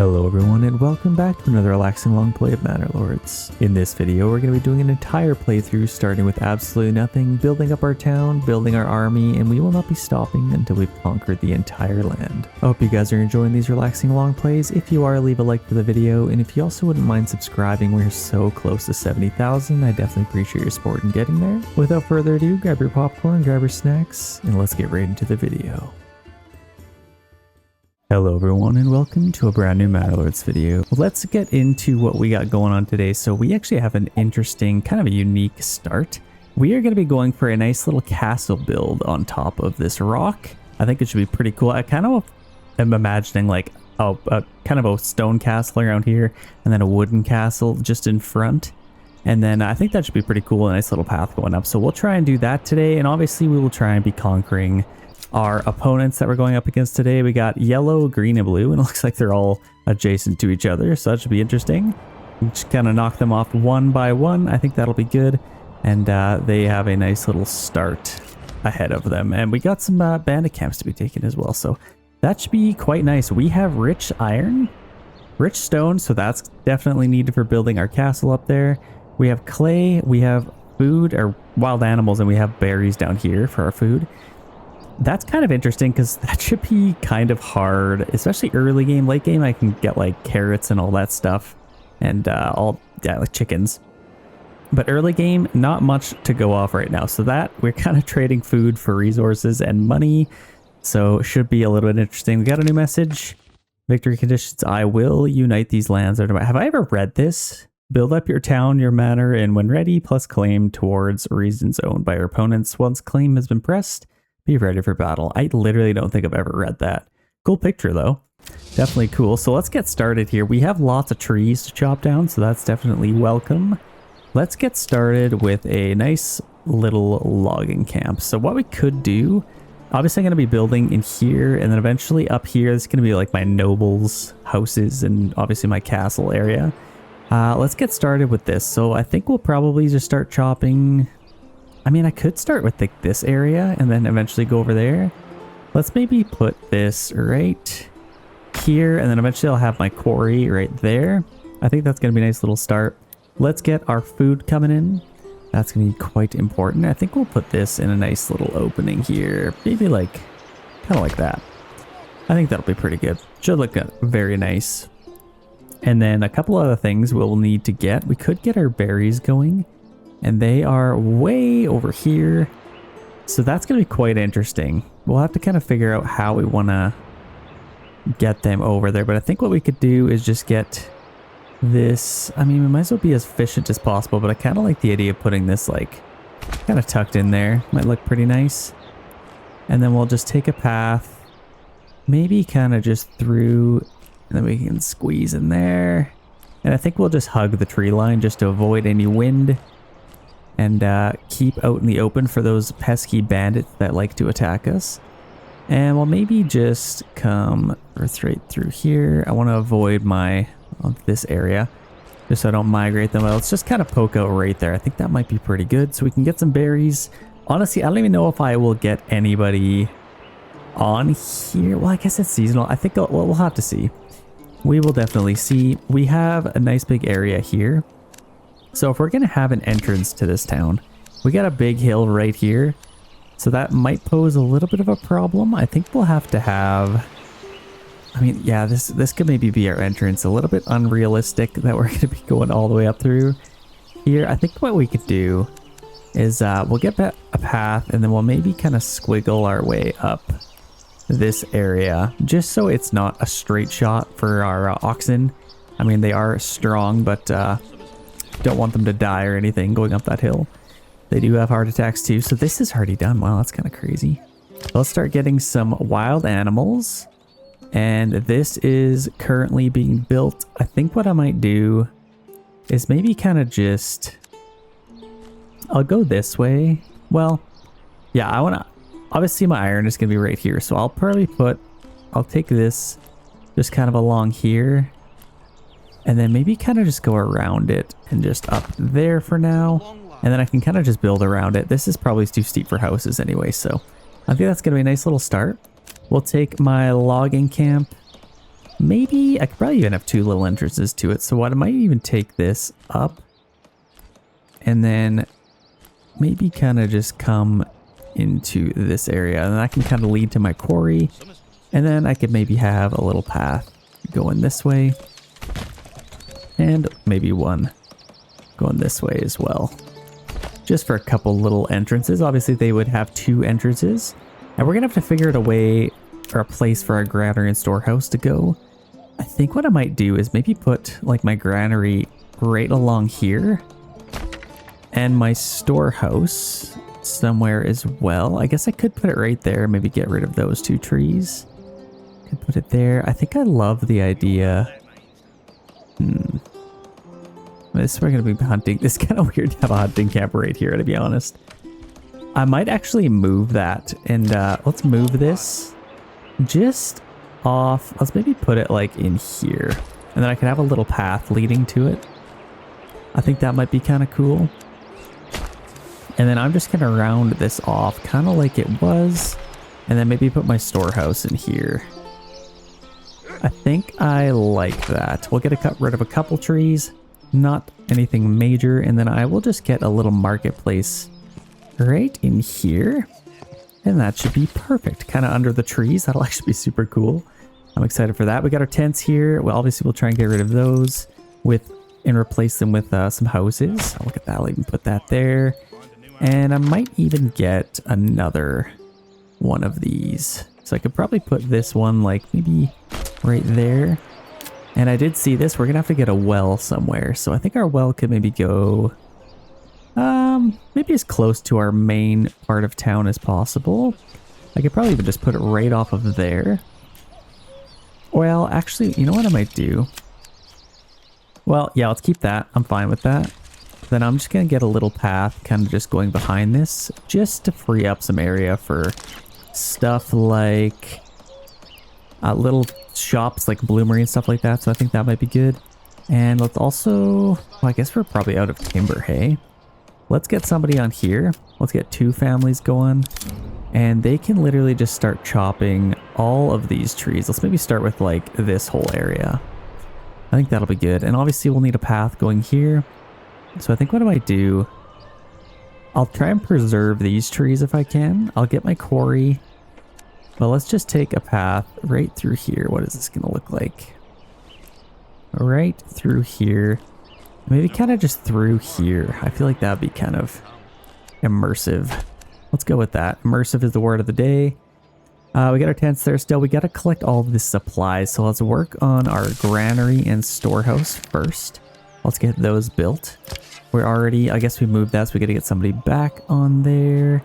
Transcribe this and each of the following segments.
Hello everyone and welcome back to another relaxing long play of Manor Lords. In this video we're going to be doing an entire playthrough starting with absolutely nothing, building up our town, building our army, and we will not be stopping until we've conquered the entire land. I hope you guys are enjoying these relaxing long plays. If you are, leave a like for the video, and if you also wouldn't mind subscribing, we're so close to 70,000. I definitely appreciate your support in getting there. Without further ado, grab your popcorn, grab your snacks, and let's get right into the video. Hello everyone and welcome to a brand new Manor Lords video. Let's get into what we got going on today. So we actually have an interesting, kind of a unique start. We are going to be going for a nice little castle build on top of this rock. I think it should be pretty cool. I kind of am imagining like a kind of a stone castle around here and then a wooden castle just in front. And then I think that should be pretty cool, a nice little path going up. So we'll try and do that today, and obviously we will try and be conquering our opponents that we're going up against today. We got yellow, green, and blue, and it looks like they're all adjacent to each other, so that should be interesting. Just kind of knock them off one by one. I think that'll be good, and they have a nice little start ahead of them. And we got some bandit camps to be taken as well, so that should be quite nice. We have rich iron, rich stone, so that's definitely needed for building our castle up there. We have clay, we have food, or wild animals, and we have berries down here for our food. That's kind of interesting because that should be kind of hard, especially early game. Late game, I can get like carrots and all that stuff and like chickens. But early game, not much to go off right now. So that we're kind of trading food for resources and money. So should be a little bit interesting. We got a new message. Victory conditions. I will unite these lands. Have I ever read this? Build up your town, your manor, and when ready, plus claim towards regions owned by your opponents. Once claim has been pressed, be ready for battle. I literally don't think I've ever read that. Cool picture though. Definitely cool. So let's get started here. We have lots of trees to chop down, so that's definitely welcome. Let's get started with a nice little logging camp. So what we could do, obviously I'm going to be building in here, and then eventually up here, this is going to be like my nobles' houses and obviously my castle area. Let's get started with this. So I think we'll probably just start chopping. I mean, I could start with this area and then eventually go over there. Let's maybe put this right here, and then eventually I'll have my quarry right there. I think that's going to be a nice little start. Let's get our food coming in. That's going to be quite important. I think we'll put this in a nice little opening here. Maybe like, kind of like that. I think that'll be pretty good. Should look very nice. And then a couple other things we'll need to get. We could get our berries going, and they are way over here. So that's going to be quite interesting. We'll have to kind of figure out how we want to get them over there. But I think what we could do is just get this. I mean, we might as well be as efficient as possible, but I kind of like the idea of putting this like kind of tucked in there. Might look pretty nice. And then we'll just take a path, maybe kind of just through, and then we can squeeze in there. And I think we'll just hug the tree line just to avoid any wind. And keep out in the open for those pesky bandits that like to attack us. And we'll maybe just come straight through here. I want to avoid this area just so I don't migrate them. Let's just kind of poke out right there. I think that might be pretty good. So we can get some berries. Honestly, I don't even know if I will get anybody on here. Well, I guess it's seasonal. I think we'll have to see. We will definitely see. We have a nice big area here. So if we're going to have an entrance to this town, we got a big hill right here. So that might pose a little bit of a problem. I think we'll have to have, I mean, yeah, this could maybe be our entrance. A little bit unrealistic that we're going to be going all the way up through here. I think what we could do is we'll get a path, and then we'll maybe kind of squiggle our way up this area just so it's not a straight shot for our oxen. I mean, they are strong, but don't want them to die or anything going up that hill. They do have heart attacks too, so this is already done. Wow, that's kind of crazy. Let's start getting some wild animals, and this is currently being built. I think what I might do is maybe kind of just, I'll go this way. Well, yeah, I want to, obviously my iron is going to be right here, so I'll probably I'll take this just kind of along here, and then maybe kind of just go around it and just up there for now. And then I can kind of just build around it. This is probably too steep for houses anyway, so I think that's going to be a nice little start. We'll take my logging camp Maybe I could probably even have 2 little entrances to it. So what, I might even take this up and then maybe kind of just come into this area, and I can kind of lead to my quarry, and then I could maybe have a little path going this way and maybe one going this way as well, just for a couple little entrances. Obviously they would have 2 entrances, and we're gonna have to figure out a way or a place for our granary and storehouse to go. I think what I might do is maybe put like my granary right along here and my storehouse somewhere as well. I guess I could put it right there, maybe get rid of those 2 trees. Could put it there. I think I love the idea. This, we're gonna be hunting. It's kind of weird to have a hunting camp right here, to be honest. I might actually move that, and let's move this just off. Let's maybe put it like in here, and then I can have a little path leading to it. I think that might be kind of cool. And then I'm just gonna round this off kind of like it was, and then maybe put my storehouse in here. I think I like that. We'll get rid of a couple trees, not anything major, and then I will just get a little marketplace right in here, and that should be perfect, kind of under the trees. That'll actually be super cool. I'm excited for that. We got our tents here. Well, obviously we'll try and get rid of those and replace them with some houses. Oh, look at that. I'll even put that there. And I might even get another one of these. So I could probably put this one like maybe right there. And I did see this. We're going to have to get a well somewhere. So I think our well could maybe go maybe as close to our main part of town as possible. I could probably even just put it right off of there. Well, actually, you know what I might do? Well, yeah, let's keep that. I'm fine with that. Then I'm just going to get a little path kind of just going behind this, just to free up some area for stuff like little shops like bloomery and stuff like that. So I think that might be good. And let's also, well, I guess we're probably out of timber, hey? Let's get somebody on here. Let's get 2 families going, and they can literally just start chopping all of these trees. Let's maybe start with like this whole area. I think that'll be good. And obviously we'll need a path going here. So I think what I might do, I'll try and preserve these trees if I can. I'll get my quarry, but let's just take a path right through here. What is this going to look like? Right through here. Maybe kind of just through here. I feel like that would be kind of immersive. Let's go with that. Immersive is the word of the day. We got our tents there still. We got to collect all of the supplies. So let's work on our granary and storehouse first. Let's get those built. We're already, I guess we moved that, so we got to get somebody back on there.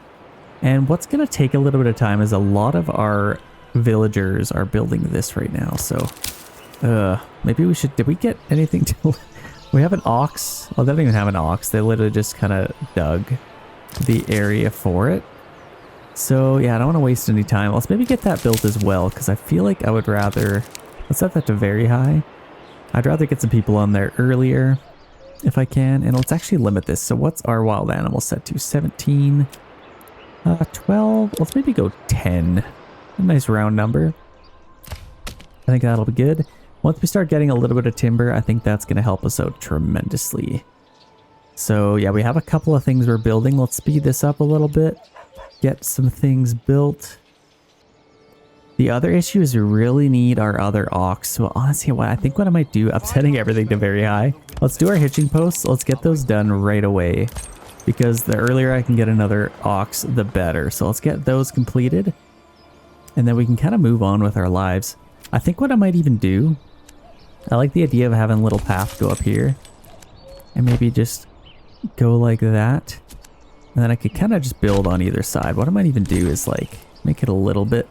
And what's going to take a little bit of time is a lot of our villagers are building this right now. So maybe we should, did we get anything to, we have an ox. Well, they don't even have an ox. They literally just kind of dug the area for it. So yeah, I don't want to waste any time. Let's maybe get that built as well, because I feel like I would rather, let's set that to very high. I'd rather get some people on there earlier if I can. And let's actually limit this. So what's our wild animal set to? 17, 12, let's maybe go 10. A nice round number. I think that'll be good. Once we start getting a little bit of timber, I think that's going to help us out tremendously. So yeah, we have a couple of things we're building. Let's speed this up a little bit. Get some things built. The other issue is we really need our other ox. So honestly, what I think what I might do, I'm setting everything to very high. Let's do our hitching posts. Let's get those done right away, because the earlier I can get another ox, the better. So let's get those completed, and then we can kind of move on with our lives. I think what I might even do, I like the idea of having a little path go up here, and maybe just go like that. And then I could kind of just build on either side. What I might even do is like make it a little bit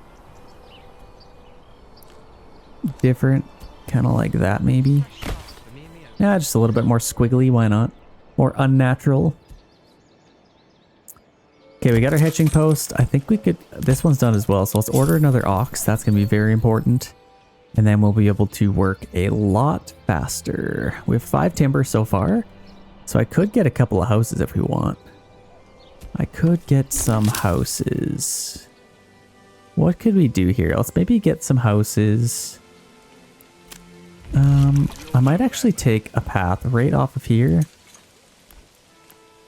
different, kind of like that maybe. Yeah, just a little bit more squiggly, why not? More unnatural. Okay, we got our hitching post. I think we could, this one's done as well, so let's order another ox. That's gonna be very important, and then we'll be able to work a lot faster. We have 5 timber so far, so I could get a couple of houses if we want. I could get some houses. What could we do here? Let's maybe get some houses I might actually take a path right off of here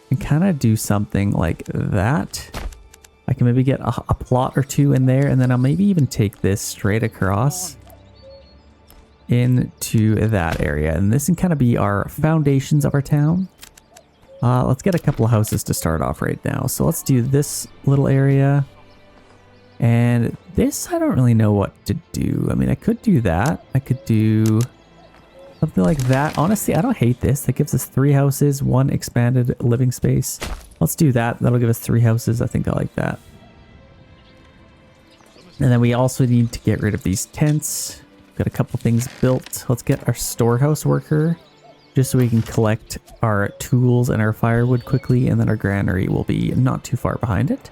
and kind of do something like that. I can maybe get a plot or two in there, and then I'll maybe even take this straight across into that area. And this can kind of be our foundations of our town. Let's get a couple of houses to start off right now. So let's do this little area. And this, I don't really know what to do. I mean, I could do that. I could do something like that. Honestly, I don't hate this. That gives us 3 houses, 1 expanded living space. Let's do that. That'll give us 3 houses. I think I like that. And then we also need to get rid of these tents. Got a couple things built. Let's get our storehouse worker just so we can collect our tools and our firewood quickly, and then our granary will be not too far behind it.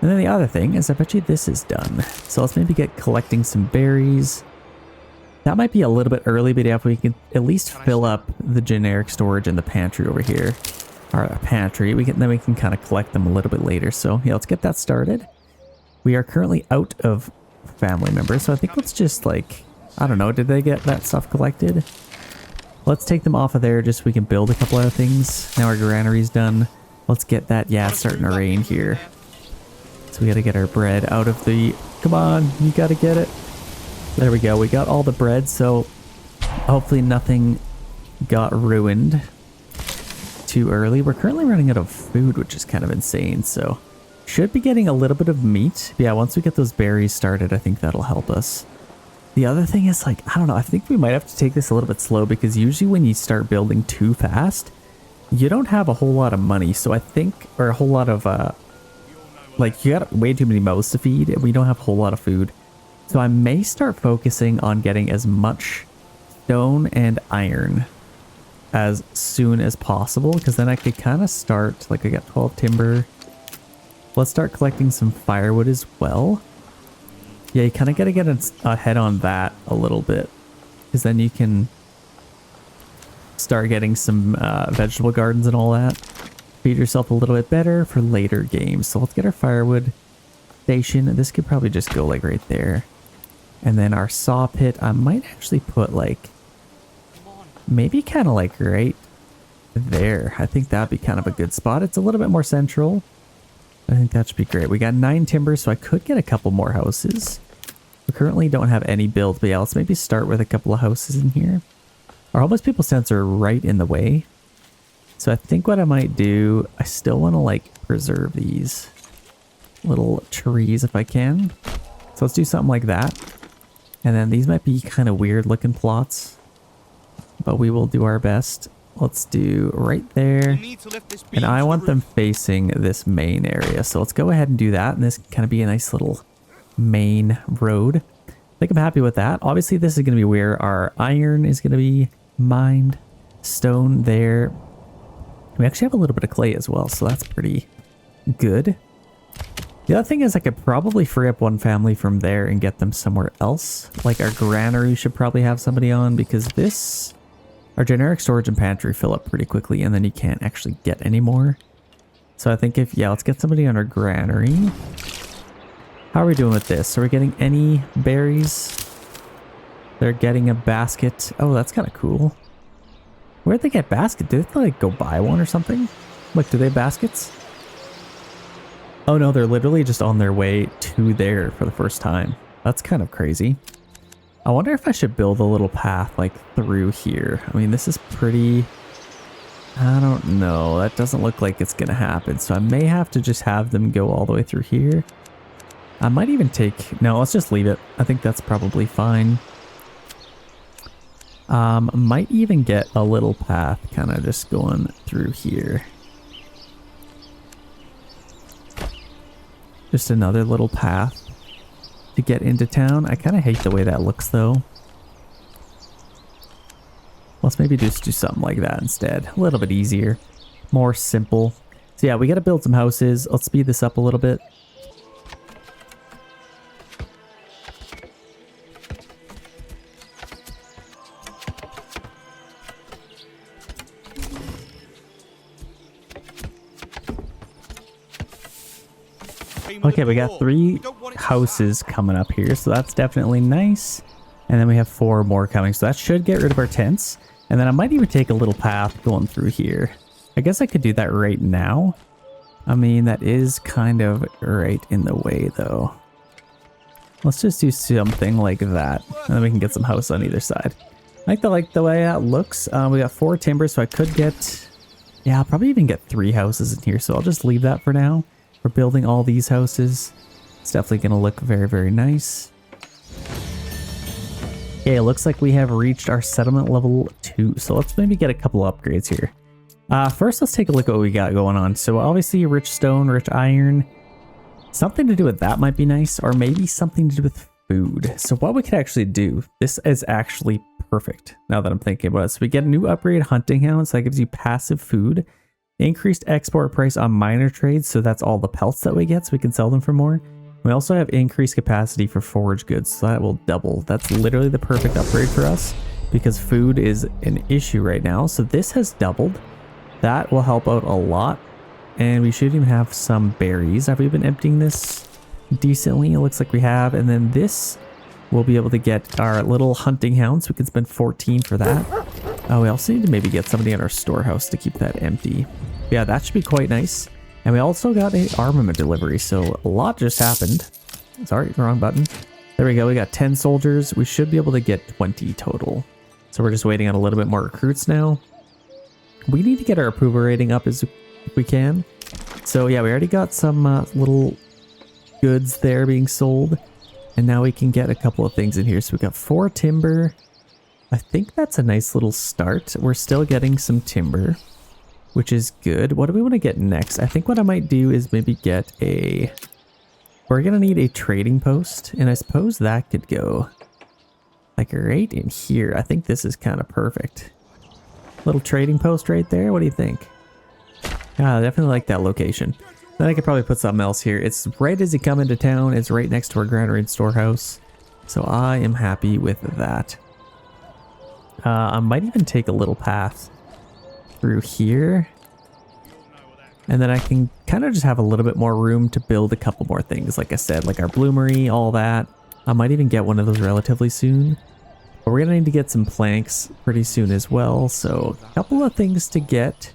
And then the other thing is I bet you this is done. So let's maybe get collecting some berries. That might be a little bit early, but yeah, if we can at least fill up the generic storage in the pantry over here, our pantry, then we can kind of collect them a little bit later. So yeah, let's get that started. We are currently out of family members, so I think let's just like, I don't know, did they get that stuff collected? Let's take them off of there just so we can build a couple other things. Now our granary's done. Let's get that. Yeah, it's starting to rain here. So we got to get our bread out of the, come on, you got to get it. There we go. We got all the bread, so hopefully nothing got ruined too early. We're currently running out of food, which is kind of insane, so should be getting a little bit of meat. But yeah, once we get those berries started, I think that'll help us. The other thing is, like, I don't know, I think we might have to take this a little bit slow, because usually when you start building too fast, you don't have a whole lot of money. So I think, or a whole lot of, like, you got way too many mouths to feed, and we don't have a whole lot of food. So I may start focusing on getting as much stone and iron as soon as possible, because then I could kind of start, like, I got 12 timber. Let's start collecting some firewood as well. Yeah, you kind of got to get ahead on that a little bit, because then you can start getting some vegetable gardens and all that. Feed yourself a little bit better for later games. So let's get our firewood station. This could probably just go like right there. And then our saw pit, I might actually put like, maybe kind of like right there. I think that'd be kind of a good spot. It's a little bit more central. I think that should be great. We got 9 timber, so I could get a couple more houses. We currently don't have any built, but yeah, let's maybe start with a couple of houses in here. Our homeless people tents are right in the way. So I think what I might do, I still want to like preserve these little trees if I can. So let's do something like that. And then these might be kind of weird looking plots, but we will do our best. Let's do right there. And I want them facing this main area. So let's go ahead and do that. And this can kind of be a nice little main road. I think I'm happy with that. Obviously, this is going to be where our iron is going to be mined. Stone there. We actually have a little bit of clay as well, so that's pretty good. The other thing is I could probably free up one family from there and get them somewhere else. Like our granary should probably have somebody on, because this, our generic storage and pantry fill up pretty quickly, and then you can't actually get any more. So I think if, yeah, let's get somebody on our granary. How are we doing with this? Are we getting any berries? They're getting a basket. Oh, that's kind of cool. Where'd they get basket? Did they like go buy one or something? Look, do they have baskets? Oh no, they're literally just on their way to there for the first time. That's kind of crazy. I wonder if I should build a little path like through here. I mean, this is pretty, I don't know. That doesn't look like it's gonna happen. So I may have to just have them go all the way through here. I might even take, no, let's just leave it. I think that's probably fine. Might even get a little path kind of just going through here. Just another little path to get into town. I kind of hate the way that looks though. Let's maybe just do something like that instead. A little bit easier, more simple. So yeah, we got to build some houses. Let's speed this up a little bit. Okay, we got 3 houses coming up here, so that's definitely nice. And then we have 4 more coming. So that should get rid of our tents. And then I might even take a little path going through here. I guess I could do that right now. I mean, that is kind of right in the way though. Let's just do something like that. And then we can get some house on either side. I like the way that looks. We got 4 timber, so I could get... Yeah, I'll probably even get 3 houses in here. So I'll just leave that for now. We're building all these houses. It's definitely going to look very, very nice. Okay, it looks like we have reached our settlement level 2. So let's maybe get a couple upgrades here. First, let's take a look at what we got going on. So obviously rich stone, rich iron. Something to do with that might be nice, or maybe something to do with food. So what we could actually do, this is actually perfect now that I'm thinking about it. So we get a new upgrade, hunting hound, so that gives you passive food. Increased export price on minor trades, so that's all the pelts that we get, so we can sell them for more. We also have increased capacity for forage goods, so that will double. That's literally the perfect upgrade for us because food is an issue right now. So this has doubled. That will help out a lot. And we should even have some berries. Have we been emptying this decently? It looks like we have. And then this, we'll be able to get our little hunting hounds. We can spend 14 for that. Oh, we also need to maybe get somebody in our storehouse to keep that empty. Yeah, that should be quite nice. And we also got a armament delivery, so a lot just happened. Sorry, wrong button. There we go, we got 10 soldiers. We should be able to get 20 total. So we're just waiting on a little bit more recruits now. We need to get our approval rating up as we can. So yeah, we already got some little goods there being sold. And now we can get a couple of things in here. So we got 4 timber. I think that's a nice little start. We're still getting some timber, which is good. What do we want to get next? I think what I might do is maybe get a... We're going to need a trading post, and I suppose that could go like right in here. I think this is kind of perfect. Little trading post right there. What do you think? Yeah, I definitely like that location. Then I could probably put something else here. It's right as you come into town. It's right next to our granary and storehouse. So I am happy with that. I might even take a little path through here, and then I can kind of just have a little bit more room to build a couple more things, like I said, like our bloomery, all that. I might even get one of those relatively soon, but we're gonna need to get some planks pretty soon as well. So a couple of things to get.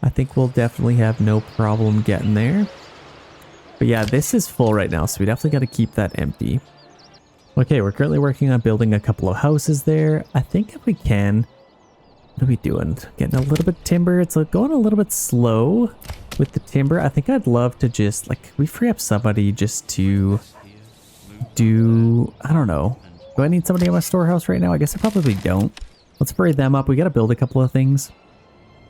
I think we'll definitely have no problem getting there. But yeah, this is full right now, so we definitely got to keep that empty. Okay, we're currently working on building a couple of houses there. I think if we can... What are we doing? Getting a little bit of timber. It's going a little bit slow with the timber. I think I'd love to just, like, we free up somebody just to do, I don't know. Do I need somebody in my storehouse right now? I guess I probably don't. Let's hurry them up. We got to build a couple of things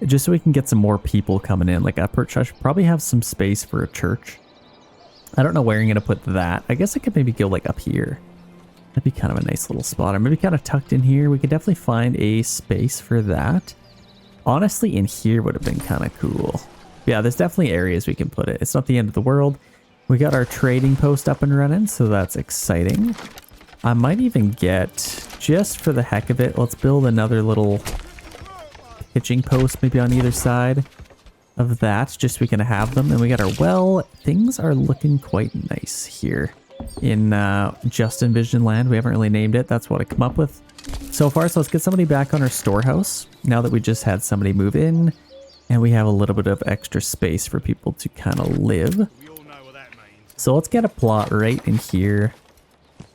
just so we can get some more people coming in. Like, I should probably have some space for a church. I don't know where I'm going to put that. I guess I could maybe go, like, up here. That'd be kind of a nice little spot. Or maybe kind of tucked in here. We could definitely find a space for that. Honestly, in here would have been kind of cool. Yeah, there's definitely areas we can put it. It's not the end of the world. We got our trading post up and running, so that's exciting. I might even get, just for the heck of it, let's build another little pitching post maybe on either side of that, just so we can have them. And we got our well. Things are looking quite nice here in JustNvision land. We haven't really named it. That's what I come up with so far. So let's get somebody back on our storehouse now that we just had somebody move in and we have a little bit of extra space for people to kind of live. So let's get a plot right in here.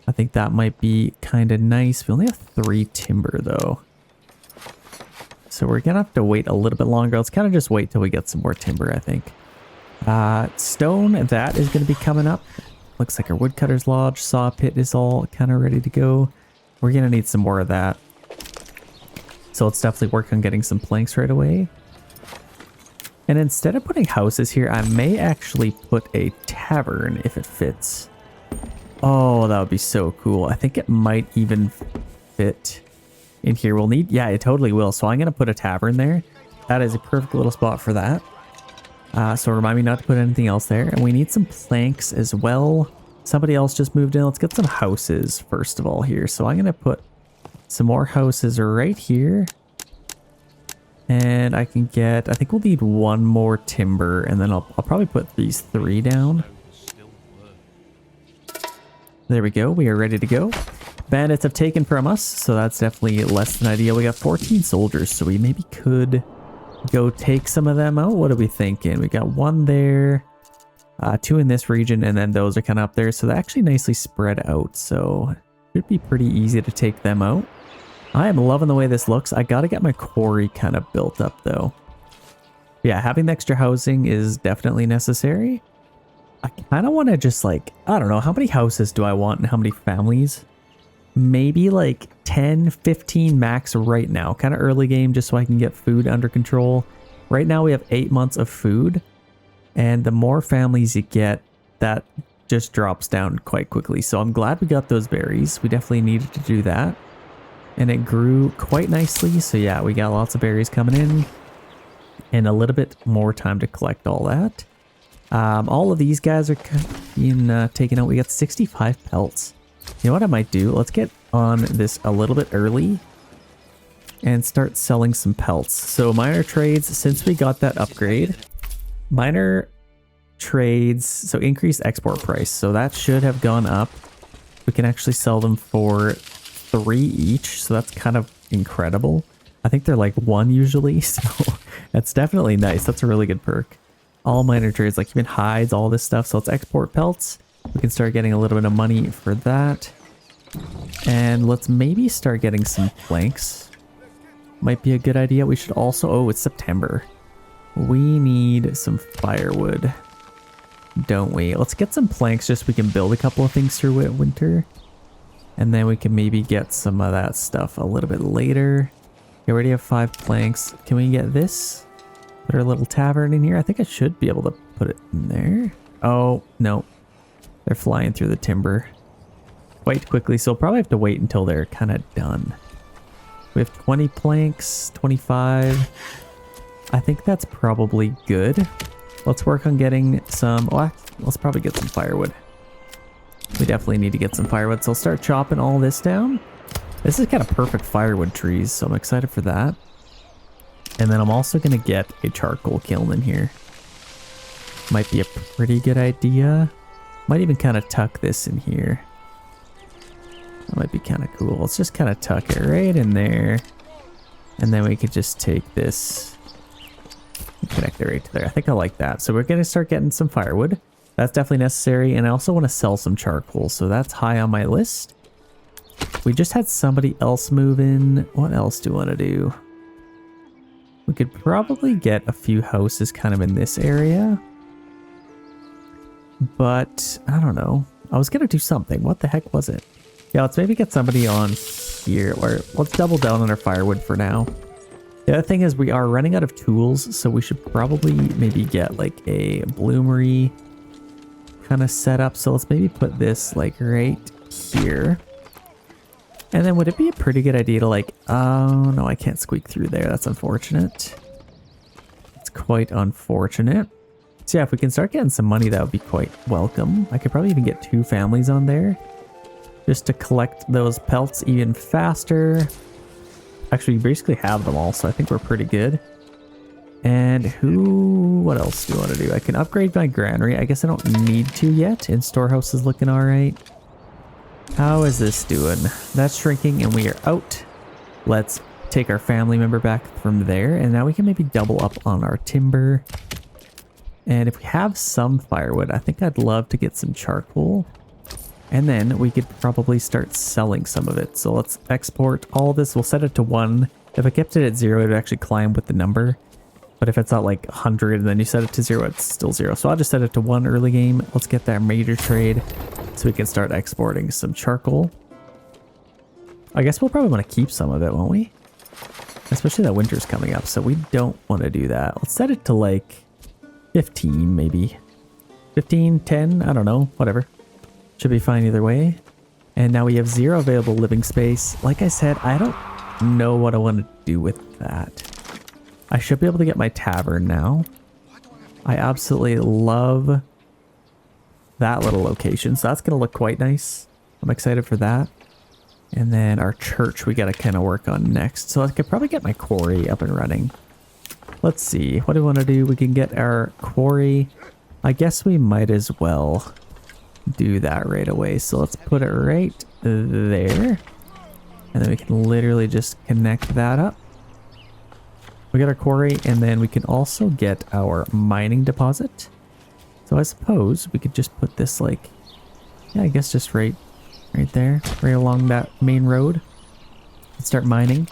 I think that might be kind of nice. We only have 3 timber though, so we're gonna have to wait a little bit longer. Let's kind of just wait till we get some more timber. I think stone, that is going to be coming up. Looks like our woodcutter's lodge, saw pit is all kind of ready to go. We're going to need some more of that. So let's definitely work on getting some planks right away. And instead of putting houses here, I may actually put a tavern if it fits. Oh, that would be so cool. I think it might even fit in here. We'll need, yeah, it totally will. So I'm going to put a tavern there. That is a perfect little spot for that. So remind me not to put anything else there. And we need some planks as well. Somebody else just moved in. Let's get some houses first of all here. So I'm going to put some more houses right here. And I can get, I think we'll need 1 more timber. And then I'll probably put these 3 down. There we go. We are ready to go. Bandits have taken from us, so that's definitely less than ideal. We got 14 soldiers, so we maybe could go take some of them out. What are we thinking? We got one there, 2 in this region, and then those are kind of up there. So they're actually nicely spread out, so it should be pretty easy to take them out. I am loving the way this looks. I got to get my quarry kind of built up, though. Yeah, having the extra housing is definitely necessary. I kind of want to just like, I don't know, how many houses do I want and how many families? Maybe like 10, 15 max right now. Kind of early game just so I can get food under control. Right now we have 8 months of food. And the more families you get, that just drops down quite quickly. So I'm glad we got those berries. We definitely needed to do that. And it grew quite nicely. So yeah, we got lots of berries coming in. And a little bit more time to collect all that. All of these guys are being taken out. We got 65 pelts. You know what I might do? Let's get on this a little bit early and start selling some pelts. So minor trades, since we got that upgrade, minor trades, so increased export price. So that should have gone up. We can actually sell them for 3 each. So that's kind of incredible. I think they're like 1 usually. So that's definitely nice. That's a really good perk. All minor trades, like even hides, all this stuff. So let's export pelts. We can start getting a little bit of money for that. And let's maybe start getting some planks. Might be a good idea. We should also... Oh, it's September. We need some firewood, don't we? Let's get some planks just so we can build a couple of things through winter. And then we can maybe get some of that stuff a little bit later. We already have 5 planks. Can we get this? Put our little tavern in here. I think I should be able to put it in there. Oh, no. They're flying through the timber quite quickly, so we'll probably have to wait until they're kind of done. We have 20 planks, 25. I think that's probably good. Let's work on getting some... Oh, let's probably get some firewood. We definitely need to get some firewood, so I'll start chopping all this down. This is kind of perfect firewood trees, so I'm excited for that. And then I'm also going to get a charcoal kiln in here. Might be a pretty good idea. Might even kind of tuck this in here. That might be kind of cool. Let's just kind of tuck it right in there. And then we could just take this and connect it right to there. I think I like that. So we're going to start getting some firewood. That's definitely necessary. And I also want to sell some charcoal. So that's high on my list. We just had somebody else move in. What else do we want to do? We could probably get a few houses kind of in this area. But I don't know. I was going to do something. What the heck was it? Yeah, let's maybe get somebody on here. Or let's double down on our firewood for now. The other thing is we are running out of tools. So we should probably maybe get like a bloomery kind of setup. So let's maybe put this like right here. And then would it be a pretty good idea to like... Oh, no, I can't squeak through there. That's unfortunate. It's quite unfortunate. So yeah, if we can start getting some money, that would be quite welcome. I could probably even get 2 families on there just to collect those pelts even faster. Actually, we basically have them all, so I think we're pretty good. And what else do I want to do? I can upgrade my granary. I guess I don't need to yet, and storehouse is looking all right. How is this doing? That's shrinking and we are out. Let's take our family member back from there, and now we can maybe double up on our timber. And if we have some firewood, I think I'd love to get some charcoal. And then we could probably start selling some of it. So let's export all this. We'll set it to 1. If I kept it at 0, it would actually climb with the number. But if it's not like 100 and then you set it to 0, it's still 0. So I'll just set it to 1 early game. Let's get that major trade so we can start exporting some charcoal. I guess we'll probably want to keep some of it, won't we? Especially that winter's coming up, so we don't want to do that. Let's set it to like 15 maybe. 15, 10, I don't know, whatever. Should be fine either way. And now we have 0 available living space. Like I said, I don't know what I want to do with that. I should be able to get my tavern now. I absolutely love that little location. So that's going to look quite nice. I'm excited for that. And then our church we got to kind of work on next. So I could probably get my quarry up and running. Let's see. What do we want to do? We can get our quarry. I guess we might as well do that right away. So let's put it right there. And then we can literally just connect that up. We got our quarry, and then we can also get our mining deposit. So I suppose we could just put this like, yeah, I guess just right there, right along that main road. Let's start mining.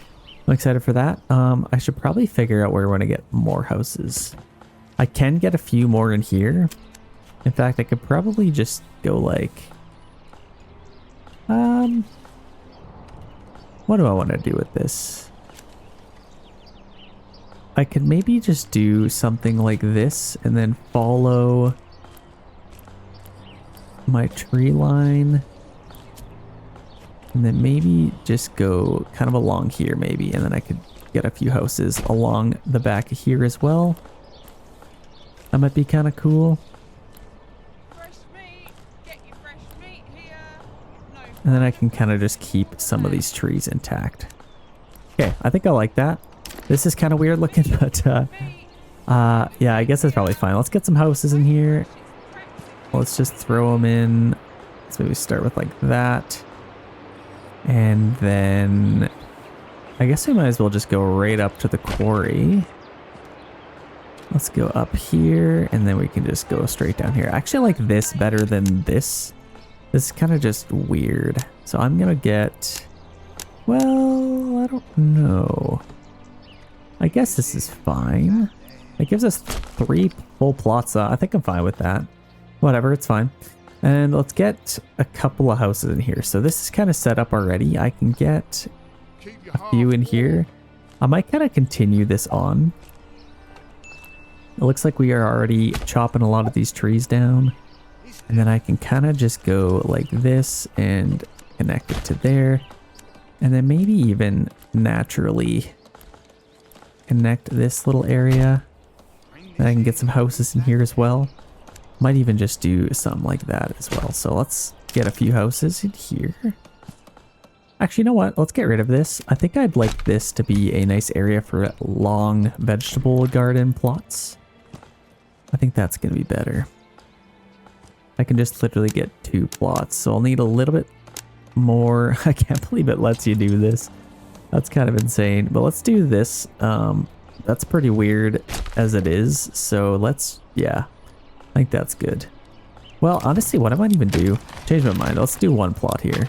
I'm excited for that. I should probably figure out where we want to get more houses. I can get a few more in here. In fact, I could probably just go like, what do I want to do with this? I could maybe just do something like this and then follow my tree line. And then maybe just go kind of along here maybe. And then I could get a few houses along the back of here as well. That might be kind of cool. And then I can kind of just keep some of these trees intact. Okay, I think I like that. This is kind of weird looking, but yeah, I guess that's probably fine. Let's get some houses in here. Let's just throw them in. Let's maybe start with like that. And then I guess we might as well just go right up to the quarry. Let's go up here, and then we can just go straight down here. I actually like this better than this. This is kind of just weird. So I'm gonna get, well, I don't know. I guess this is fine. It gives us 3 full plots. I think I'm fine with that. Whatever, it's fine. And let's get a couple of houses in here. So this is kind of set up already. I can get a few in here. I might kind of continue this on. It looks like we are already chopping a lot of these trees down. And then I can kind of just go like this and connect it to there. And then maybe even naturally connect this little area. And I can get some houses in here as well. Might even just do something like that as well. So let's get a few houses in here. Actually, you know what? Let's get rid of this. I think I'd like this to be a nice area for long vegetable garden plots. I think that's going to be better. I can just literally get 2 plots. So I'll need a little bit more. I can't believe it lets you do this. That's kind of insane. But let's do this. That's pretty weird as it is. So let's, yeah. I think that's good. Well, honestly, what I might even do, change my mind. Let's do 1 plot here.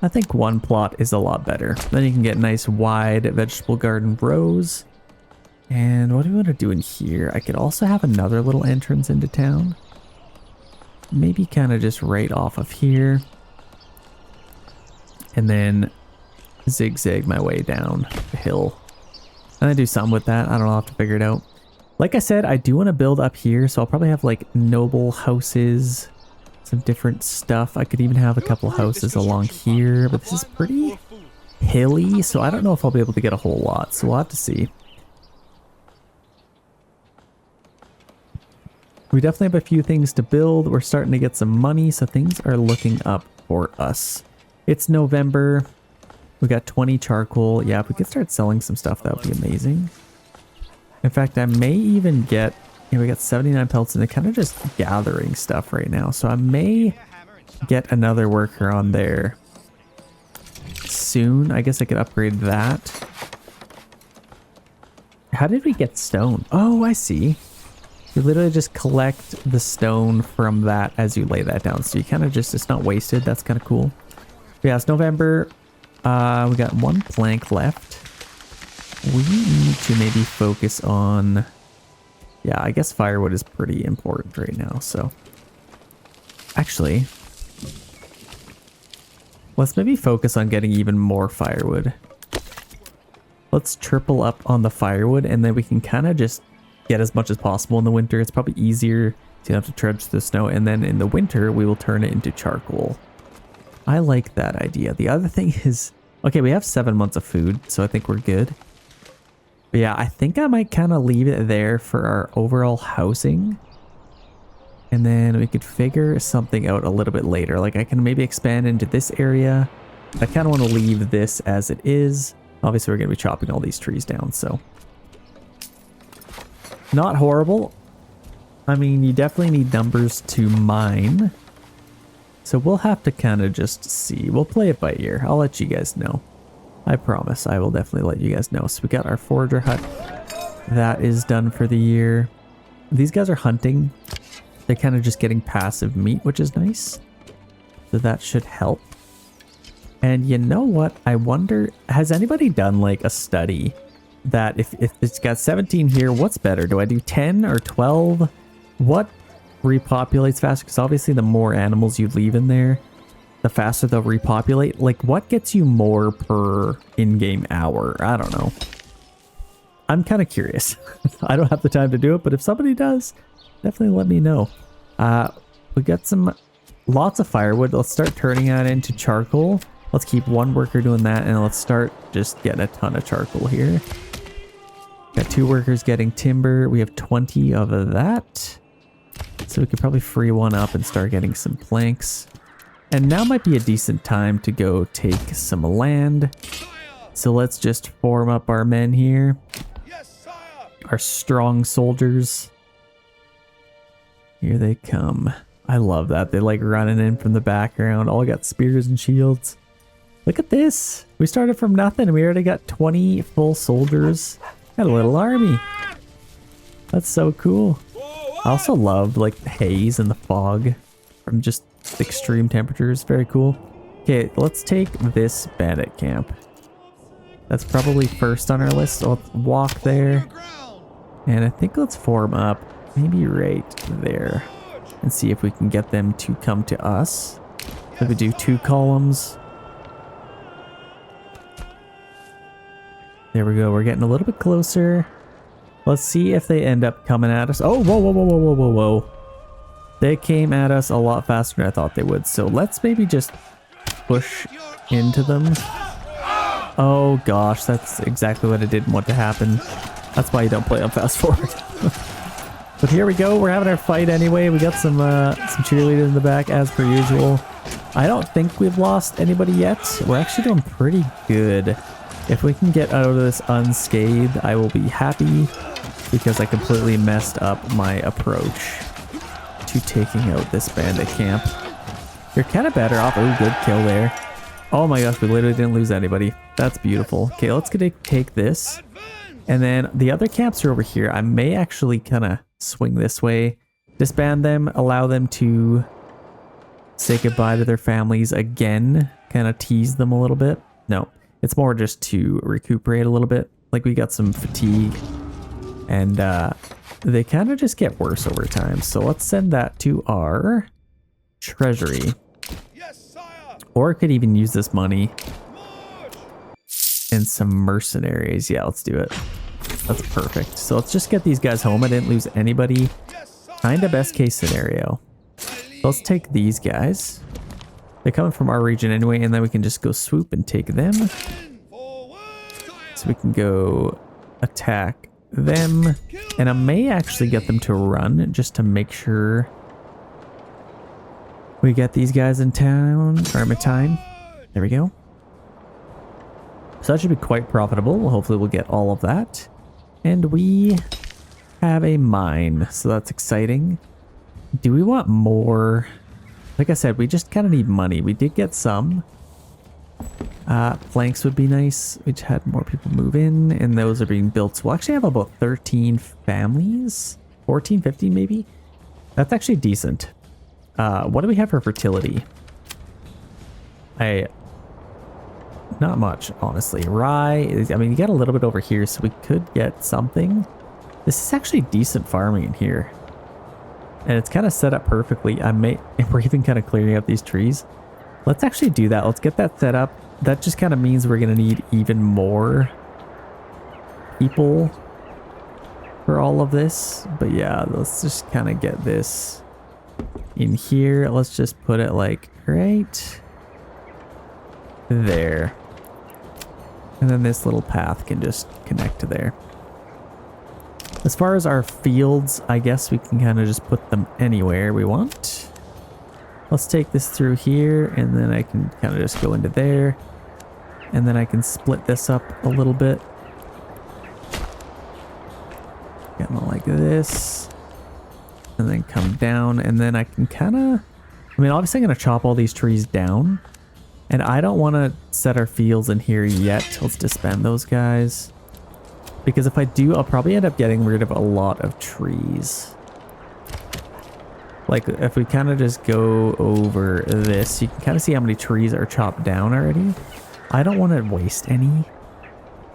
I think 1 plot is a lot better. Then you can get nice wide vegetable garden rows. And what do we want to do in here? I could also have another little entrance into town. Maybe kind of just right off of here. And then zigzag my way down the hill. And I do something with that. I don't know, I'll have to figure it out. Like I said, I do want to build up here, so I'll probably have like noble houses, some different stuff. I could even have a couple houses along here, but this is pretty hilly, so I don't know if I'll be able to get a whole lot, so we'll have to see. We definitely have a few things to build. We're starting to get some money, so things are looking up for us. It's November. We got 20 charcoal. Yeah, if we could start selling some stuff, that would be amazing. In fact, I may even get, we got 79 pelts and they're kind of just gathering stuff right now. So I may get another worker on there soon. I guess I could upgrade that. How did we get stone? Oh, I see. You literally just collect the stone from that as you lay that down. So you kind of just, it's not wasted. That's kind of cool. But yeah, it's November. We got 1 plank left. We need to maybe focus on, yeah, I guess firewood is pretty important right now, so. Actually, let's maybe focus on getting even more firewood. Let's triple up on the firewood, and then we can kind of just get as much as possible in the winter. It's probably easier to have to trudge the snow, and then in the winter, we will turn it into charcoal. I like that idea. The other thing is, okay, we have 7 months of food, so I think we're good. But yeah, I think I might kind of leave it there for our overall housing. And then we could figure something out a little bit later. Like I can maybe expand into this area. I kind of want to leave this as it is. Obviously, we're going to be chopping all these trees down, so. Not horrible. I mean, you definitely need numbers to mine. So we'll have to kind of just see. We'll play it by ear. I'll let you guys know. I promise I will definitely let you guys know. So we got our forager hut. That is done for the year. These guys are hunting. They're kind of just getting passive meat, which is nice. So that should help. And you know what? I wonder, has anybody done like a study that if it's got 17 here, what's better? Do I do 10 or 12? What repopulates faster? Because obviously the more animals you leave in there, the faster they'll repopulate. Like, what gets you more per in-game hour? I don't know. I'm kind of curious. I don't have the time to do it, but if somebody does, definitely let me know. We got lots of firewood. Let's start turning that into charcoal. Let's keep one worker doing that, and let's start just getting a ton of charcoal here. Got 2 workers getting timber. We have 20 of that. So we could probably free one up and start getting some planks. And now might be a decent time to go take some land. So let's just form up our men here. Our strong soldiers. Here they come. I love that. They're like running in from the background. All got spears and shields. Look at this. We started from nothing and we already got 20 full soldiers. Got a little army. That's so cool. I also love like the haze and the fog from just extreme temperatures. Very cool. Okay, let's take this bandit camp. That's probably first on our list. So let's walk there. And I think let's form up maybe right there and see if we can get them to come to us. So we do 2 columns. There we go. We're getting a little bit closer. Let's see if they end up coming at us. Oh, whoa, whoa, whoa, whoa, whoa, whoa, whoa. They came at us a lot faster than I thought they would. So let's maybe just push into them. Oh gosh, that's exactly what I didn't want to happen. That's why you don't play on fast forward. But here we go. We're having our fight anyway. We got some cheerleaders in the back as per usual. I don't think we've lost anybody yet. We're actually doing pretty good. If we can get out of this unscathed, I will be happy because I completely messed up my approach to taking out this bandit camp. You're kind of better off. Oh, good kill there. Oh my gosh, we literally didn't lose anybody. That's beautiful. Okay, let's take this. And then the other camps are over here. I may actually kind of swing this way, disband them, allow them to say goodbye to their families again, kind of tease them a little bit. No, it's more just to recuperate a little bit. Like we got some fatigue and they kind of just get worse over time. So let's send that to our treasury. Or I could even use this money in some mercenaries. Yeah, let's do it. That's perfect. So let's just get these guys home. I didn't lose anybody. Kind of best case scenario. So let's take these guys. They're coming from our region anyway, and then we can just go swoop and take them. So we can go attack them. And I may actually get them to run just to make sure we get these guys in town, or in time. There we go. So that should be quite profitable. Hopefully we'll get all of that. And we have a mine, so that's exciting. Do we want more? Like I said, we just kind of need money. We did get some. Planks would be nice. We just had more people move in, and those are being built. So we'll actually have about 13 families. 14, 15 maybe? That's actually decent. What do we have for fertility? Not much, honestly. Rye, I mean, you got a little bit over here, so we could get something. This is actually decent farming in here. And it's kind of set up perfectly. We're even kind of clearing out these trees. Let's actually do that. Let's get that set up. That just kind of means we're going to need even more people for all of this. But yeah, let's just kind of get this in here. Let's just put it like right there. And then this little path can just connect to there. As far as our fields, I guess we can kind of just put them anywhere we want. Let's take this through here, and then I can kind of just go into there. And then I can split this up a little bit. Kind of like this. And then come down, and then I can kind of I mean, obviously I'm going to chop all these trees down. And I don't want to set our fields in here yet. Let's disband those guys. Because if I do, I'll probably end up getting rid of a lot of trees. Like, if we kind of just go over this, you can kind of see how many trees are chopped down already. I don't want to waste any.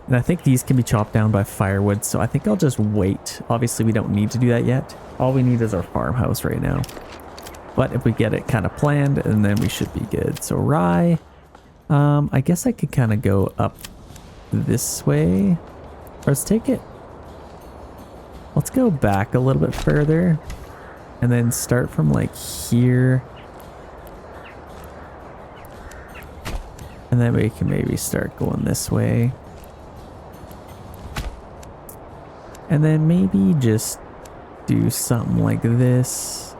And I think these can be chopped down by firewood, so I think I'll just wait. Obviously, we don't need to do that yet. All we need is our farmhouse right now. But if we get it kind of planned, and then we should be good. So rye, I guess I could kind of go up this way. Or let's take it. Let's go back a little bit further. And then start from like here. And then we can maybe start going this way. And then maybe just do something like this.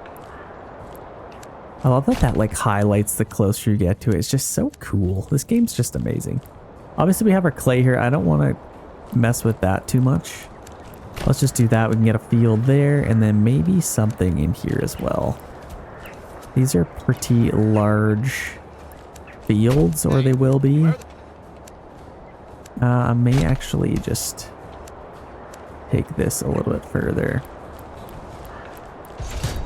I love that that like highlights the closer you get to it. It's just so cool. This game's just amazing. Obviously we have our clay here. I don't want to mess with that too much. Let's just do that. We can get a field there and then maybe something in here as well. These are pretty large fields, or they will be. I may actually just take this a little bit further.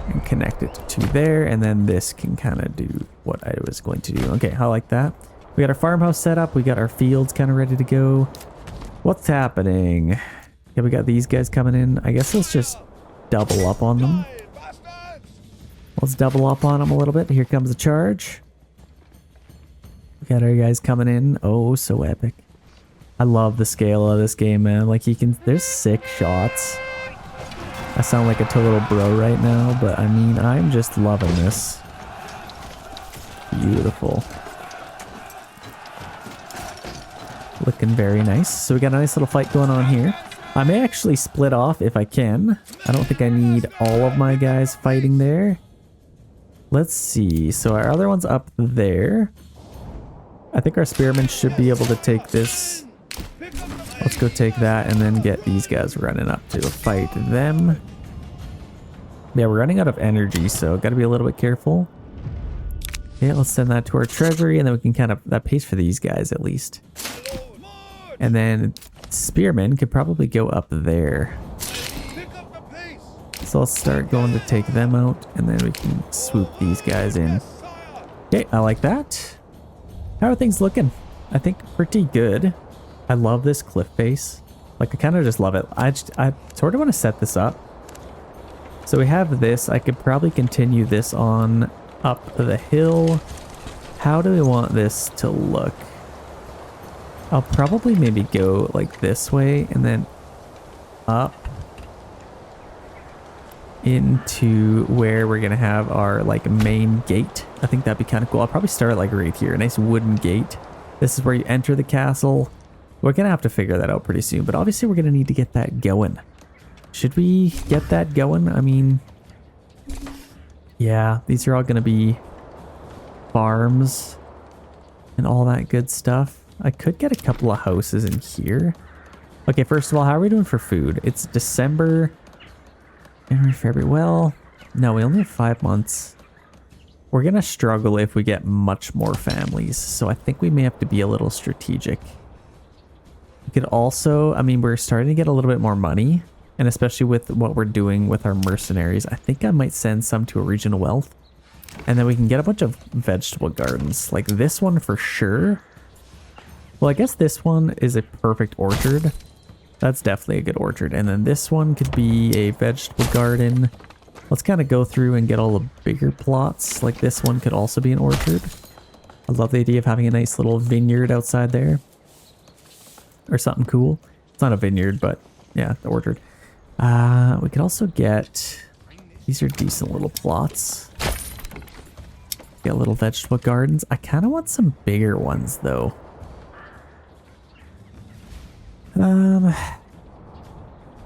And connect it to there, and then this can kind of do what I was going to do. Okay, I like that. We got our farmhouse set up. We got our fields kind of ready to go. What's happening? Yeah, we got these guys coming in. I guess let's just double up on them. Let's double up on them a little bit. Here comes the charge. We got our guys coming in. Oh, so epic. I love the scale of this game, man. Like, you can, there's sick shots. I sound like a total bro right now, but I mean, I'm just loving this. Beautiful. Looking very nice. So we got a nice little fight going on here. I may actually split off if I can. I don't think I need all of my guys fighting there. Let's see. So our other one's up there. I think our spearmen should be able to take this. Let's go take that and then get these guys running up to fight them. Yeah, we're running out of energy, so got to be a little bit careful. Yeah, let's send that to our treasury, and then we can kind of, that pays for these guys at least. And then spearmen could probably go up there. So let's start going to take them out, and then we can swoop these guys in. Okay, I like that. How are things looking? I think pretty good. I love this cliff face. Like, I kind of just love it. I sort of want to set this up. So we have this. I could probably continue this on up the hill. How do we want this to look? I'll probably maybe go like this way and then up into where we're going to have our like main gate. I think that'd be kind of cool. I'll probably start like right here. A nice wooden gate. This is where you enter the castle. We're going to have to figure that out pretty soon, but obviously we're going to need to get that going. Should we get that going? I mean, yeah, these are all going to be farms and all that good stuff. I could get a couple of houses in here. Okay, first of all, how are we doing for food? It's December, January, February. Well, no, we only have 5 months. We're going to struggle if we get much more families, so I think we may have to be a little strategic. We could also, I mean, we're starting to get a little bit more money, and especially with what we're doing with our mercenaries, I think I might send some to a regional wealth, and then we can get a bunch of vegetable gardens, like this one for sure. Well, I guess this one is a perfect orchard. That's definitely a good orchard, and then this one could be a vegetable garden. Let's kind of go through and get all the bigger plots, like this one could also be an orchard. I love the idea of having a nice little vineyard outside there. Or something cool. It's not a vineyard, but yeah, the orchard. We could also get, these are decent little plots. Get little vegetable gardens. I kind of want some bigger ones though. Yeah,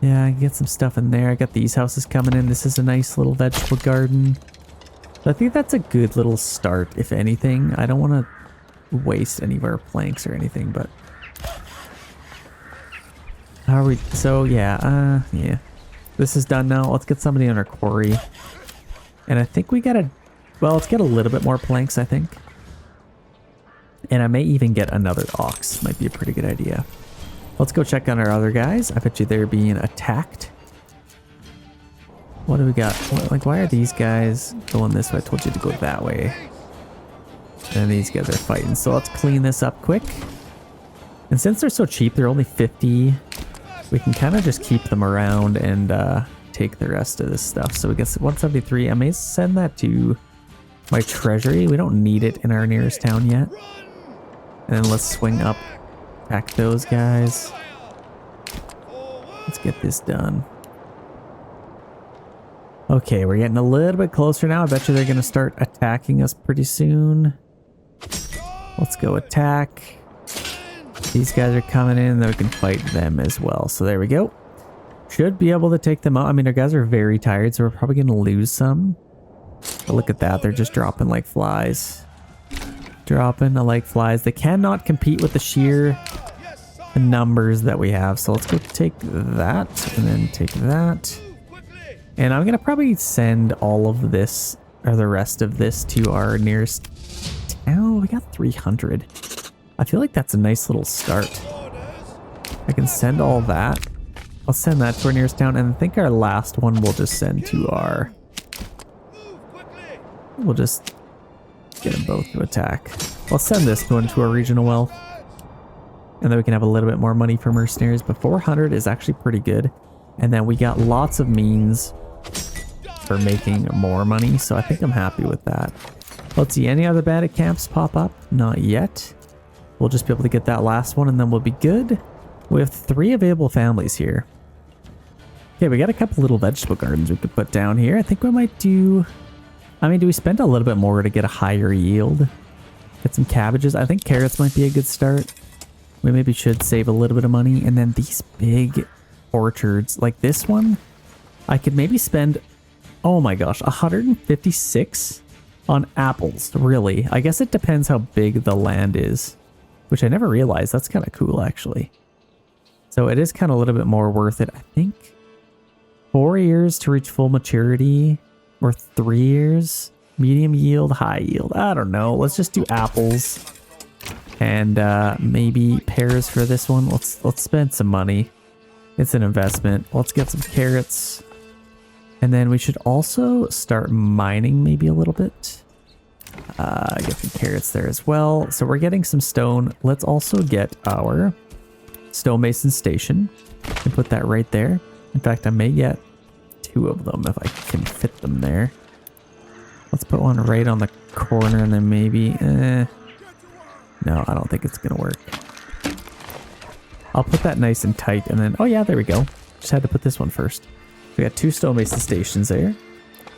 I can get some stuff in there. I got these houses coming in. This is a nice little vegetable garden. So I think that's a good little start, if anything. I don't want to waste any of our planks or anything, but how are we? So yeah, yeah. This is done now. Let's get somebody on our quarry. And I think we gotta Well, let's get a little bit more planks, I think. And I may even get another ox. Might be a pretty good idea. Let's go check on our other guys. I bet you they're being attacked. What do we got? Like, why are these guys going this way? I told you to go that way. And these guys are fighting. So let's clean this up quick. And since they're so cheap, they're only 50. We can kind of just keep them around and take the rest of this stuff. So we get 173. I may send that to my treasury. We don't need it in our nearest town yet. And then let's swing up, attack those guys. Let's get this done. Okay, we're getting a little bit closer now. I bet you they're going to start attacking us pretty soon. Let's go attack. These guys are coming in, then we can fight them as well. So there we go. Should be able to take them out. I mean, our guys are very tired, so we're probably going to lose some. But look at that. They're just dropping like flies. Dropping like flies. They cannot compete with the sheer numbers that we have. So let's go take that and then take that. And I'm going to probably send all of this, or the rest of this, to our nearest town. We got 300. I feel like that's a nice little start. I can send all that. I'll send that to our nearest town, and I think our last one we'll just send to our... We'll just get them both to attack. I'll send this one to our regional wealth. And then we can have a little bit more money for mercenaries, but 400 is actually pretty good. And then we got lots of means for making more money, so I think I'm happy with that. Let's see, any other bandit camps pop up? Not yet. We'll just be able to get that last one and then we'll be good. We have 3 available families here. Okay, we got a couple little vegetable gardens we could put down here. I think we might do... I mean, do we spend a little bit more to get a higher yield? Get some cabbages. I think carrots might be a good start. We maybe should save a little bit of money. And then these big orchards, like this one, I could maybe spend, oh my gosh, 156 on apples. Really? I guess it depends how big the land is, which I never realized. That's kind of cool, actually. So it is kind of a little bit more worth it. I think 4 years to reach full maturity, or 3 years, medium yield, high yield. I don't know. Let's just do apples and maybe pears for this one. Let's spend some money. It's an investment. Let's get some carrots. And then we should also start mining maybe a little bit. Get some carrots there as well. So we're getting some stone. Let's also get our stonemason station and put that right there. In fact, I may get 2 of them if I can fit them there. Let's put one right on the corner and then maybe... No, I don't think it's going to work. I'll put that nice and tight and then... Oh yeah, there we go. Just had to put this one first. We got 2 stonemason stations there.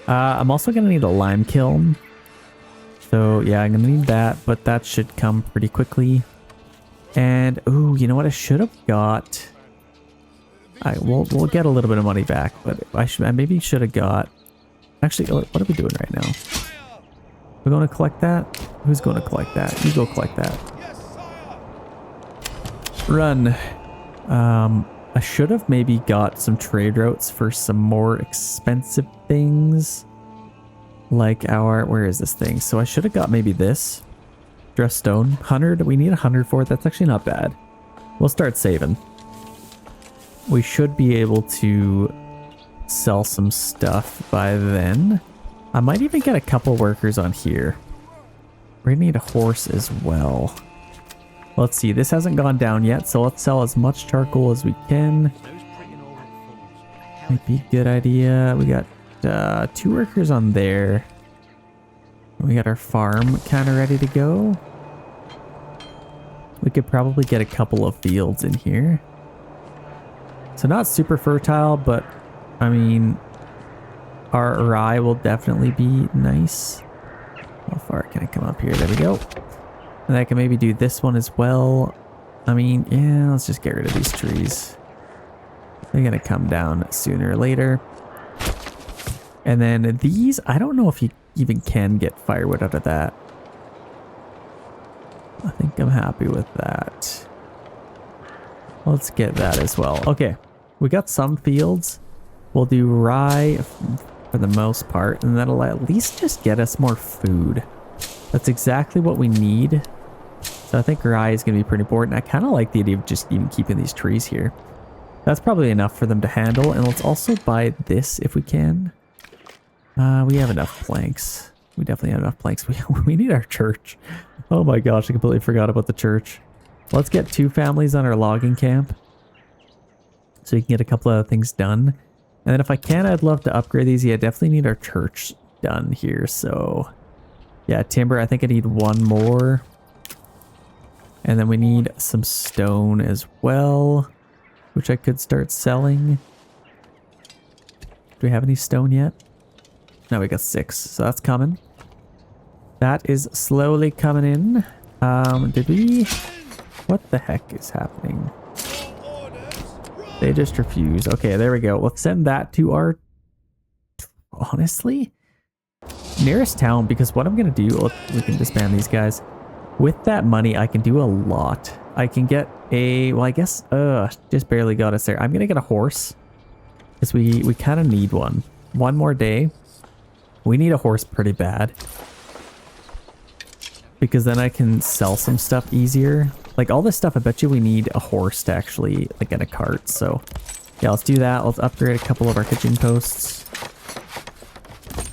I'm also going to need a lime kiln. So yeah, I'm going to need that, but that should come pretty quickly. And, ooh, you know what I should have got? We'll get a little bit of money back, but I maybe should have got... Actually, what are we doing right now? We're going to collect that? Who's going to collect that? You go collect that. Run. I should have maybe got some trade routes for some more expensive things. Like our... Where is this thing? So I should have got maybe this. Dress stone. 100. We need 100 for it. That's actually not bad. We'll start saving. We should be able to sell some stuff by then. I might even get a couple workers on here. We're gonna need a horse as well. Let's see, this hasn't gone down yet, so let's sell as much charcoal as we can. Might be a good idea. We got 2 workers on there. We got our farm kind of ready to go. We could probably get a couple of fields in here. So not super fertile, but I mean, our rye will definitely be nice. How far can I come up here? There we go. And I can maybe do this one as well. I mean, yeah, let's just get rid of these trees. They're going to come down sooner or later. And then these, I don't know if you even can get firewood out of that. I think I'm happy with that. Let's get that as well. Okay, we got some fields. We'll do rye for the most part, and that'll at least just get us more food. That's exactly what we need. So I think rye is going to be pretty important. I kind of like the idea of just even keeping these trees here. That's probably enough for them to handle. And let's also buy this if we can. We have enough planks. We definitely have enough planks. We need our church. Oh my gosh, I completely forgot about the church. Let's get 2 families on our logging camp, so we can get a couple of things done. And then if I can, I'd love to upgrade these. Yeah, definitely need our church done here. So yeah, timber, I think I need 1 more. And then we need some stone as well, which I could start selling. Do we have any stone yet? No, we got 6, so that's coming. That is slowly coming in. Did we... What the heck is happening? They just refuse. Okay, there we go. Let's send that to our... Honestly? Nearest town, because what I'm going to do... We can disband these guys. With that money, I can do a lot. I can get a... Well, I guess... just barely got us there. I'm going to get a horse. Because we kind of need one. One more day. We need a horse pretty bad. Because then I can sell some stuff easier. Like all this stuff, I bet you we need a horse to actually like get a cart. So yeah, let's do that. Let's upgrade a couple of our kitchen posts.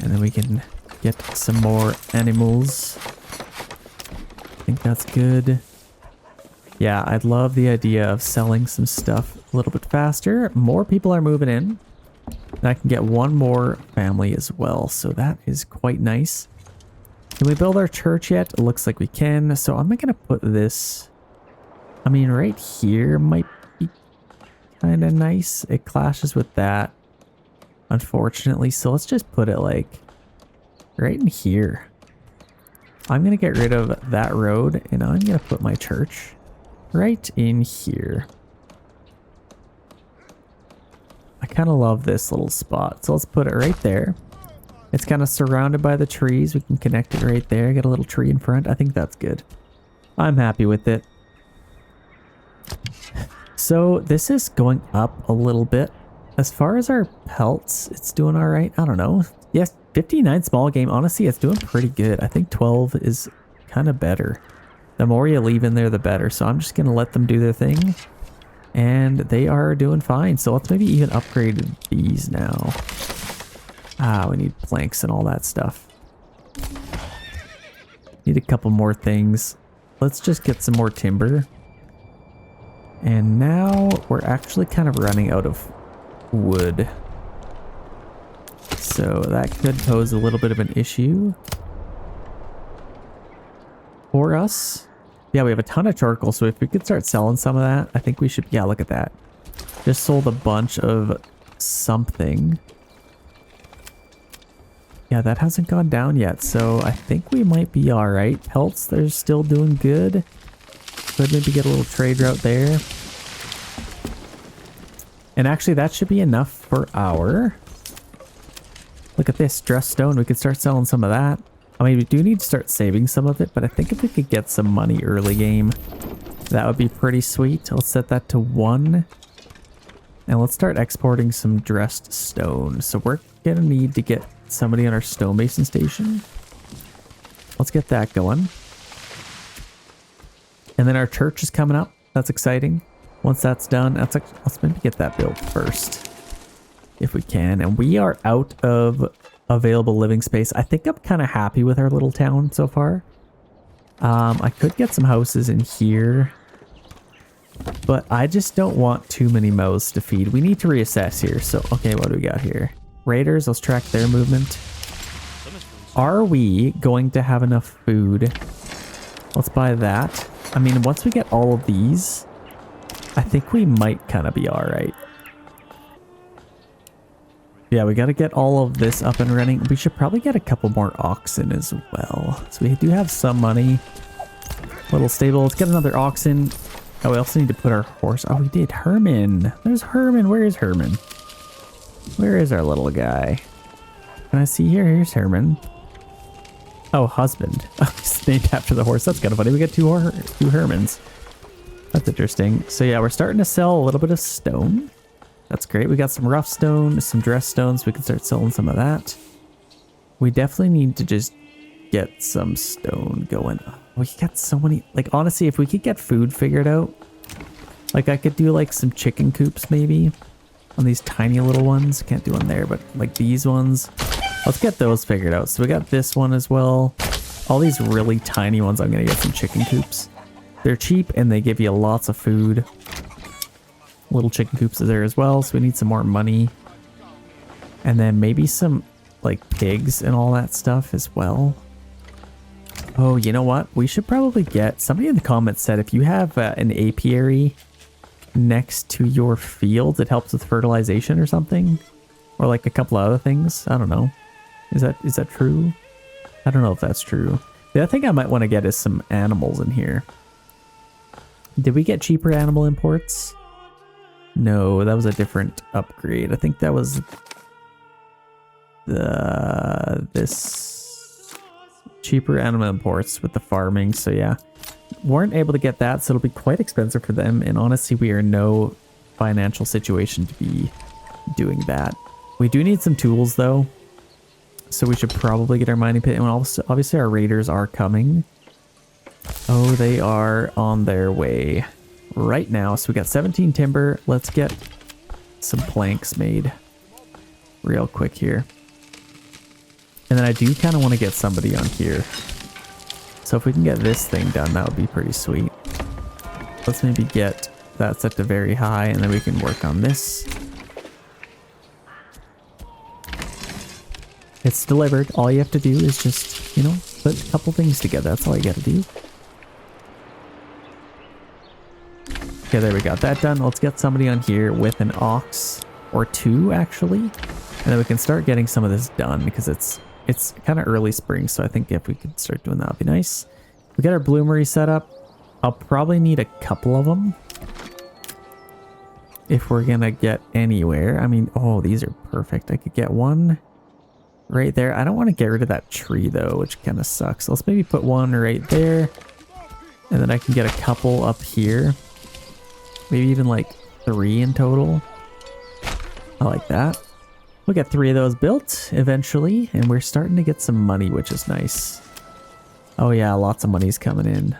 And then we can get some more animals. I think that's good. Yeah, I'd love the idea of selling some stuff a little bit faster. More people are moving in. And I can get 1 more family as well. So that is quite nice. Can we build our church yet? It looks like we can. So I'm going to put this... I mean, right here might be kind of nice. It clashes with that, unfortunately. So let's just put it like right in here. I'm going to get rid of that road and I'm going to put my church right in here. I kind of love this little spot. So let's put it right there. It's kind of surrounded by the trees. We can connect it right there. Get a little tree in front. I think that's good. I'm happy with it. So this is going up a little bit. As far as our pelts, it's doing all right. I don't know. Yes, 59 small game. Honestly, it's doing pretty good. I think 12 is kind of better. The more you leave in there, the better. So I'm just going to let them do their thing. And they are doing fine. So let's maybe even upgrade these now. We need planks and all that stuff. Need a couple more things. Let's just get some more timber. And now we're actually kind of running out of wood. So that could pose a little bit of an issue for us. Yeah, we have a ton of charcoal, so if we could start selling some of that, I think we should... Yeah, look at that. Just sold a bunch of something. Yeah, that hasn't gone down yet, so I think we might be alright. Pelts, they're still doing good. Could maybe get a little trade route there. And actually, that should be enough for our... Look at this, dressed stone. We could start selling some of that. I mean, we do need to start saving some of it, but I think if we could get some money early game, that would be pretty sweet. Let's set that to 1. And let's start exporting some dressed stone. So we're going to need to get somebody on our stonemason station. Let's get that going. And then our church is coming up. That's exciting. Once that's done, let's maybe get that built first, if we can. And we are out of available living space. I think I'm kind of happy with our little town so far. I could get some houses in here, but I just don't want too many mouths to feed. We need to reassess here. So, okay, what do we got here? Raiders, let's track their movement. Are we going to have enough food? Let's buy that. I mean, once we get all of these, I think we might kind of be all right. Yeah, we got to get all of this up and running. We should probably get a couple more oxen as well. So we do have some money. Little stable. Let's get another oxen. Oh, we also need to put our horse. Oh, we did. Herman. There's Herman. Where is Herman? Where is our little guy? Can I see here? Here's Herman. Oh, husband. Oh, he's named after the horse. That's kind of funny. We got two Hermans. That's interesting. So yeah, we're starting to sell a little bit of stone. That's great. We got some rough stone, some dress stones. We can start selling some of that. We definitely need to just get some stone going. We got so many, like honestly, if we could get food figured out, like I could do like some chicken coops maybe on these tiny little ones. Can't do one there, but like these ones. Let's get those figured out. So we got this one as well. All these really tiny ones, I'm gonna get some chicken coops. They're cheap and they give you lots of food. Little chicken coops is there as well, so we need some more money. And then maybe some like pigs and all that stuff as well. Oh, you know what? We should probably get... Somebody in the comments said if you have an apiary next to your fields, it helps with fertilization or something. Or like a couple other things. I don't know. Is that true? I don't know if that's true. The other thing I might want to get is some animals in here. Did we get cheaper animal imports? No, that was a different upgrade. I think that was this cheaper animal imports with the farming. So yeah, weren't able to get that, so it'll be quite expensive for them. And honestly, we are in no financial situation to be doing that. We do need some tools though, so we should probably get our mining pit. And also, obviously our raiders are coming. Oh, they are on their way right now. So we got 17 timber. Let's get some planks made real quick here. And then I do kind of want to get somebody on here. So if we can get this thing done, that would be pretty sweet. Let's maybe get that set to very high, and then we can work on this. It's delivered. All you have to do is just, you know, put a couple things together. That's all you got to do. Okay, there we got that done. Let's get somebody on here with an ox or two, actually. And then we can start getting some of this done because it's kind of early spring. So I think if we could start doing that, would be nice. We got our bloomery set up. I'll probably need a couple of them if we're going to get anywhere. I mean, oh, these are perfect. I could get one right there. I don't want to get rid of that tree though, which kind of sucks. So let's maybe put one right there. And then I can get a couple up here. Maybe even like 3 in total. I like that. We'll get 3 of those built eventually. And we're starting to get some money, which is nice. Oh yeah, lots of money's coming in.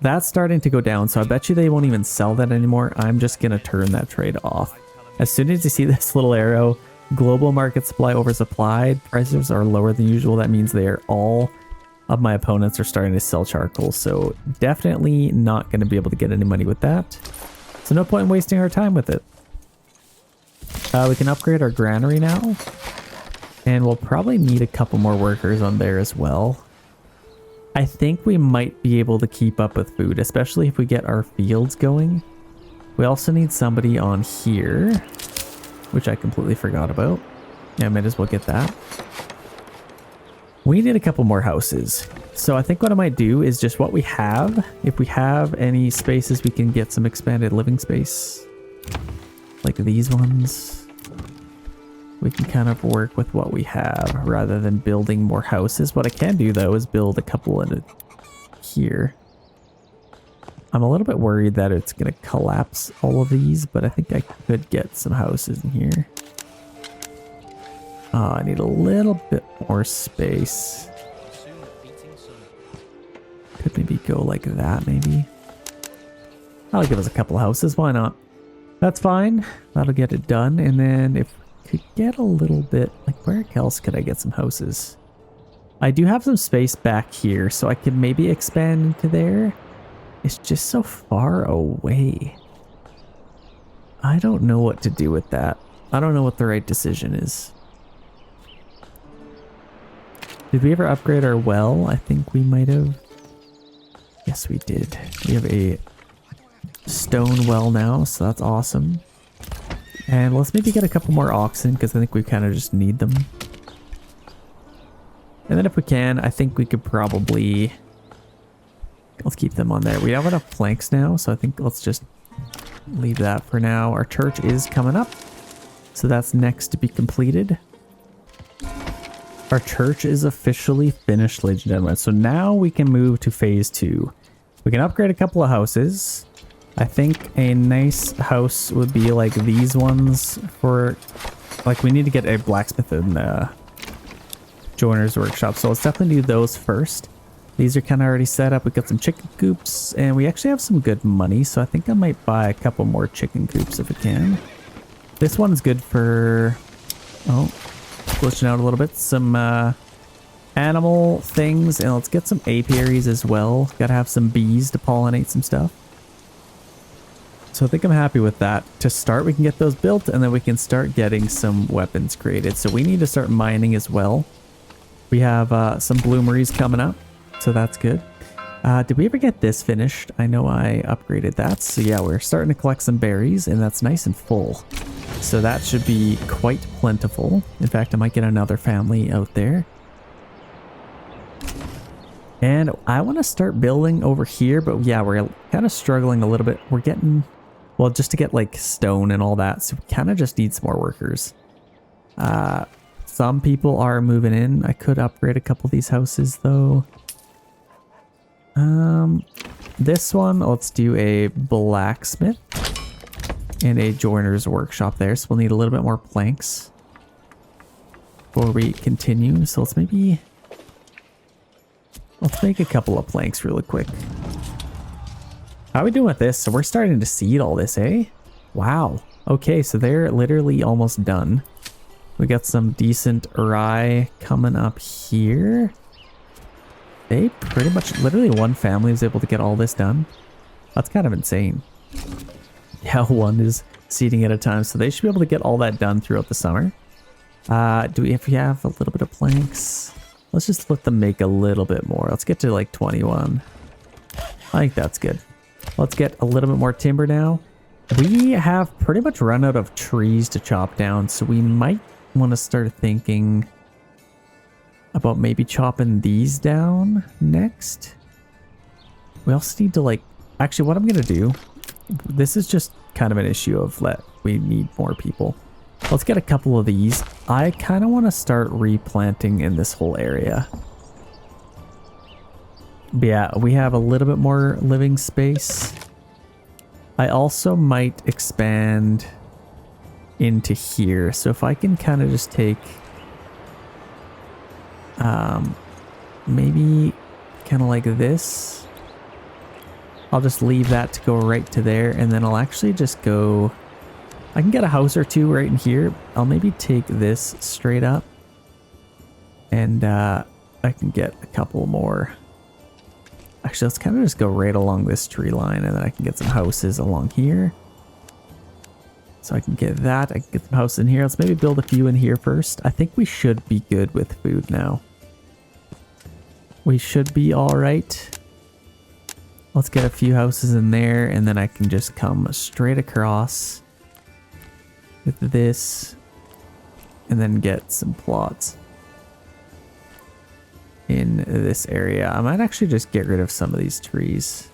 That's starting to go down, so I bet you they won't even sell that anymore. I'm just going to turn that trade off. As soon as you see this little arrow, global market supply oversupplied, prices are lower than usual. That means they are all of my opponents are starting to sell charcoal, so definitely not going to be able to get any money with that. So no point in wasting our time with it. We can upgrade our granary now, and we'll probably need a couple more workers on there as well. I think we might be able to keep up with food, especially if we get our fields going. We also need somebody on here, which I completely forgot about. Yeah, I might as well get that. We need a couple more houses. So I think what I might do is just what we have. If we have any spaces, we can get some expanded living space. Like these ones. We can kind of work with what we have rather than building more houses. What I can do though is build a couple in here. I'm a little bit worried that it's going to collapse all of these, but I think I could get some houses in here. I need a little bit more space. Could maybe go like that, maybe. That'll give us a couple houses, why not? That's fine. That'll get it done. And then if we could get a little bit, like where else could I get some houses? I do have some space back here, so I could maybe expand into there. It's just so far away. I don't know what to do with that. I don't know what the right decision is. Did we ever upgrade our well? I think we might have. Yes, we did. We have a stone well now, so that's awesome. And let's maybe get a couple more oxen, because I think we kind of just need them. And then if we can, I think we could probably... Let's keep them on there. We have enough planks now, so I think let's just leave that for now. Our church is coming up, so that's next to be completed. Our church is officially finished, ladies and gentlemen. So now we can move to phase 2. We can upgrade a couple of houses. I think a nice house would be like these ones for, like, we need to get a blacksmith and joiner's workshop. So let's definitely do those first. These are kind of already set up. We got some chicken coops and we actually have some good money. So I think I might buy a couple more chicken coops if we can. This one's good for, oh, glitching out a little bit. Some animal things, and let's get some apiaries as well. Gotta have some bees to pollinate some stuff. So I think I'm happy with that. To start, we can get those built and then we can start getting some weapons created. So we need to start mining as well. We have some bloomeries coming up, so that's good. Did we ever get this finished? I know I upgraded that. So yeah, we're starting to collect some berries and that's nice and full. So that should be quite plentiful. In fact, I might get another family out there. And I want to start building over here, but yeah, we're kind of struggling a little bit. We're getting, well, just to get like stone and all that. So we kind of just need some more workers. Some people are moving in. I could upgrade a couple of these houses though. This one, let's do a blacksmith and a joiner's workshop there. So we'll need a little bit more planks before we continue. So let's maybe, let's make a couple of planks really quick. How are we doing with this? So we're starting to seed all this, eh? Wow. Okay, so they're literally almost done. We got some decent rye coming up here. They pretty much, literally one family was able to get all this done. That's kind of insane. Yeah, one is seeding at a time, so they should be able to get all that done throughout the summer. If we have a little bit of planks, let's just let them make a little bit more. Let's get to like 21. I think that's good. Let's get a little bit more timber now. We have pretty much run out of trees to chop down, so we might want to start thinking about maybe chopping these down next. We also need to like, actually what I'm going to do, this is just kind of an issue of we need more people. Let's get a couple of these. I kind of want to start replanting in this whole area. But yeah, we have a little bit more living space. I also might expand into here. So if I can kind of just take maybe kind of like this, I'll just leave that to go right to there, and then I'll actually just go, I can get a house or two right in here. I'll maybe take this straight up, and I can get a couple more. Actually, let's kind of just go right along this tree line, and then I can get some houses along here. So I can get that. I can get some houses in here. Let's maybe build a few in here first. I think we should be good with food now. We should be all right. Let's get a few houses in there, and then I can just come straight across with this, and then get some plots in this area. I might actually just get rid of some of these trees.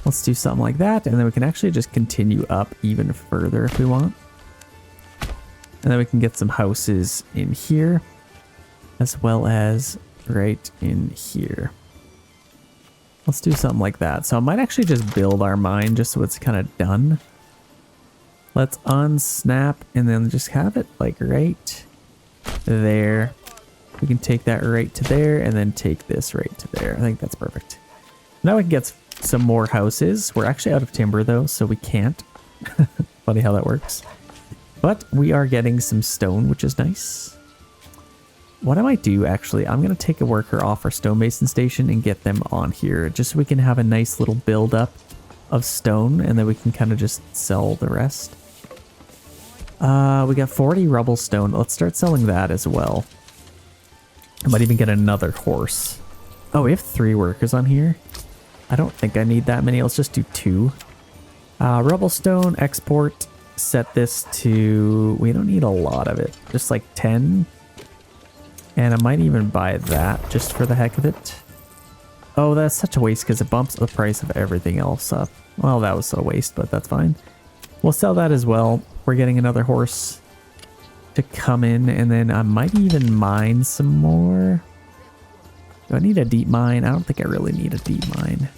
Let's do something like that, and then we can actually just continue up even further if we want. And then we can get some houses in here, as well as right in here. Let's do something like that. So I might actually just build our mine just so it's kind of done. Let's unsnap and then just have it like right there. We can take that right to there and then take this right to there. I think that's perfect. Now we can get some more houses. We're actually out of timber though, so we can't. Funny how that works. But we are getting some stone, which is nice. What I might do, actually, I'm going to take a worker off our stonemason station and get them on here, just so we can have a nice little build-up of stone, and then we can kind of just sell the rest. We got 40 rubble stone. Let's start selling that as well. I might even get another horse. Oh, we have 3 workers on here. I don't think I need that many. Let's just do 2. Rubble stone, export, set this to... We don't need a lot of it. Just like 10. And I might even buy that just for the heck of it. Oh, that's such a waste because it bumps the price of everything else up. Well, that was a waste, but that's fine. We'll sell that as well. We're getting another horse to come in, and then I might even mine some more. Do I need a deep mine? I don't think I really need a deep mine.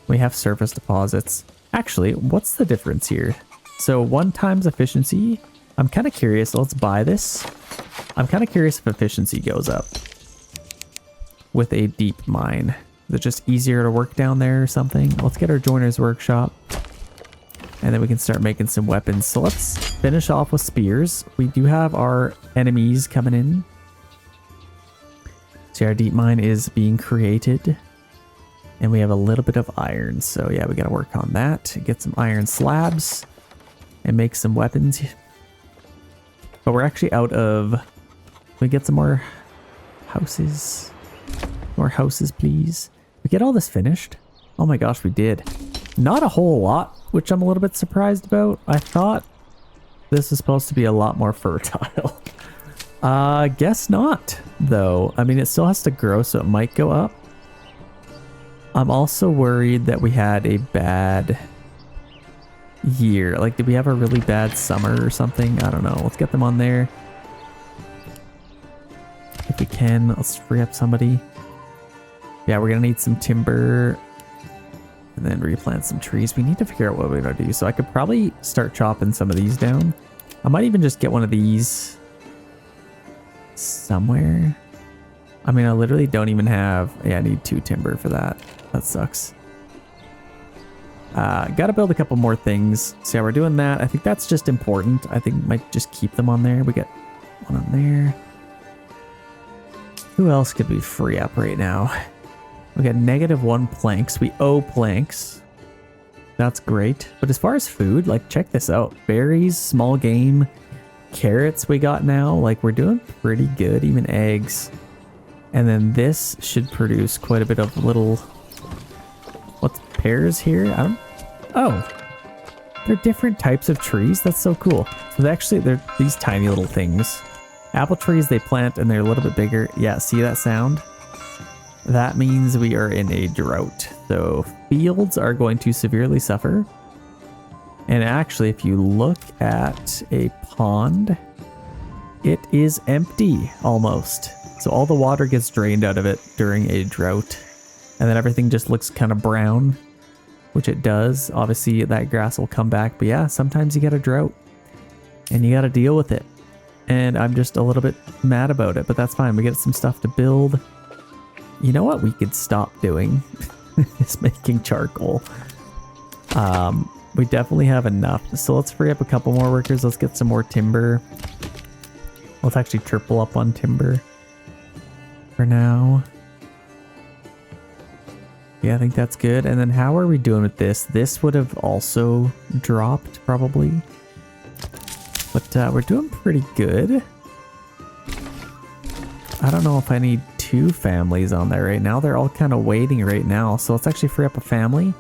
We have surface deposits. Actually, what's the difference here? So 1 times efficiency. I'm kind of curious. Let's buy this. I'm kind of curious if efficiency goes up with a deep mine. Is it just easier to work down there or something? Let's get our joiner's workshop. And then we can start making some weapons. So let's finish off with spears. We do have our enemies coming in. See, our deep mine is being created. And we have a little bit of iron. So yeah, we got to work on that. Get some iron slabs and make some weapons. But we're actually out of... Can we get some more houses? More houses, please. We get all this finished? Oh my gosh, we did. Not a whole lot, which I'm a little bit surprised about. I thought this is supposed to be a lot more fertile. Guess not, though. I mean, it still has to grow, so it might go up. I'm also worried that we had a bad year. Like, did we have a really bad summer or something? I don't know. Let's get them on there. If we can, let's free up somebody. Yeah, we're gonna need some timber and then replant some trees. We need to figure out what we're gonna do. So I could probably start chopping some of these down. I might even just get one of these somewhere. I mean, I literally don't even have... Yeah, I need 2 timber for that. That sucks. Gotta build a couple more things. So yeah, we're doing that. I think that's just important. I think we might just keep them on there. We got one on there. Who else could we free up right now? We got -1 planks. We owe planks. That's great. But as far as food, like, check this out. Berries, small game, carrots we got now. Like, we're doing pretty good. Even eggs. And then this should produce quite a bit of little... What's pears here? I don't... Oh. They're different types of trees. That's so cool. So they're these tiny little things. Apple trees they plant and they're a little bit bigger. Yeah, see that sound? That means we are in a drought. So fields are going to severely suffer. And actually, if you look at a pond, it is empty almost. So all the water gets drained out of it during a drought. And then everything just looks kind of brown, which it does. Obviously, that grass will come back. But yeah, sometimes you get a drought and you got to deal with it. And I'm just a little bit mad about it, but that's fine. We get some stuff to build. You know what we could stop doing is making charcoal. We definitely have enough. So let's free up a couple more workers. Let's get some more timber. Let's actually triple up on timber for now. Yeah, I think that's good. And then how are we doing with this? This would have also dropped probably. But we're doing pretty good. I don't know if I need 2 families on there right now. They're all kind of waiting right now. So let's actually free up a family.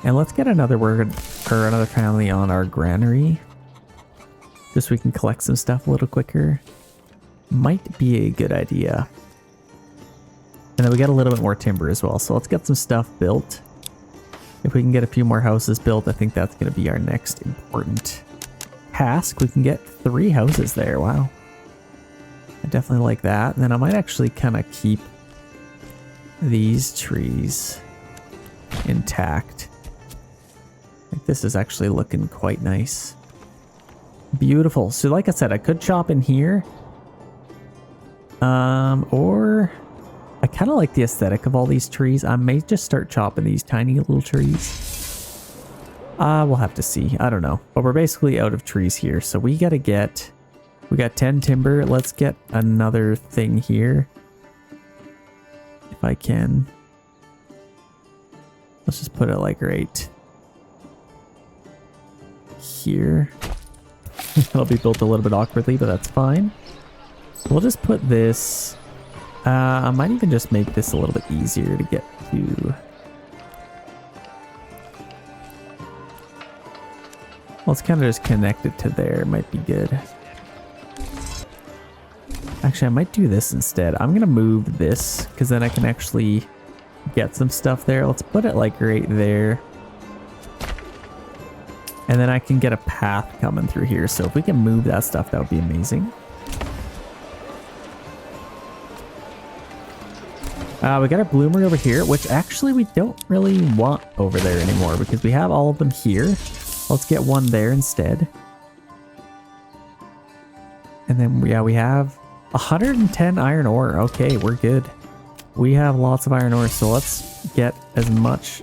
And let's get another worker or another family on our granary. Just so we can collect some stuff a little quicker. Might be a good idea. And then we got a little bit more timber as well. So let's get some stuff built. If we can get a few more houses built, I think that's going to be our next important task. We can get 3 houses there. Wow. I definitely like that. And then I might actually kind of keep these trees intact. I think this is actually looking quite nice. Beautiful. So like I said, I could chop in here. Or I kind of like the aesthetic of all these trees. I may just start chopping these tiny little trees. We'll have to see. I don't know. But we're basically out of trees here. So we got to get... We got 10 timber. Let's get another thing here. If I can. Let's just put it like right here. It'll be built a little bit awkwardly, but that's fine. We'll just put this... I might even just make this a little bit easier to get to. Let's kind of just connect it to there. Might be good. Actually, I might do this instead. I'm going to move this because then I can actually get some stuff there. Let's put it like right there. And then I can get a path coming through here. So if we can move that stuff, that would be amazing. We got our bloomer over here, which actually we don't really want over there anymore because we have all of them here. Let's get one there instead. And then, yeah, we have 110 iron ore. Okay, we're good. We have lots of iron ore, so let's get as much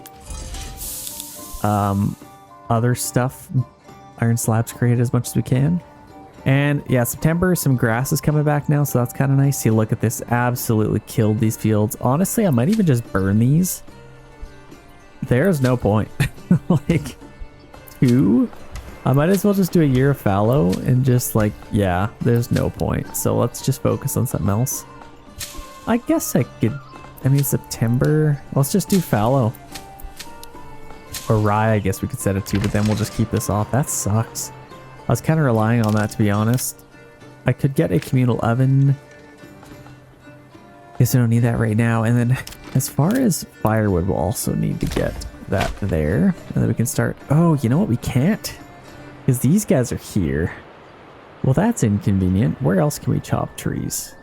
other stuff, iron slabs created as much as we can. And yeah, September, some grass is coming back now, so that's kind of nice. See, look at this, absolutely killed these fields. Honestly, I might even just burn these. There's no point. Like, 2? I might as well just do a year of fallow and just like, yeah, there's no point. So let's just focus on something else. I guess I could, I mean, September, let's just do fallow. Or rye, I guess we could set it to, but then we'll just keep this off. That sucks. I was kind of relying on that, to be honest. I could get a communal oven. Guess I don't need that right now. And then as far as firewood, we'll also need to get that there. And then we can start... Oh, you know what? We can't. Because these guys are here. Well, that's inconvenient. Where else can we chop trees?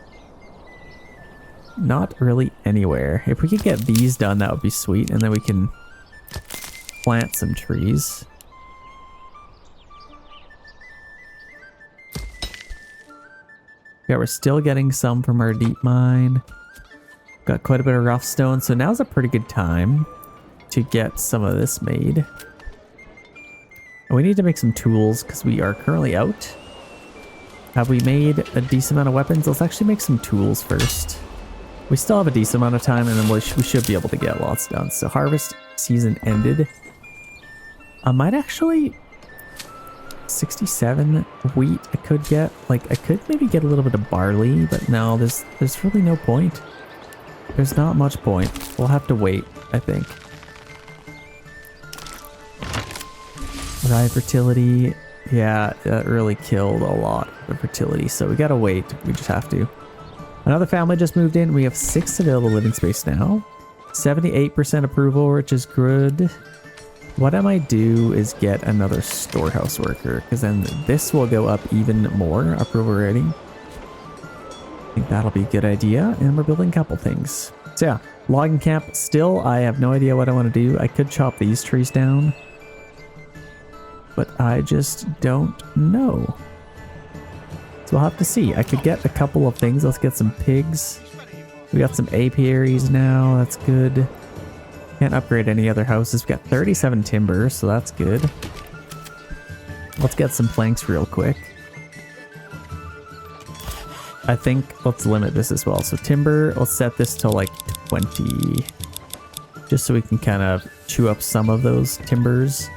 Not really anywhere. If we could get these done, that would be sweet. And then we can plant some trees. Yeah, we're still getting some from our deep mine. Got quite a bit of rough stone, so now's a pretty good time to get some of this made. And we need to make some tools because we are currently out. Have we made a decent amount of weapons? Let's actually make some tools first. We still have a decent amount of time, and then we should be able to get lots done. So harvest season ended. I might actually... 67 wheat I could get. Like, I could maybe get a little bit of barley, but no, there's really no point. There's not much point. We'll have to wait, I think. Rye fertility. Yeah, that really killed a lot of fertility, so we gotta wait. We just have to. Another family just moved in. We have 6 available living space now. 78% approval, which is good. What I might do is get another storehouse worker, because then this will go up even more, approval rating. I think that'll be a good idea, and we're building a couple things. So yeah, logging camp. Still, I have no idea what I want to do. I could chop these trees down, but I just don't know. So we'll have to see. I could get a couple of things. Let's get some pigs. We got some apiaries now. That's good. Can't upgrade any other houses. We got 37 timber, so that's good. Let's get some planks real quick. I think let's limit this as well. So timber, let's set this to like 20. Just so we can kind of chew up some of those timbers.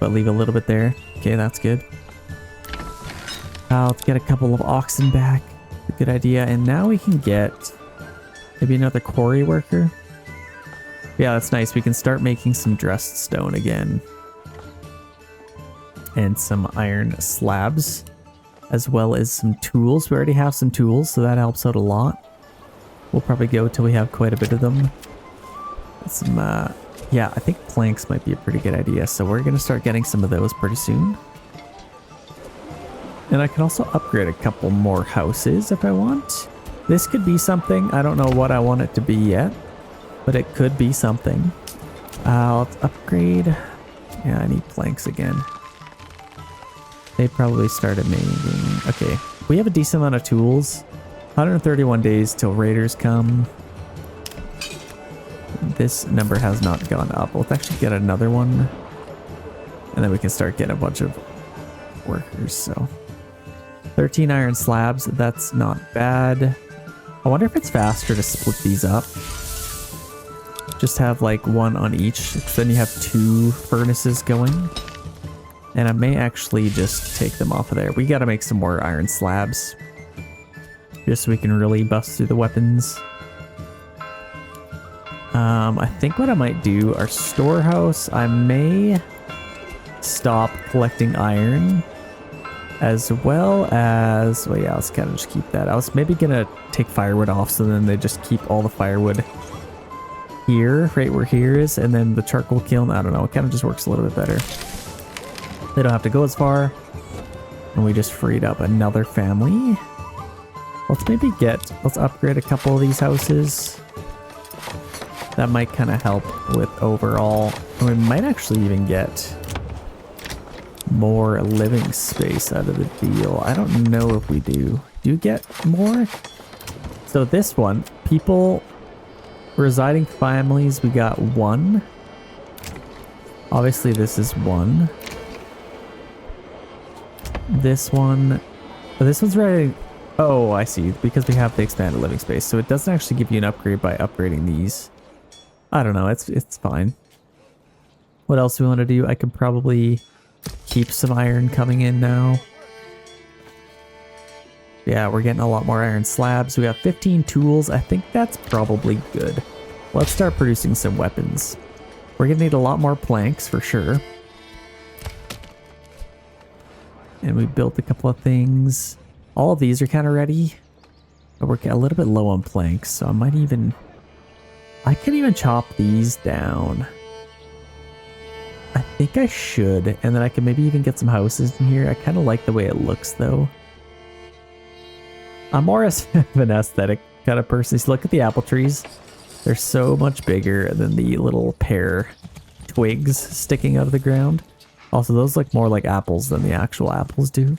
But leave a little bit there. Okay, that's good. Let's get a couple of oxen back. Good idea. And now we can get maybe another quarry worker. Yeah, that's nice. We can start making some dressed stone again. And some iron slabs. As well as some tools. We already have some tools, so that helps out a lot. We'll probably go till we have quite a bit of them. Some, yeah, I think planks might be a pretty good idea. So we're going to start getting some of those pretty soon. And I can also upgrade a couple more houses if I want. This could be something. I don't know what I want it to be yet. But it could be something. Let's upgrade. Yeah, I need planks again. They probably started making... Okay, we have a decent amount of tools. 131 days till raiders come. This number has not gone up. Let's actually get another one. And then we can start getting a bunch of workers, so... 13 iron slabs, that's not bad. I wonder if it's faster to split these up. Just have like one on each, because then you have 2 furnaces going. And I may actually just take them off of there. We gotta make some more iron slabs. Just so we can really bust through the weapons. I think what I might do, our storehouse, I may stop collecting iron. As well as, well yeah, let's kind of just keep that. I was maybe gonna take firewood off, so then they just keep all the firewood here, right where here is, and then the charcoal kiln, I don't know, it kind of just works a little bit better. They don't have to go as far, and we just freed up another family. Let's maybe let's upgrade a couple of these houses. That might kind of help with overall. We might actually even get more living space out of the deal. I don't know if we do. Do you get more? So this one, people, residing families, we got 1. Obviously this is 1. This one, this one's ready. Oh, I see, because we have the expanded living space. So it doesn't actually give you an upgrade by upgrading these. I don't know, it's fine. What else do we want to do? I could probably keep some iron coming in now. Yeah, we're getting a lot more iron slabs. We have 15 tools. I think that's probably good. Let's start producing some weapons. We're gonna need a lot more planks for sure. And we built a couple of things. All of these are kind of ready. But we're a little bit low on planks, so I could even chop these down. I think I should, and then I can maybe even get some houses in here. I kind of like the way it looks though. I'm more of an aesthetic kind of person. So look at the apple trees. They're so much bigger than the little pear twigs sticking out of the ground. Also, those look more like apples than the actual apples do.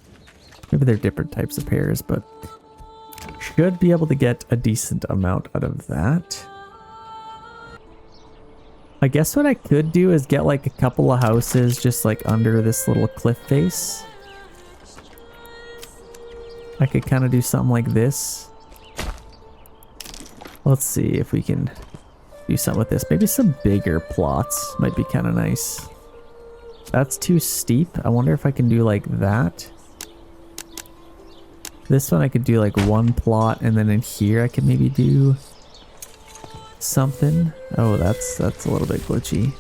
Maybe they're different types of pears, but should be able to get a decent amount out of that. I guess what I could do is get like a couple of houses just like under this little cliff face. I could kind of do something like this. Let's see if we can do something with this. Maybe some bigger plots might be kind of nice. That's too steep. I wonder if I can do like that. This one I could do like 1 plot, and then in here I could maybe do something. Oh, that's a little bit glitchy.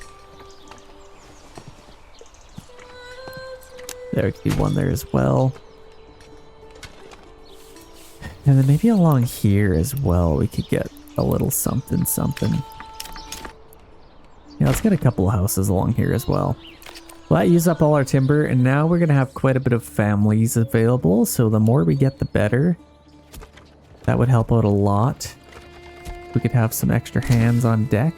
There could be one there as well. And then maybe along here as well we could get a little something. Yeah, let's get a couple of houses along here as well. Well, that used up all our timber, and now we're gonna have quite a bit of families available, so the more we get the better. That would help out a lot. We could have some extra hands on deck.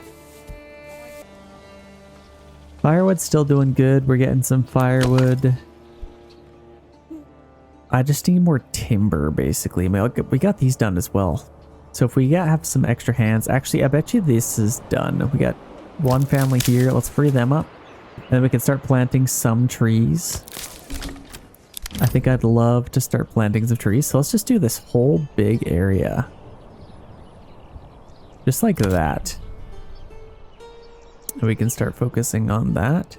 Firewood's still doing good. We're getting some firewood. I just need more timber, basically. I mean, we got these done as well. So if we have some extra hands, actually, I bet you this is done. We got 1 family here. Let's free them up. And then we can start planting some trees. I think I'd love to start planting some trees. So let's just do this whole big area. Just like that. And we can start focusing on that.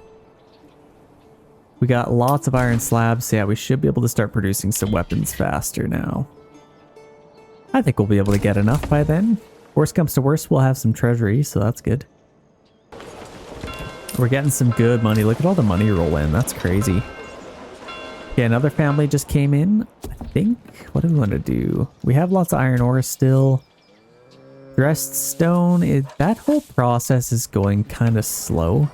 We got lots of iron slabs. Yeah, we should be able to start producing some weapons faster now. I think we'll be able to get enough by then. Worst comes to worst, we'll have some treasury, so that's good. We're getting some good money. Look at all the money roll in. That's crazy. Okay, another family just came in. I think, what do we want to do? We have lots of iron ore still. Dressed stone, that whole process is going kind of slow.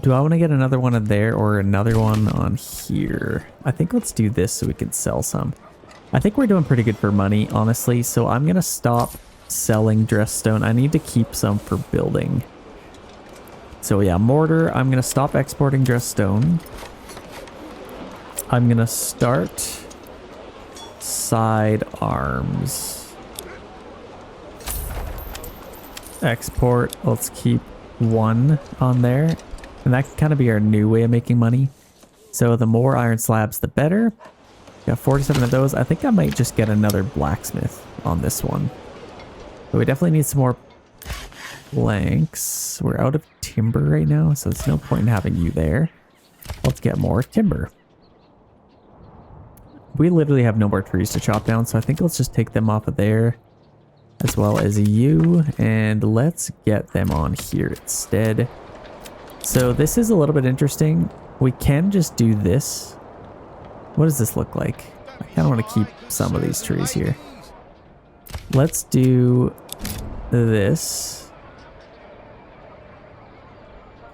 Do I want to get another one in there or another one on here? I think let's do this so we can sell some. I think we're doing pretty good for money, honestly, so I'm going to stop selling dressed stone. I need to keep some for building. So yeah, mortar, I'm going to stop exporting dressed stone. I'm going to start side arms. Export, let's keep 1 on there. And that can kind of be our new way of making money. So the more iron slabs, the better. Got 47 of those. I think I might just get another blacksmith on this one. But we definitely need some more planks. We're out of timber right now, so there's no point in having you there. Let's get more timber. We literally have no more trees to chop down, so I think let's just take them off of there. As well as you. And let's get them on here instead. So this is a little bit interesting. We can just do this. What does this look like? I kind of want to keep some of these trees here. Let's do this.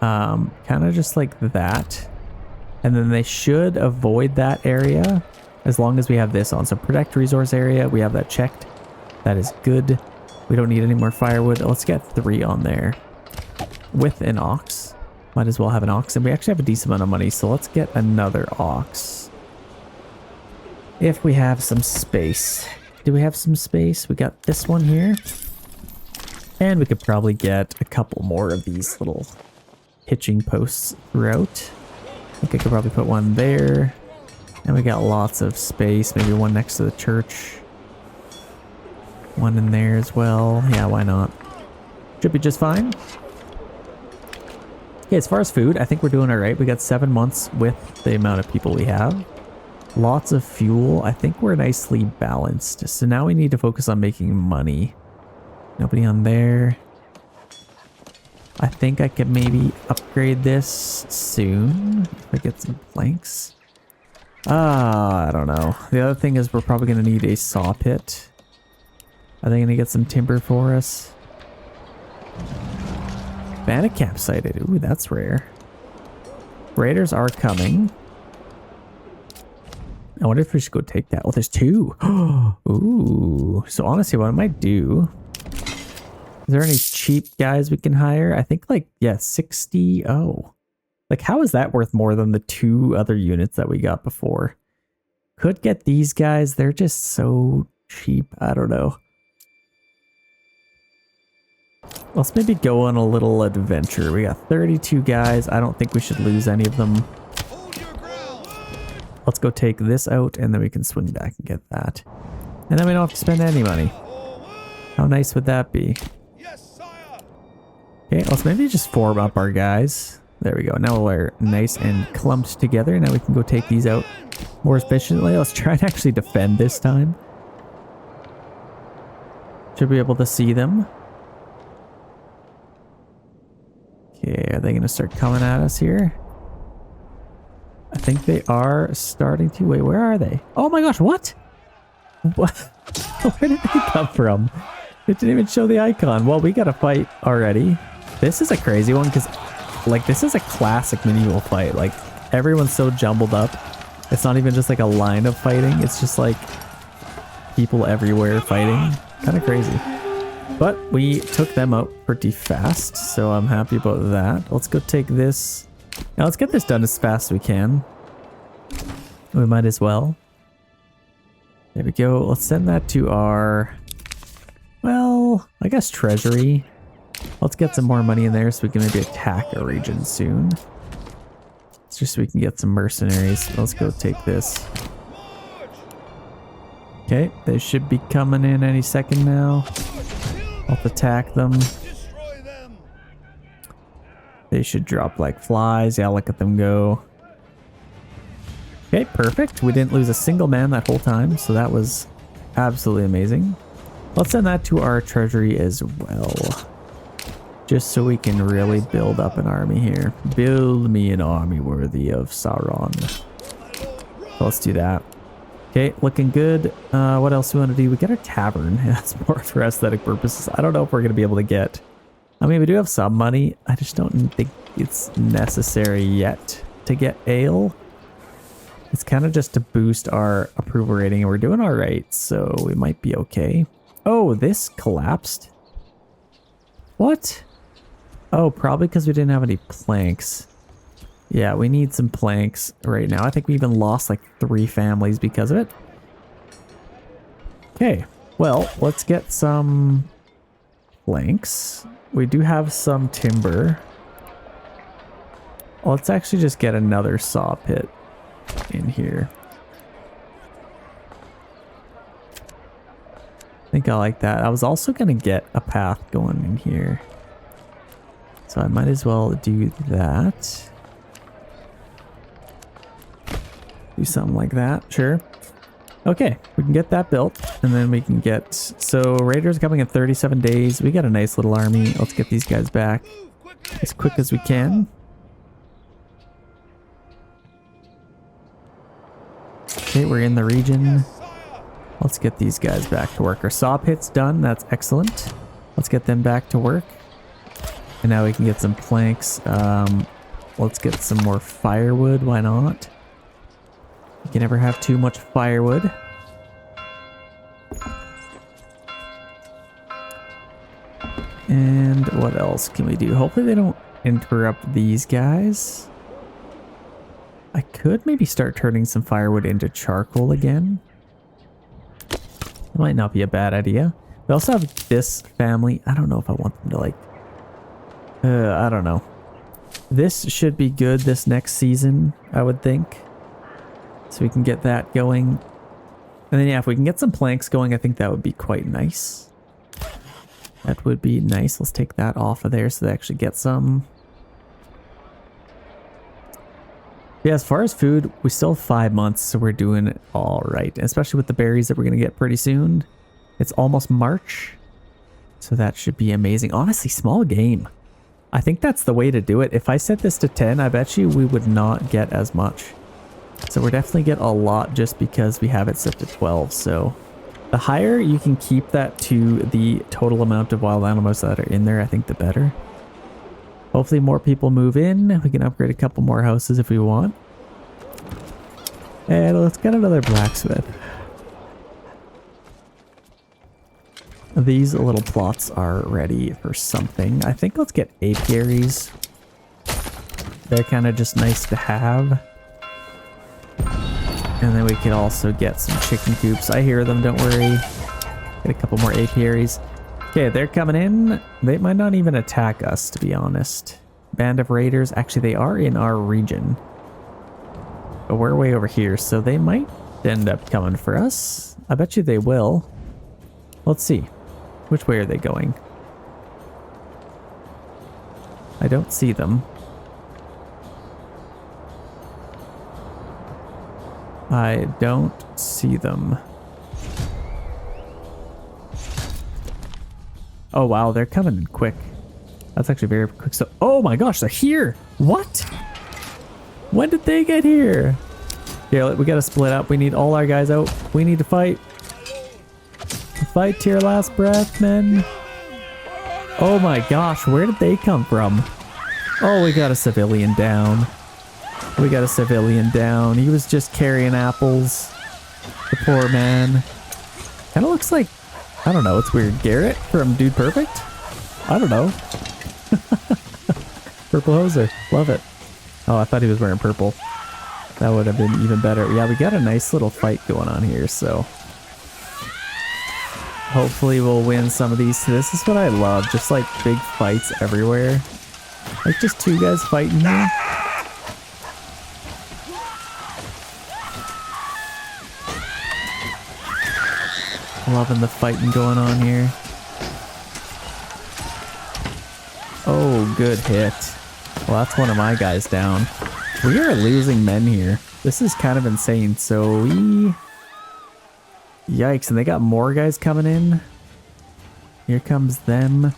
Kind of just like that. And then they should avoid that area as long as we have this on. So protect resource area, we have that checked. That is good. We don't need any more firewood. Let's get 3 on there. With an ox. Might as well have an ox. And we actually have a decent amount of money, so let's get another ox. If we have some space. Do we have some space? We got this one here. And we could probably get a couple more of these little hitching posts throughout. I think I could probably put one there. And we got lots of space. Maybe one next to the church. One in there as well. Yeah, why not? Should be just fine. Okay, as far as food, I think we're doing all right. We got 7 months with the amount of people we have. Lots of fuel. I think we're nicely balanced. So now we need to focus on making money. Nobody on there. I think I could maybe upgrade this soon. If I get some planks. I don't know. The other thing is we're probably going to need a saw pit. Are they going to get some timber for us? Bandit camp sighted. Ooh, that's rare. Raiders are coming. I wonder if we should go take that. Oh, there's 2. Ooh. So honestly, what I might do... Is there any cheap guys we can hire? I think like, yeah, 60. Oh. Like, how is that worth more than the 2 other units that we got before? Could get these guys. They're just so cheap. I don't know. Let's maybe go on a little adventure. We got 32 guys. I don't think we should lose any of them. Let's go take this out and then we can swing back and get that. And then we don't have to spend any money. How nice would that be? Okay, let's maybe just form up our guys. There we go. Now we're nice and clumped together. Now we can go take these out more efficiently. Let's try and actually defend this time. Should be able to see them. Okay, are they going to start coming at us here? I think they are starting to. Wait, where are they? Oh my gosh, what? What? Where did they come from? It didn't even show the icon. Well, we got to fight already. This is a crazy one because, like, this is a classic medieval fight. Like, everyone's so jumbled up. It's not even just like a line of fighting. It's just like people everywhere fighting. Kind of crazy. But we took them out pretty fast, so I'm happy about that. Let's go take this. Now let's get this done as fast as we can. We might as well. There we go. Let's send that to our, well, I guess treasury. Let's get some more money in there so we can maybe attack a region soon. It's just so we can get some mercenaries. Let's go take this. Okay, they should be coming in any second now. Let's attack them. They should drop like flies. Yeah, look at them go. Okay, perfect. We didn't lose a single man that whole time, so that was absolutely amazing. Let's send that to our treasury as well. Just so we can really build up an army here. Build me an army worthy of Sauron. So let's do that. Okay, looking good. What else do we want to do? We got our tavern. That's more for aesthetic purposes. I don't know if we're going to be able to get... I mean, we do have some money. I just don't think it's necessary yet to get ale. It's kind of just to boost our approval rating, and we're doing all right, so we might be okay. Oh, this collapsed. What? Oh, probably because we didn't have any planks. Yeah, we need some planks right now. I think we even lost like 3 families because of it. Okay, well, let's get some planks. We do have some timber. Let's actually just get another saw pit in here. I think I like that. I was also going to get a path going in here. So I might as well do that. Do something like that, sure. Okay, we can get that built, and then we can get... So, Raiders coming in 37 days. We got a nice little army. Let's get these guys back as quick as we can. Okay, we're in the region. Let's get these guys back to work. Our saw pit's done. That's excellent. Let's get them back to work. And now we can get some planks. Let's get some more firewood. Why not? You can never have too much firewood. And what else can we do? Hopefully they don't interrupt these guys. I could maybe start turning some firewood into charcoal again. It might not be a bad idea. We also have this family. I don't know if I want them to like... I don't know. This should be good this next season, I would think. So we can get that going. And then yeah, if we can get some planks going, I think that would be quite nice. That would be nice. Let's take that off of there so they actually get some. Yeah, as far as food, we still have 5 months, so we're doing all right. Especially with the berries that we're going to get pretty soon. It's almost March, so that should be amazing. Honestly, small game. I think that's the way to do it. If I set this to 10, I bet you we would not get as much. So we're definitely get a lot just because we have it set to 12. So the higher you can keep that to the total amount of wild animals that are in there, I think the better. Hopefully more people move in. We can upgrade a couple more houses if we want. And let's get another blacksmith. These little plots are ready for something. I think let's get apiaries. They're kind of just nice to have. And then we can also get some chicken coops. I hear them, don't worry. Get a couple more apiaries. Okay, they're coming in. They might not even attack us, to be honest. Band of raiders. Actually, they are in our region. But we're way over here, so they might end up coming for us. I bet you they will. Let's see. Which way are they going? I don't see them. I don't see them. Oh wow, they're coming in quick. That's actually very quick. So, oh my gosh, they're here! What? When did they get here? Yeah, we gotta split up. We need all our guys out. We need to fight. Fight to your last breath, men. Oh my gosh, where did they come from? Oh, we got a civilian down. We got a civilian down. He was just carrying apples. The poor man. Kind of looks like, I don't know, it's weird. Garrett from Dude Perfect? I don't know. Purple hoser. Love it. Oh, I thought he was wearing purple. That would have been even better. Yeah, we got a nice little fight going on here, so... hopefully we'll win some of these. This is what I love. Just like big fights everywhere. Like just two guys fighting here. Loving the fighting going on here. Oh, good hit. Well, that's one of my guys down. We are losing men here. This is kind of insane. So we... yikes, and they got more guys coming in. Here comes them.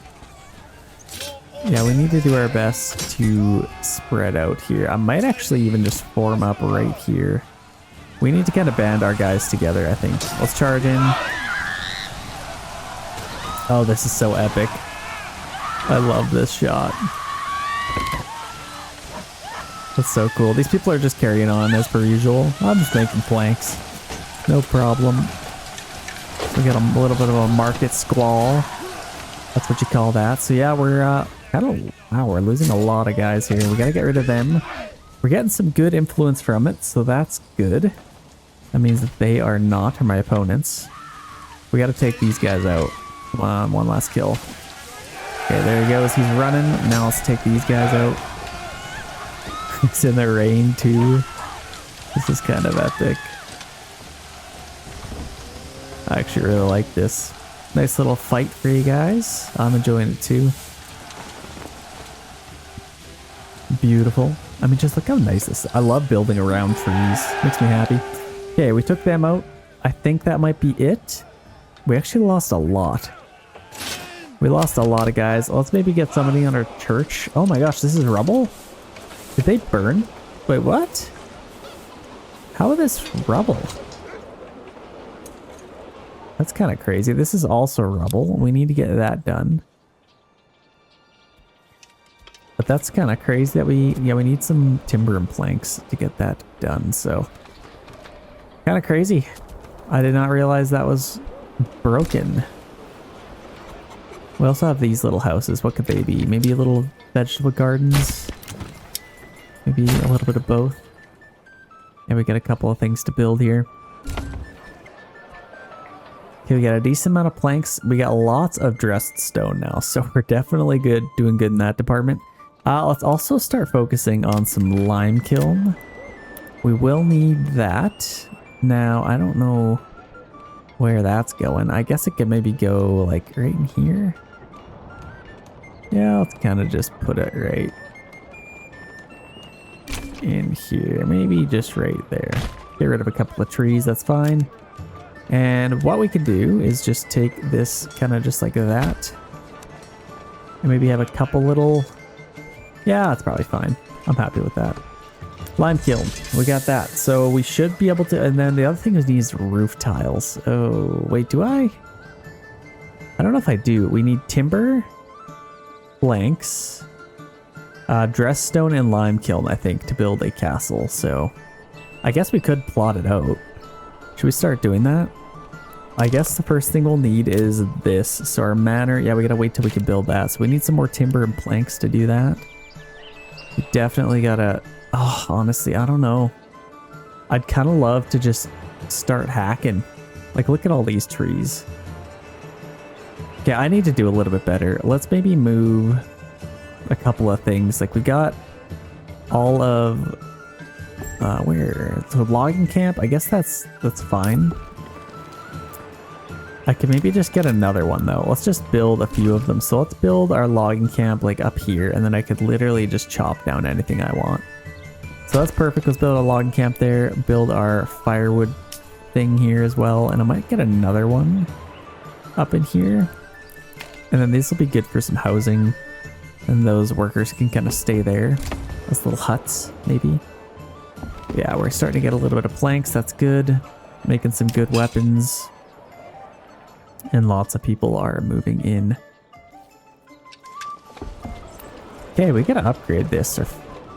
Yeah, we need to do our best to spread out here. I might actually even just form up right here. We need to kind of band our guys together, I think. Let's charge in. Oh, this is so epic. I love this shot. That's so cool. These people are just carrying on as per usual. I'm just making planks. No problem. We got a little bit of a market squall. That's what you call that. So yeah, we're kind of... wow, we're losing a lot of guys here. We gotta get rid of them. We're getting some good influence from it, so that's good. That means that they are not my opponents. We gotta take these guys out. Come on, one last kill. Okay, there he goes. He's running. Now let's take these guys out. It's in the rain too. This is kind of epic. I actually really like this. Nice little fight for you guys. I'm enjoying it too. Beautiful. I mean, just look how nice this is. I love building around trees. Makes me happy. Okay, we took them out. I think that might be it. We actually lost a lot. We lost a lot of guys. Let's maybe get somebody on our church. Oh my gosh, this is rubble? Did they burn? Wait, what? How is this rubble? That's kind of crazy. This is also rubble. We need to get that done. But that's kind of crazy that we need some timber and planks to get that done. So kind of crazy. I did not realize that was broken. We also have these little houses. What could they be? Maybe a little vegetable gardens? Maybe a little bit of both. And we got a couple of things to build here. Okay, we got a decent amount of planks. We got lots of dressed stone now, so we're definitely doing good in that department. Let's also start focusing on some lime kiln. We will need that. Now, I don't know where that's going. I guess it could maybe go like right in here. Yeah, let's kind of just put it right in here. Maybe just right there. Get rid of a couple of trees, that's fine. And what we could do is just take this kind of just like that. And maybe have a couple little... Yeah, that's probably fine. I'm happy with that. Lime kiln, we got that. So we should be able to... And then the other thing is these roof tiles. Oh, wait, do I? I don't know if I do. We need timber, planks, dress stone, and lime kiln, I think, to build a castle. So I guess we could plot it out. Should we start doing that? I guess the first thing we'll need is this. So our manor, yeah, we gotta wait till we can build that. So we need some more timber and planks to do that. We definitely gotta, oh, honestly, I don't know. I'd kind of love to just start hacking. Like, look at all these trees. Okay, I need to do a little bit better. Let's maybe move a couple of things. Like, we got all of, where? So logging camp, I guess that's fine. I could maybe just get another one though. Let's just build a few of them. So let's build our logging camp like up here, and then I could literally just chop down anything I want. So that's perfect. Let's build a logging camp there, build our firewood thing here as well, and I might get another one up in here. And then these will be good for some housing, and those workers can kind of stay there. Those little huts, maybe. Yeah, we're starting to get a little bit of planks. That's good. Making some good weapons. And lots of people are moving in. Okay, we gotta upgrade this or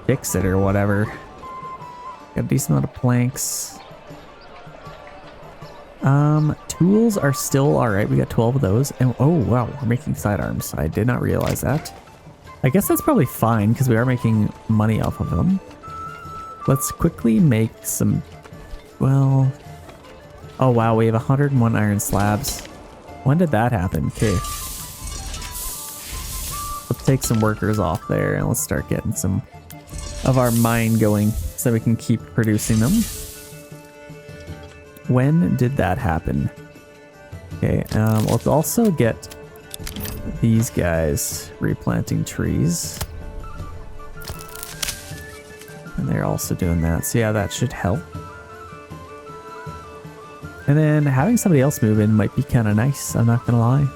fix it or whatever. Got a decent amount of planks. Tools are still alright. We got 12 of those. And oh wow, we're making sidearms. I did not realize that. I guess that's probably fine because we are making money off of them. Let's quickly make some, well, oh wow, we have 101 iron slabs. When did that happen? Okay. Let's take some workers off there and let's start getting some of our mine going so we can keep producing them. When did that happen? Okay, let's also get these guys replanting trees. And they're also doing that. So yeah, that should help. And then having somebody else move in might be kind of nice, I'm not gonna lie.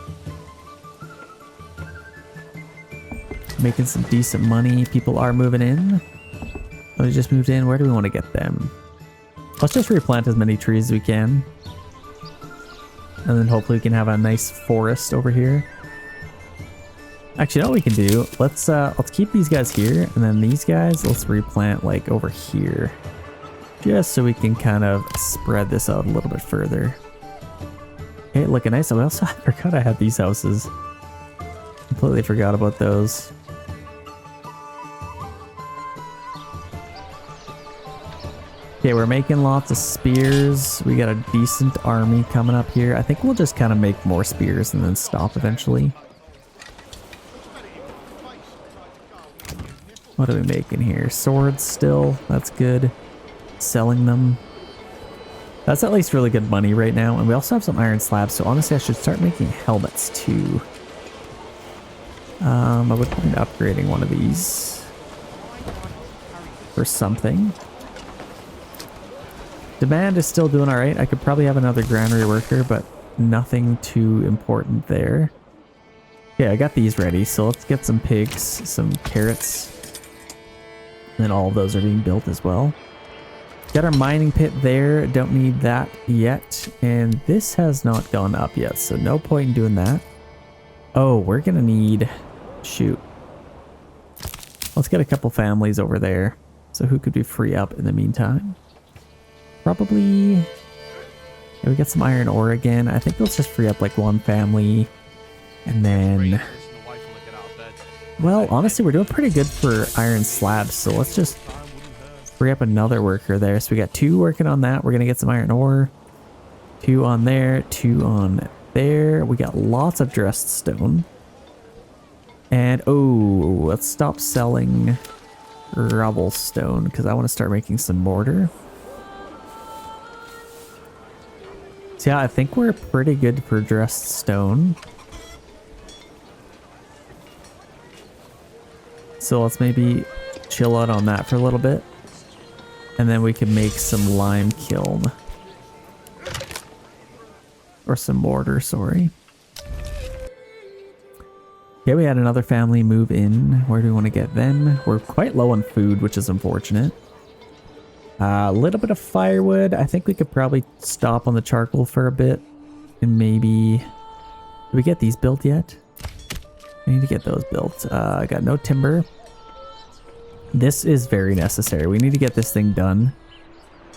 Making some decent money. People are moving in. Oh, they just moved in. Where do we want to get them? Let's just replant as many trees as we can. And then hopefully we can have a nice forest over here. Actually, you know what we can do? Let's keep these guys here, and then these guys, let's replant like over here. Just so we can kind of spread this out a little bit further. Okay, looking nice. I also forgot I had these houses. Completely forgot about those. Okay, we're making lots of spears. We got a decent army coming up here. I think we'll just kind of make more spears and then stop eventually. What are we making here? Swords still. That's good. Selling them. That's at least really good money right now. And we also have some iron slabs. So honestly, I should start making helmets too. I would be upgrading one of these for something. Demand is still doing all right. I could probably have another granary worker, but nothing too important there. Yeah, I got these ready. So let's get some pigs, some carrots. And then all of those are being built as well. Got our mining pit there. Don't need that yet. And this has not gone up yet, so no point in doing that. Oh, we're gonna need... Shoot. Let's get a couple families over there. So who could we free up in the meantime? Probably... Yeah, we got some iron ore again. I think let's just free up like one family. And then, well, honestly, we're doing pretty good for iron slabs, so let's just free up another worker there. So we got 2 working on that. We're gonna get some iron ore. 2 on there, 2 on there. We got lots of dressed stone. And oh, let's stop selling rubble stone because I want to start making some mortar. So yeah, I think we're pretty good for dressed stone. So let's maybe chill out on that for a little bit. And then we can make some lime kiln. Or some mortar, sorry. Yeah, we had another family move in. Where do we want to get them? We're quite low on food, which is unfortunate. A little bit of firewood. I think we could probably stop on the charcoal for a bit. And maybe... Did we get these built yet? I need to get those built. I got no timber. This is very necessary. We need to get this thing done.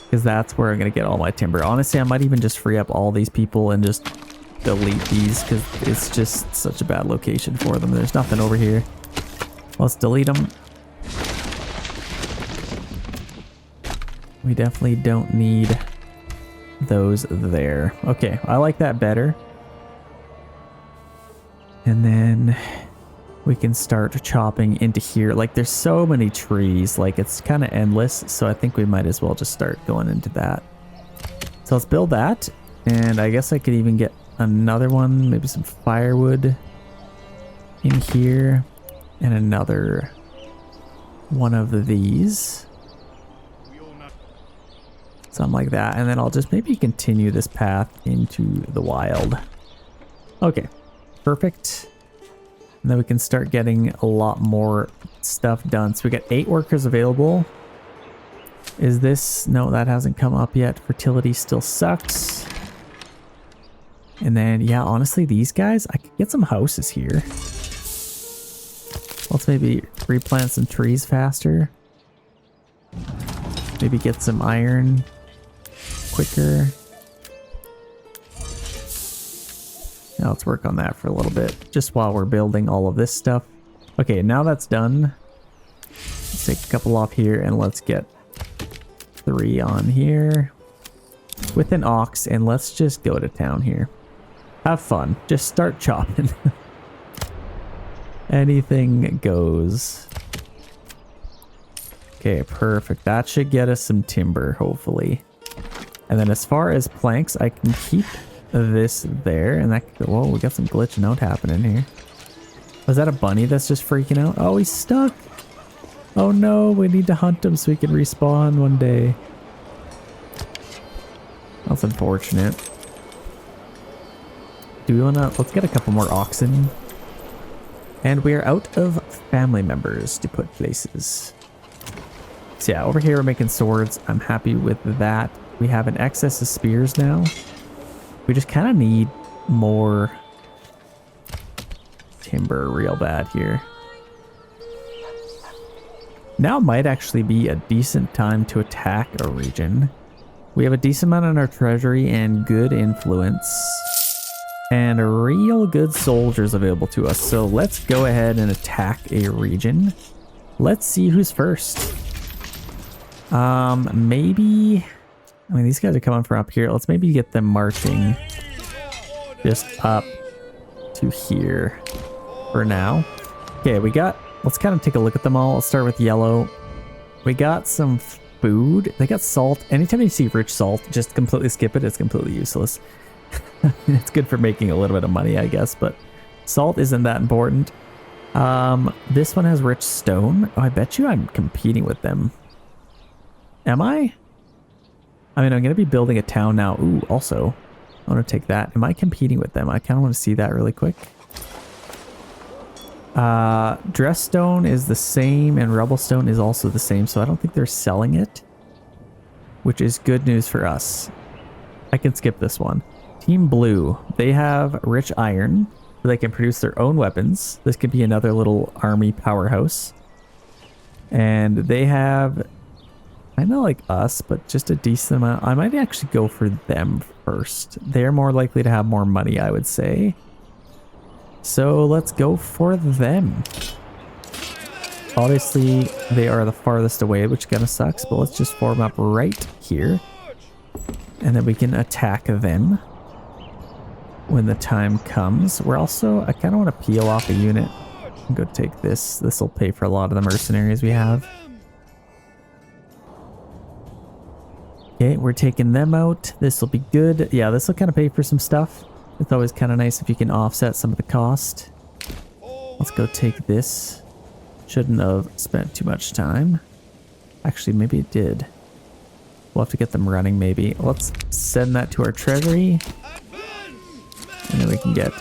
Because that's where I'm going to get all my timber. Honestly, I might even just free up all these people and just delete these. Because it's just such a bad location for them. There's nothing over here. Let's delete them. We definitely don't need those there. Okay, I like that better. And then we can start chopping into here. Like, there's so many trees. Like, it's kind of endless. So I think we might as well just start going into that. So let's build that. And I guess I could even get another one. Maybe some firewood in here. And another one of these. Something like that. And then I'll just maybe continue this path into the wild. Okay. Perfect. And then we can start getting a lot more stuff done. So we got 8 workers available. Is this... No, that hasn't come up yet. Fertility still sucks. And then, yeah, honestly, these guys, I could get some houses here. Let's maybe replant some trees faster. Maybe get some iron quicker. Now let's work on that for a little bit, just while we're building all of this stuff. Okay, now that's done. Let's take a couple off here and let's get 3 on here with an ox, and let's just go to town here. Have fun. Just start chopping. Anything goes. Okay, perfect. That should get us some timber, hopefully. And then as far as planks, I can keep this there, and that could go. Whoa, we got some glitching out happening here. Was that a bunny that's just freaking out? Oh, he's stuck. Oh no, we need to hunt him so we can respawn one day. That's unfortunate. Do we wanna... Let's get a couple more oxen. And we are out of family members to put places. So yeah, over here we're making swords. I'm happy with that. We have an excess of spears now. We just kind of need more timber real bad here. Now might actually be a decent time to attack a region. We have a decent amount in our treasury and good influence. And real good soldiers available to us. So let's go ahead and attack a region. Let's see who's first. Maybe... I mean, these guys are coming from up here. Let's maybe get them marching just up to here for now. Okay, we got... Let's kind of take a look at them all. Let's start with yellow. We got some food. They got salt. Anytime you see rich salt, just completely skip it. It's completely useless. It's good for making a little bit of money, I guess, but salt isn't that important. This one has rich stone. Oh, I bet you I'm competing with them. Am I? I mean, I'm going to be building a town now. Ooh, also, I want to take that. Am I competing with them? I kind of want to see that really quick. Dress stone is the same and rubble stone is also the same, so I don't think they're selling it, which is good news for us. I can skip this one. Team Blue, they have rich iron, so they can produce their own weapons. This could be another little army powerhouse. And they have... kind of like us, but just a decent amount. I might actually go for them first. They're more likely to have more money, I would say. So let's go for them. Obviously, they are the farthest away, which kind of sucks, but let's just form up right here. And then we can attack them when the time comes. We're also, I kind of want to peel off a unit and go take this. This will pay for a lot of the mercenaries we have. Okay, we're taking them out. This will be good. Yeah, this will kind of pay for some stuff. It's always kind of nice if you can offset some of the cost. Let's go take this. Shouldn't have spent too much time. Actually, maybe it did. We'll have to get them running maybe. Let's send that to our treasury. And then we can get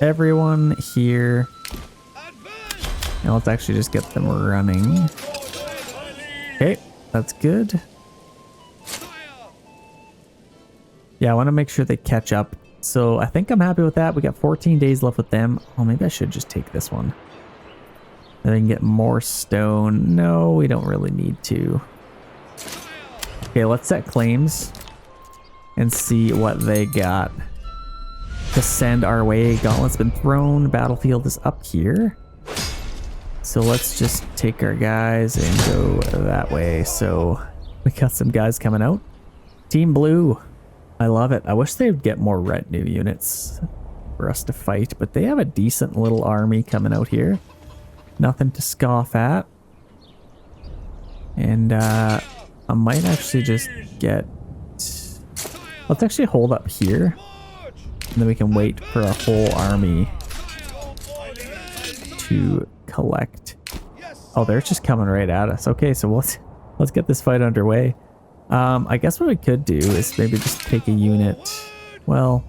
everyone here. And let's actually just get them running. Okay, that's good. Yeah, I want to make sure they catch up. So I think I'm happy with that. We got 14 days left with them. Oh, maybe I should just take this one. And then get more stone. No, we don't really need to. Okay, let's set claims and see what they got to send our way. Gauntlet's been thrown. Battlefield is up here. So let's just take our guys and go that way. So we got some guys coming out. Team Blue. I love it. I wish they would get more retinue units for us to fight, but they have a decent little army coming out here. Nothing to scoff at. And I might actually just get... Let's actually hold up here. And then we can wait for a whole army to collect. Oh, they're just coming right at us. Okay, so let's get this fight underway. I guess what we could do is maybe just take a unit. Well,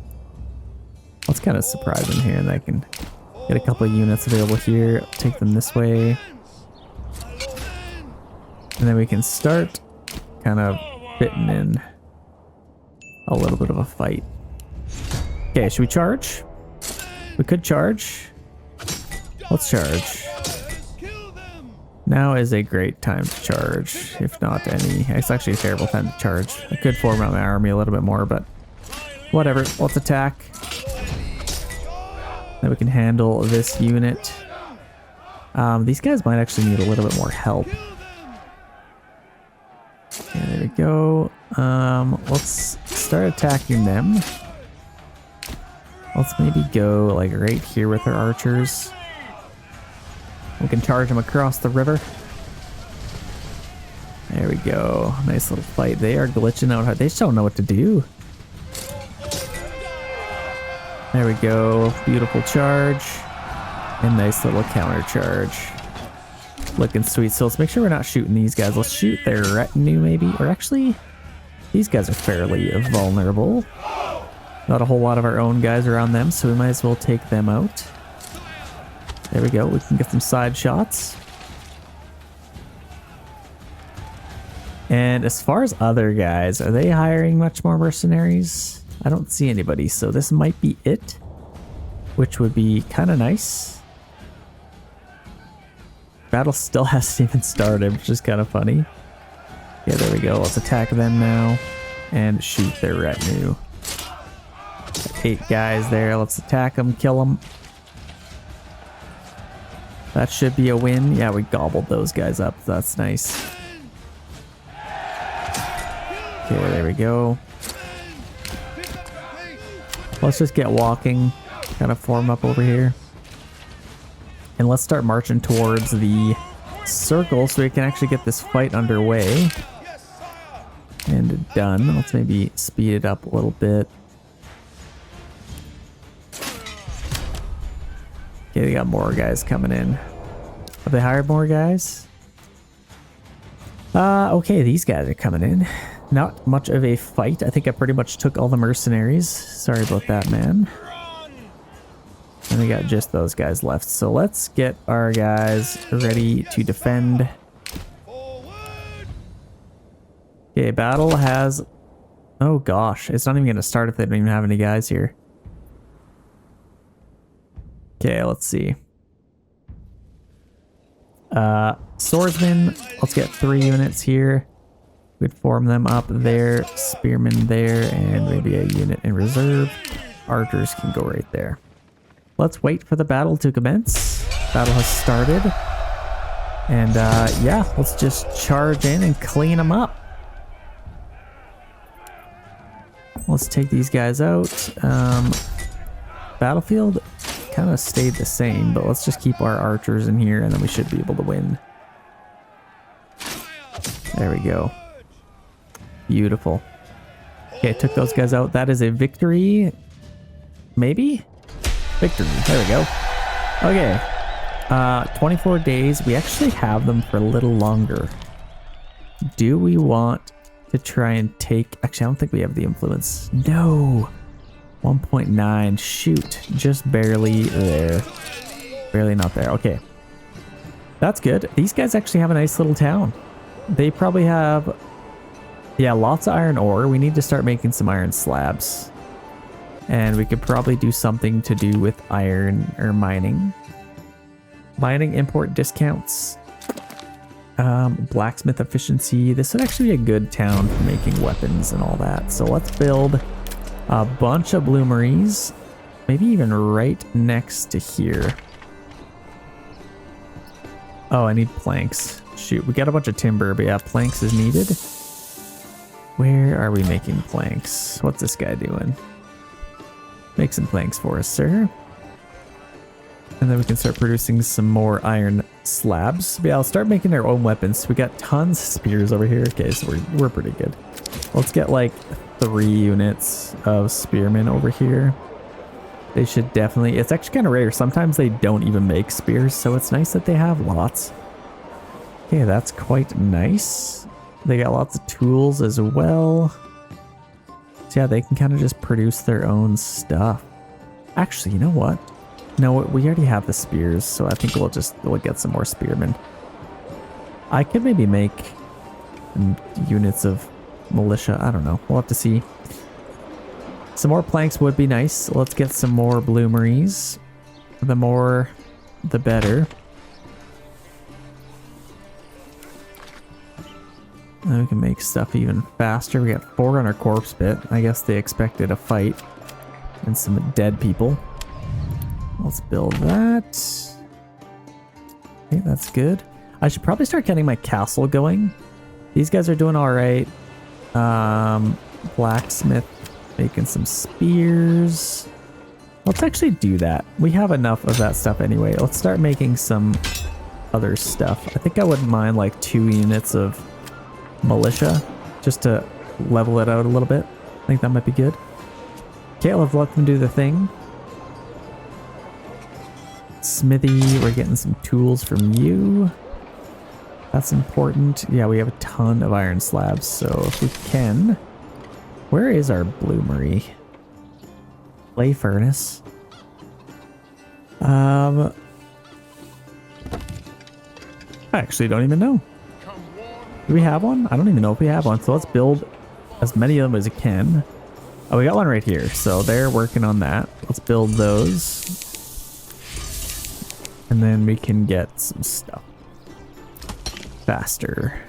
let's kind of surprise them here, and I can get a couple of units available here. Take them this way. And then we can start kind of fitting in a little bit of a fight. Okay, should we charge? We could charge. Let's charge. Now is a great time to charge, if not any. It's actually a terrible time to charge. I could form out my army a little bit more, but whatever. Let's attack. Then we can handle this unit. These guys might actually need a little bit more help. Okay, there we go. Let's start attacking them. Let's maybe go like right here with our archers. We can charge them across the river. There we go. Nice little fight. They are glitching out. They just don't know what to do. There we go. Beautiful charge. And nice little counter charge. Looking sweet. So let's make sure we're not shooting these guys. Let's shoot their retinue maybe. Or actually, these guys are fairly vulnerable. Not a whole lot of our own guys around them, so we might as well take them out. There we go. We can get some side shots. And as far as other guys, are they hiring much more mercenaries? I don't see anybody, so this might be it, which would be kind of nice. Battle still hasn't even started, which is kind of funny. Yeah, there we go. Let's attack them now and shoot their retinue. 8 guys there. Let's attack them, kill them. That should be a win. Yeah, we gobbled those guys up. That's nice. Okay, there we go. Let's just get walking. Kind of form up over here. And let's start marching towards the circle so we can actually get this fight underway. And done. Let's maybe speed it up a little bit. Okay, they got more guys coming in. Have they hired more guys? Okay, these guys are coming in. Not much of a fight. I think I pretty much took all the mercenaries. Sorry about that, man. And we got just those guys left. So let's get our guys ready to defend. Okay, battle has... Oh gosh, it's not even going to start if they don't even have any guys here. Okay, let's see. Swordsman, let's get 3 units here. We'd form them up there, spearmen there, and maybe a unit in reserve. Archers can go right there. let's wait for the battle to commence. Battle has started. And yeah, let's just charge in and clean them up. Let's take these guys out. Battlefield kind of stayed the same, but let's just keep our archers in here and then we should be able to win. There we go. Beautiful. Okay, took those guys out. That is a victory. Maybe? Victory. There we go. Okay. 24 days. We actually have them for a little longer. Do we want to try and take... Actually, I don't think we have the influence. No. 1.9. Shoot. Just barely there. Barely not there. Okay. That's good. These guys actually have a nice little town. They probably have... Yeah, lots of iron ore. We need to start making some iron slabs. And we could probably do something to do with iron or mining. Mining import discounts. Blacksmith efficiency. This would actually be a good town for making weapons and all that. So let's build a bunch of bloomeries. Maybe even right next to here. Oh, I need planks. Shoot, we got a bunch of timber, but yeah, planks is needed. Where are we making planks? What's this guy doing? Make some planks for us, sir. And then we can start producing some more iron slabs. But yeah, I'll start making our own weapons. We got tons of spears over here. Okay, so we're pretty good. Let's get like 3 units of spearmen over here. They should definitely... It's actually kind of rare. Sometimes they don't even make spears, so it's nice that they have lots. Okay, that's quite nice. They got lots of tools as well. So yeah, they can kind of just produce their own stuff. Actually, you know what? No, we already have the spears, so I think we'll get some more spearmen. I could maybe make units of militia. I don't know. We'll have to see. Some more planks would be nice. Let's get some more bloomeries. The more, the better. And we can make stuff even faster. We got 4 on our corpse bit. I guess they expected a fight and some dead people. Let's build that. Okay, that's good. I should probably start getting my castle going. These guys are doing all right. Blacksmith making some spears. Let's actually do that. We have enough of that stuff anyway. Let's start making some other stuff. I think I wouldn't mind like 2 units of militia just to level it out a little bit. I think that might be good. Okay, let's let them do the thing. Smithy, we're getting some tools from you. That's important. Yeah, we have a ton of iron slabs, so if we can... Where is our bloomery? Clay furnace. I actually don't even know. Do we have one? I don't even know if we have one. So let's build as many of them as we can. Oh, we got one right here. So they're working on that. Let's build those. And then we can get some stuff faster.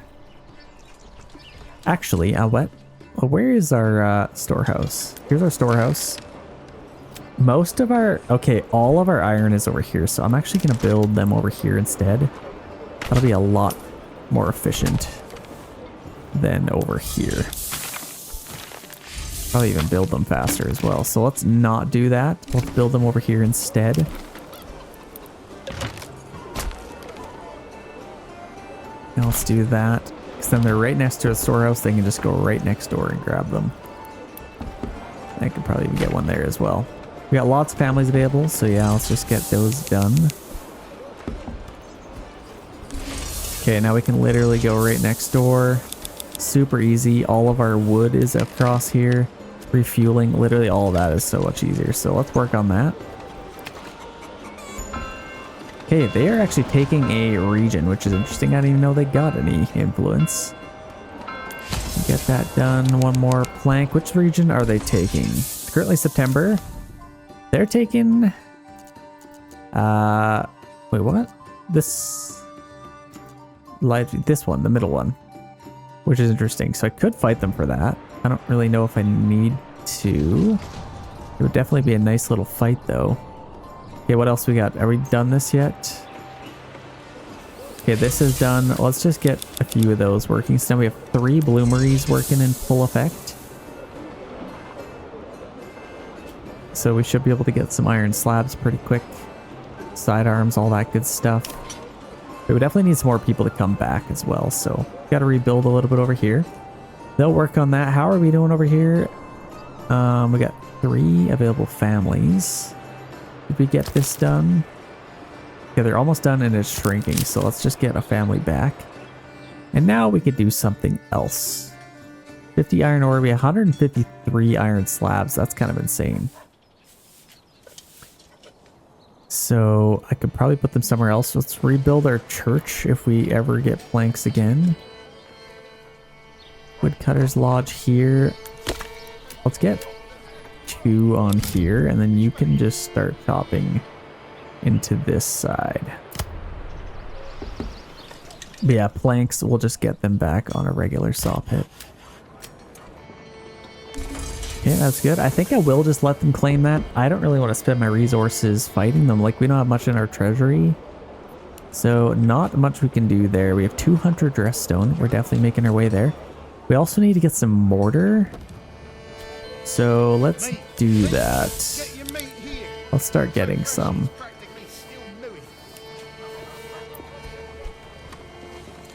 Actually, where is our storehouse? Here's our storehouse. Most of our... Okay, all of our iron is over here. So I'm actually going to build them over here instead. That'll be a lot more efficient than over here. Probably even build them faster as well. So let's not do that. Let's build them over here instead. Now let's do that. Because then they're right next to a storehouse. They can just go right next door and grab them. I could probably even get one there as well. We got lots of families available. So yeah, let's just get those done. Okay, now we can literally go right next door. Super easy. All of our wood is across here. Refueling, literally all of that is so much easier. So let's work on that. Okay, they are actually taking a region, which is interesting. I didn't even know they got any influence. Get that done. One more plank. Which region are they taking? Currently September. They're taking... Wait, what? This one, the middle one. Which is interesting. So I could fight them for that. I don't really know if I need to. It would definitely be a nice little fight, though. Okay, what else we got? Are we done this yet? Okay, this is done. Let's just get a few of those working. So now we have 3 bloomeries working in full effect. So we should be able to get some iron slabs pretty quick. Sidearms, all that good stuff. But we definitely need some more people to come back as well. So got to rebuild a little bit over here. They'll work on that. How are we doing over here? We got 3 available families. Did we get this done? Yeah, they're almost done and it's shrinking. So let's just get a family back. And now we could do something else. 50 iron ore. We have 153 iron slabs. That's kind of insane. So I could probably put them somewhere else. Let's rebuild our church if we ever get planks again. Woodcutter's Lodge here. Let's get 2 on here, and then you can just start chopping into this side. But yeah, planks, we'll just get them back on a regular saw pit. Okay, that's good. I think I will just let them claim that. I don't really want to spend my resources fighting them. Like, we don't have much in our treasury. So, not much we can do there. We have 200 dress stone. We're definitely making our way there. We also need to get some mortar. So, let's do that. Let's start getting some.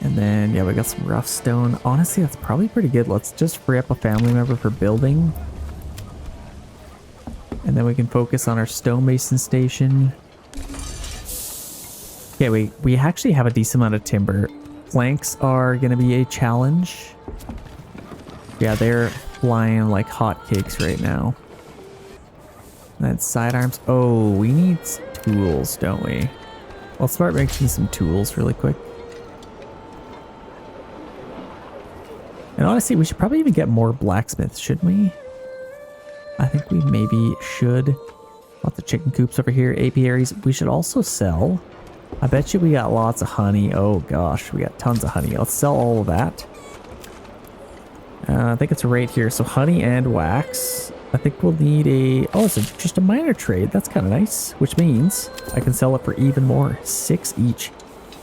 And then, yeah, we got some rough stone. Honestly, that's probably pretty good. Let's just free up a family member for building. And then we can focus on our stonemason station. Yeah, we actually have a decent amount of timber. Planks are going to be a challenge. Yeah, they're flying like hotcakes right now. And then sidearms. Oh, we need tools, don't we? Let's start making some tools really quick. And honestly, we should probably even get more blacksmiths, shouldn't we? I think we maybe should. Lots of chicken coops over here. Apiaries. We should also sell. I bet you we got lots of honey. Oh gosh, we got tons of honey. Let's sell all of that. I think it's right here. So honey and wax. I think we'll need a... Oh, it's just a minor trade. That's kind of nice. Which means I can sell it for even more. 6 each.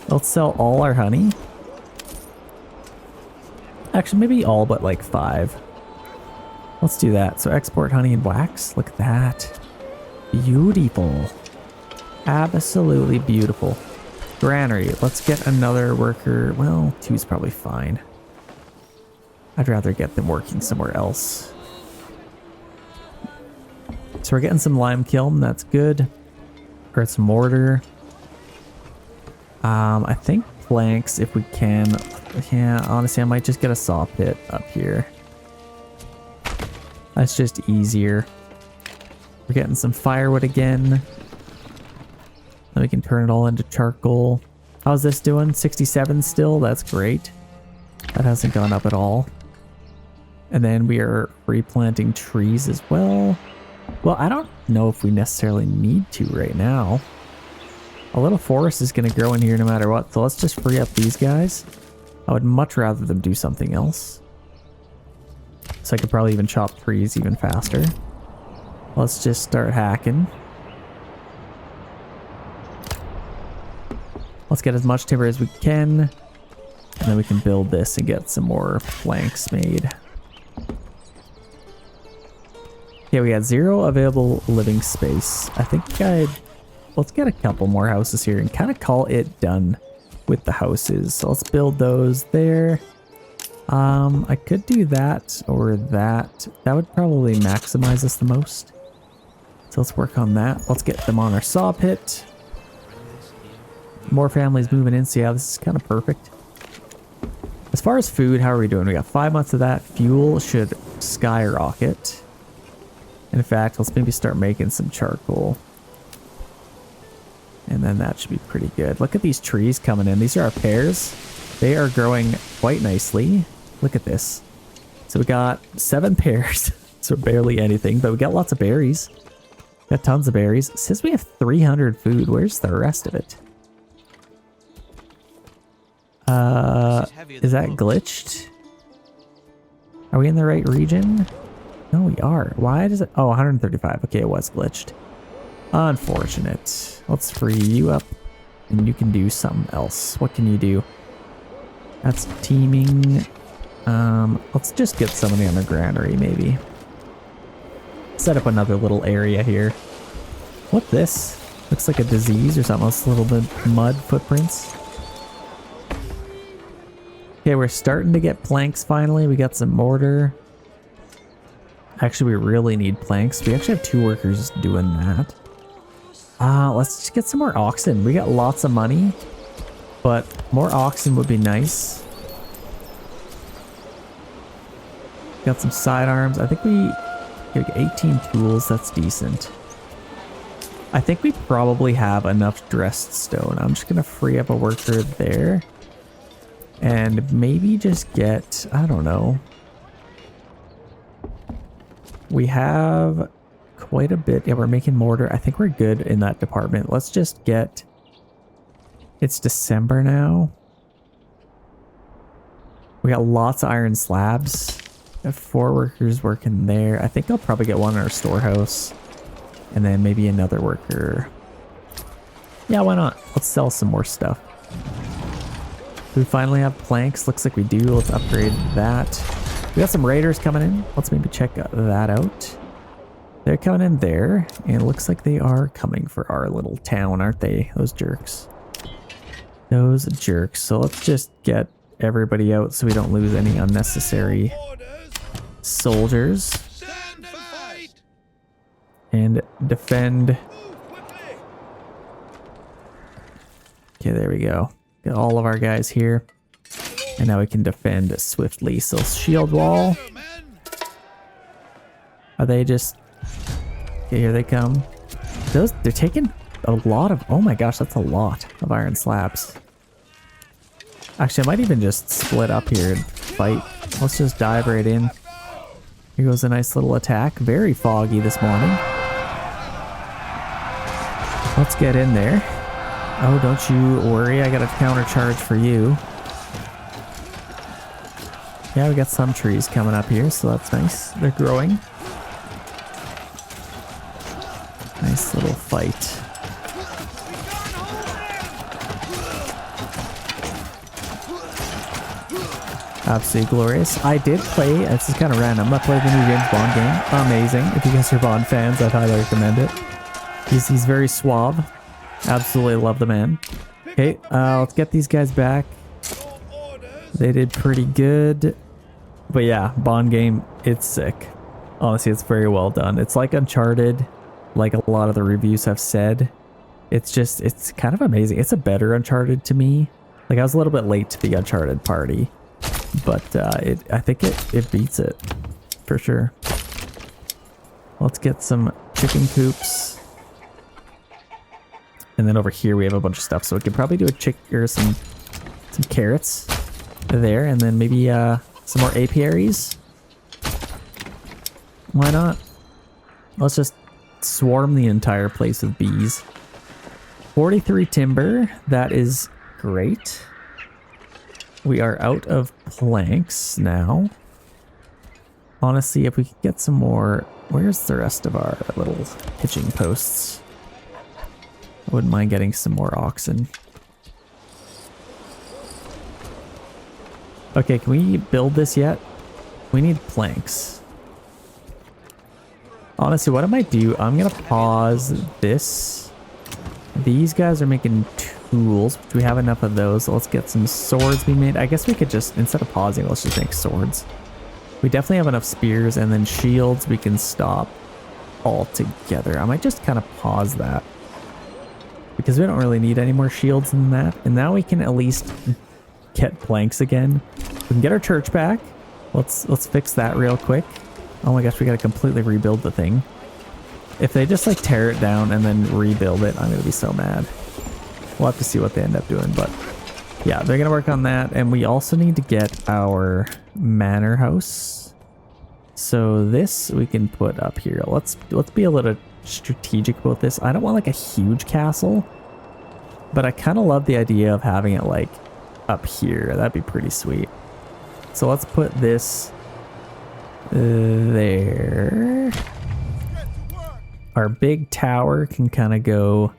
Let's sell all our honey. Actually, maybe all but like 5. Let's do that. So export honey and wax. Look at that. Beautiful. Absolutely beautiful. Granary. Let's get another worker. Well, 2's probably fine. I'd rather get them working somewhere else. So we're getting some lime kiln. That's good. Got some mortar. I think planks if we can. Yeah, honestly, I might just get a saw pit up here. That's just easier. We're getting some firewood again. Then we can turn it all into charcoal. How's this doing? 67 still? That's great. That hasn't gone up at all. And then we are replanting trees as well. Well, I don't know if we necessarily need to right now. A little forest is going to grow in here no matter what. So let's just free up these guys. I would much rather them do something else. So I could probably even chop trees even faster. Let's just start hacking. Let's get as much timber as we can. And then we can build this and get some more planks made. Yeah, we got 0 available living space. I think let's get a couple more houses here and kind of call it done with the houses. So let's build those there. I could do that or that. That would probably maximize us the most. So let's work on that. Let's get them on our saw pit. More families moving in. So yeah, this is kind of perfect. As far as food, how are we doing? We got 5 months of that. Fuel should skyrocket. In fact, let's maybe start making some charcoal. And then that should be pretty good. Look at these trees coming in. These are our pears. They are growing quite nicely. Look at this. So we got 7 pears. So barely anything, but we got lots of berries. Got tons of berries. It says we have 300 food. Where's the rest of it? Is that glitched? Are we in the right region? No, we are. Why does it? Oh, 135. Okay, it was glitched. Unfortunate. Let's free you up and you can do something else. What can you do? That's teaming. Let's just get somebody on the granary maybe. Set up another little area here. What this? Looks like a disease or something else. A little bit mud footprints. Okay, we're starting to get planks finally. We got some mortar. Actually, we really need planks. We actually have 2 workers doing that. Let's just get some more oxen. We got lots of money, but more oxen would be nice. Got some sidearms. I think we got 18 tools. That's decent. I think we probably have enough dressed stone. I'm just going to free up a worker there. And maybe just get, I don't know. We have quite a bit. Yeah, we're making mortar. I think we're good in that department. Let's just get, it's December now. We got lots of iron slabs. We have 4 workers working there. I think I'll probably get one in our storehouse. And then maybe another worker. Yeah, why not? Let's sell some more stuff. We finally have planks. Looks like we do. Let's upgrade that. We got some raiders coming in. Let's maybe check that out. They're coming in there. And it looks like they are coming for our little town, aren't they? Those jerks. Those jerks. So let's just get everybody out so we don't lose any unnecessary soldiers. And defend. Okay, there we go. Get all of our guys here. And now we can defend swiftly. So shield wall. Are they just... Okay, here they come. They're taking a lot of... Oh my gosh, that's a lot of iron slabs. Actually, I might even just split up here and fight. Let's just dive right in. Here goes a nice little attack. Very foggy this morning. Let's get in there. Oh, don't you worry. I got a counter charge for you. Yeah, we got some trees coming up here, so that's nice. They're growing. Nice little fight. Absolutely glorious. I did play, this is kind of random, I played the new James Bond game. Amazing. If you guys are Bond fans, I'd highly recommend it. He's very suave. Absolutely love the man. Okay, let's get these guys back. They did pretty good. But yeah, Bond game, it's sick. Honestly, it's very well done. It's like Uncharted, like a lot of the reviews have said. It's just, it's kind of amazing. It's a better Uncharted to me. Like, I was a little bit late to the Uncharted party. But I think it beats it, for sure. Let's get some chicken coops. And then over here we have a bunch of stuff, so we could probably do a or some carrots there, and then maybe some more apiaries. Why not? Let's just swarm the entire place with bees. 43 timber, that is great. We are out of planks now. Honestly, if we could get some more... Where's the rest of our little pitching posts? I wouldn't mind getting some more oxen. Okay, can we build this yet? We need planks. Honestly, what I might do, I'm gonna pause this. These guys are making tools. Do we have enough of those? So let's get some swords being made. I guess we could just, instead of pausing, let's just make swords. We definitely have enough spears, and then shields we can stop all together. I might just kind of pause that, because we don't really need any more shields than that. And now we can at least get planks again. We can get our church back. Let's fix that real quick. Oh my gosh, we gotta completely rebuild the thing. If they just like tear it down and then rebuild it, I'm gonna be so mad. We'll have to see what they end up doing, but yeah, they're gonna work on that. And we also need to get our manor house. So this we can put up here. Let's be a little strategic about this. I don't want like a huge castle, but I kind of love the idea of having it like up here. That'd be pretty sweet. So let's put this there. our big tower can kind of go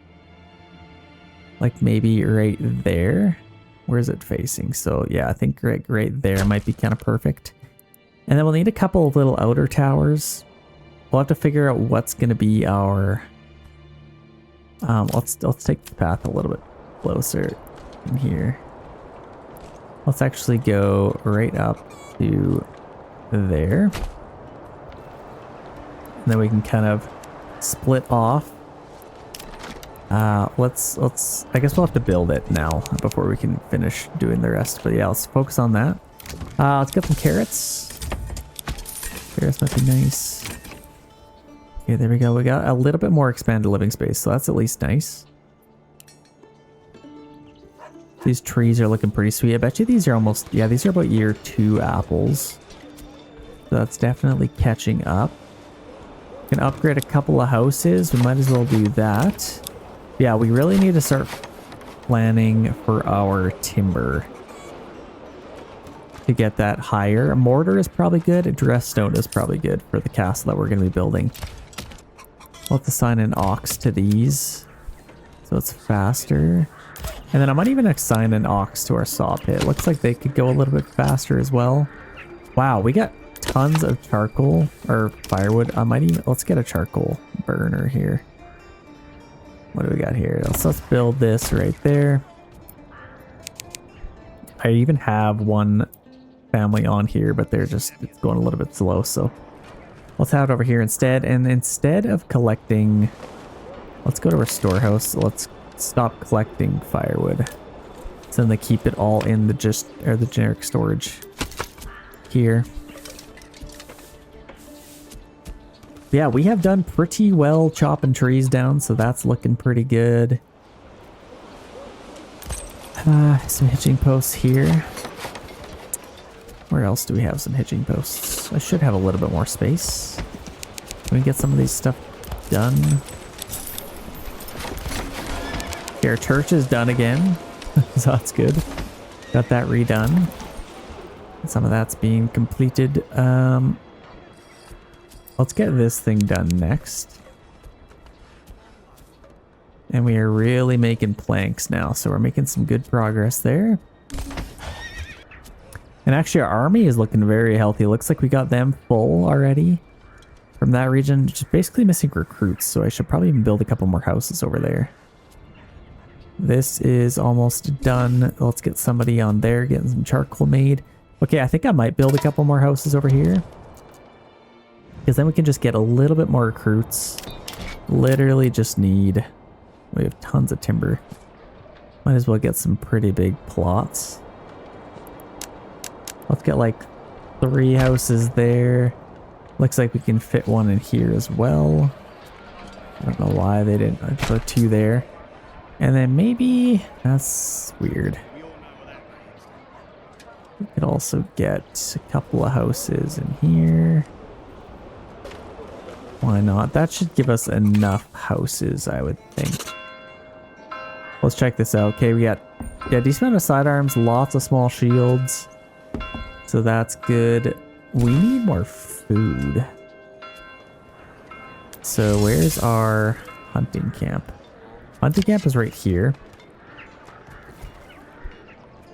like maybe right there. Where's it facing? So yeah, I think right there might be kind of perfect. And then we'll need a couple of little outer towers. We'll have to figure out what's going to be our... let's take the path a little bit closer in here. Let's actually go right up to there. And then we can kind of split off. I guess we'll have to build it now before we can finish doing the rest. But yeah, let's focus on that. Let's get some carrots. Carrots might be nice. Okay, there we go. We got a little bit more expanded living space, so that's at least nice. These trees are looking pretty sweet. I bet you these are almost, yeah, these are about year 2 apples. So that's definitely catching up. We can upgrade a couple of houses. We might as well do that. Yeah, we really need to start planning for our timber to get that higher. A mortar is probably good. Dressed stone is probably good for the castle that we're going to be building. We'll have to assign an ox to these so it's faster. And then I might even assign an ox to our saw pit. Looks like they could go a little bit faster as well. Wow, we got tons of charcoal or firewood. Let's get a charcoal burner here. What do we got here? Let's build this right there. I even have one family on here, but it's going a little bit slow, so let's have it over here instead. And instead of collecting, let's go to our storehouse. Let's stop collecting firewood. So then they keep it all in the generic storage here. Yeah, we have done pretty well chopping trees down, so that's looking pretty good. Some hitching posts here. Where else do we have some hitching posts? I should have a little bit more space. Can we get some of these stuff done? Okay, our church is done again, so that's good. Got that redone. Some of that's being completed. Let's get this thing done next. And we are really making planks now, so we're making some good progress there. And actually our army is looking very healthy. Looks like we got them full already from that region. Just basically missing recruits, so I should probably even build a couple more houses over there. This is almost done. Let's get somebody on there, getting some charcoal made. Okay, I think I might build a couple more houses over here, because then we can just get a little bit more recruits. Literally just need... We have tons of timber. Might as well get some pretty big plots. Let's get like 3 houses there. Looks like we can fit one in here as well. I don't know why they didn't put 2 there. And then maybe... That's weird. We could also get a couple of houses in here. Why not? That should give us enough houses, I would think. Let's check this out. Okay, we got decent amount of sidearms, lots of small shields. So that's good. We need more food. So where's our hunting camp? Hunting camp is right here.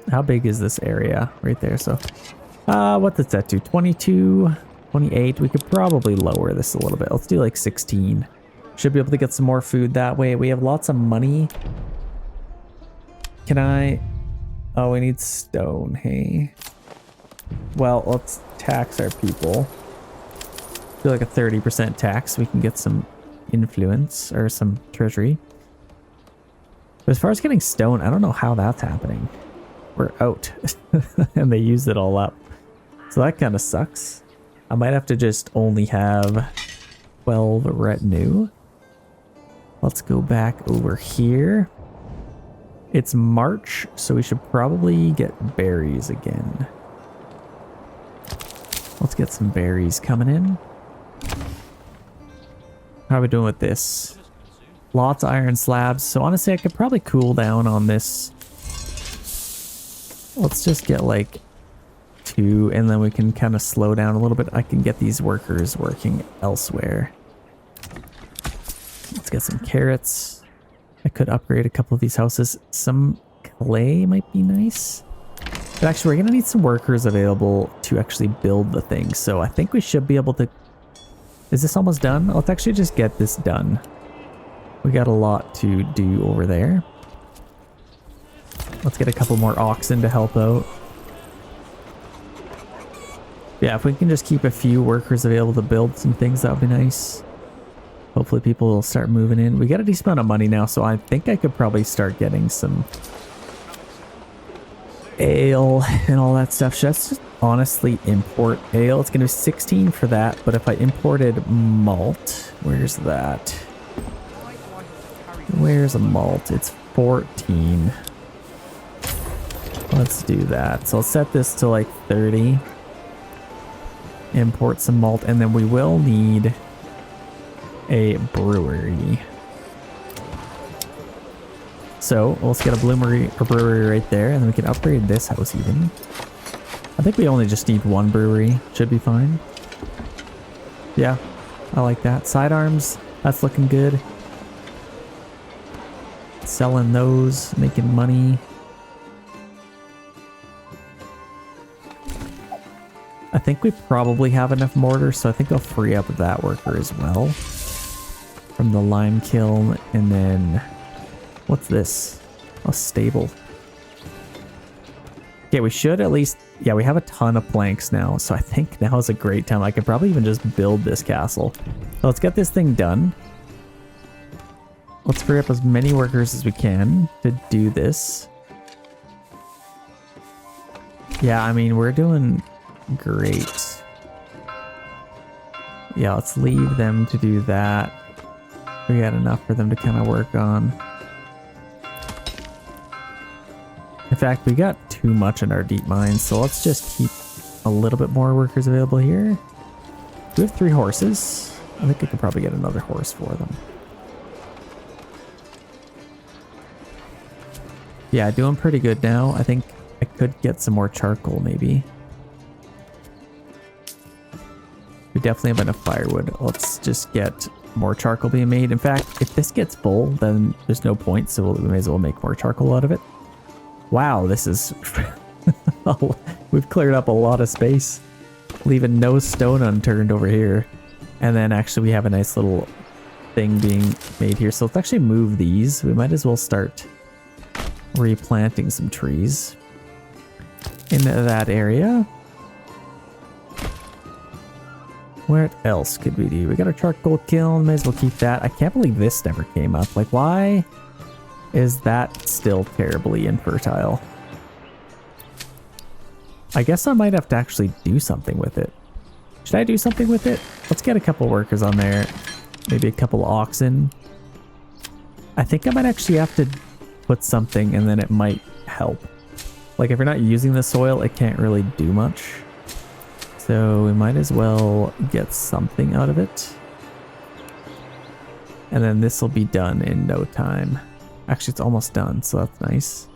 How big is this area? Right there. So what does that do? 22, 28. We could probably lower this a little bit. Let's do like 16. Should be able to get some more food that way. We have lots of money. Can I... Oh, we need stone, hey? Well, let's tax our people. Do like a 30% tax. We can get some influence or some treasury. But as far as getting stone, I don't know how that's happening. We're out. And they used it all up. So that kind of sucks. I might have to just only have 12 retinue. Let's go back over here. It's March, so we should probably get berries again. Let's get some berries coming in. How are we doing with this? Lots of iron slabs. So honestly, I could probably cool down on this. Let's just get like 2, and then we can kind of slow down a little bit. I can get these workers working elsewhere. Let's get some carrots. I could upgrade a couple of these houses. Some clay might be nice. But actually, we're going to need some workers available to actually build the thing. So I think we should be able to... Is this almost done? Let's actually just get this done. We got a lot to do over there. Let's get a couple more oxen to help out. Yeah, if we can just keep a few workers available to build some things, that would be nice. Hopefully people will start moving in. We got a decent amount of money now, so I think I could probably start getting some ale and all that stuff. Should I just honestly import ale? It's going to be 16 for that, but if I imported malt, where's that? Where's a malt? It's 14. Let's do that. So I'll set this to like 30. Import some malt, and then we will need a brewery. So let's get a brewery right there, and then we can upgrade this house even. I think we only just need one brewery. Should be fine. Yeah, I like that. Sidearms, that's looking good. Selling those, making money. I think we probably have enough mortar, so I think I'll free up that worker as well. From the lime kiln, and then... What's this? A stable. Okay, we should at least... Yeah, we have a ton of planks now, so I think now is a great time. I could probably even just build this castle. So let's get this thing done. Let's free up as many workers as we can to do this. Yeah, I mean, we're doing great. Yeah, let's leave them to do that. We got enough for them to kind of work on. In fact, we got too much in our deep mines, so let's just keep a little bit more workers available here. We have 3 horses. I think I could probably get another horse for them. Yeah, doing pretty good now. I think I could get some more charcoal maybe. We definitely have enough firewood. Let's just get more charcoal being made. In fact, if this gets full, then there's no point, so we may as well make more charcoal out of it. Wow, this is... We've cleared up a lot of space, leaving no stone unturned over here. And then actually we have a nice little thing being made here. So let's actually move these. We might as well start replanting some trees in that area. What else could we do? We got our charcoal kiln. May as well keep that. I can't believe this never came up. Like, why is that still terribly infertile? I guess I might have to actually do something with it. Should I do something with it? Let's get a couple workers on there. Maybe a couple oxen. I think I might actually have to put something, and then it might help. Like, if you're not using the soil, it can't really do much. So we might as well get something out of it. And then this will be done in no time. Actually, it's almost done, so that's nice.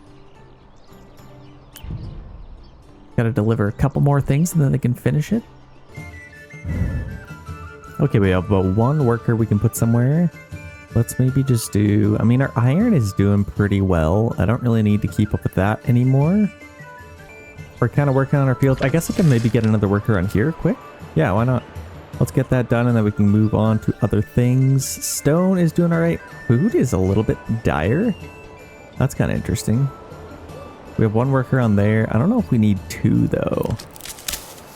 Gotta deliver a couple more things and then they can finish it. Okay, we have about 1 worker we can put somewhere. Let's maybe just do... I mean, our iron is doing pretty well. I don't really need to keep up with that anymore. We're kind of working on our fields. I guess I can maybe get another worker on here quick. Yeah, why not? Let's get that done and then we can move on to other things. Stone is doing all right. Food is a little bit dire. That's kind of interesting. We have 1 worker on there. I don't know if we need 2 though.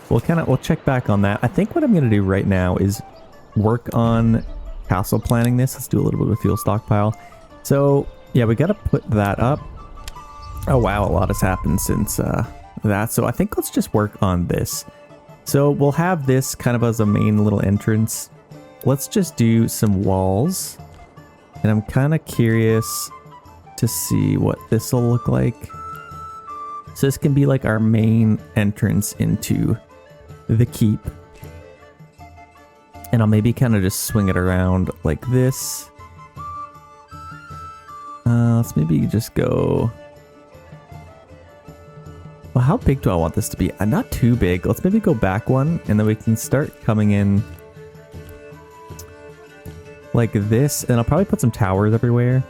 We'll check back on that. I think what I'm going to do right now is work on castle planning this. Let's do a little bit of fuel stockpile. So yeah, we got to put that up. Oh wow, a lot has happened since that. So I think let's just work on this. So we'll have this kind of as a main little entrance. Let's just do some walls. And I'm kind of curious to see what this will look like. So this can be like our main entrance into the keep. And I'll maybe kind of just swing it around like this. Let's maybe just go... Well, how big do I want this to be? Not too big. Let's maybe go back 1 and then we can start coming in like this, and I'll probably put some towers everywhere.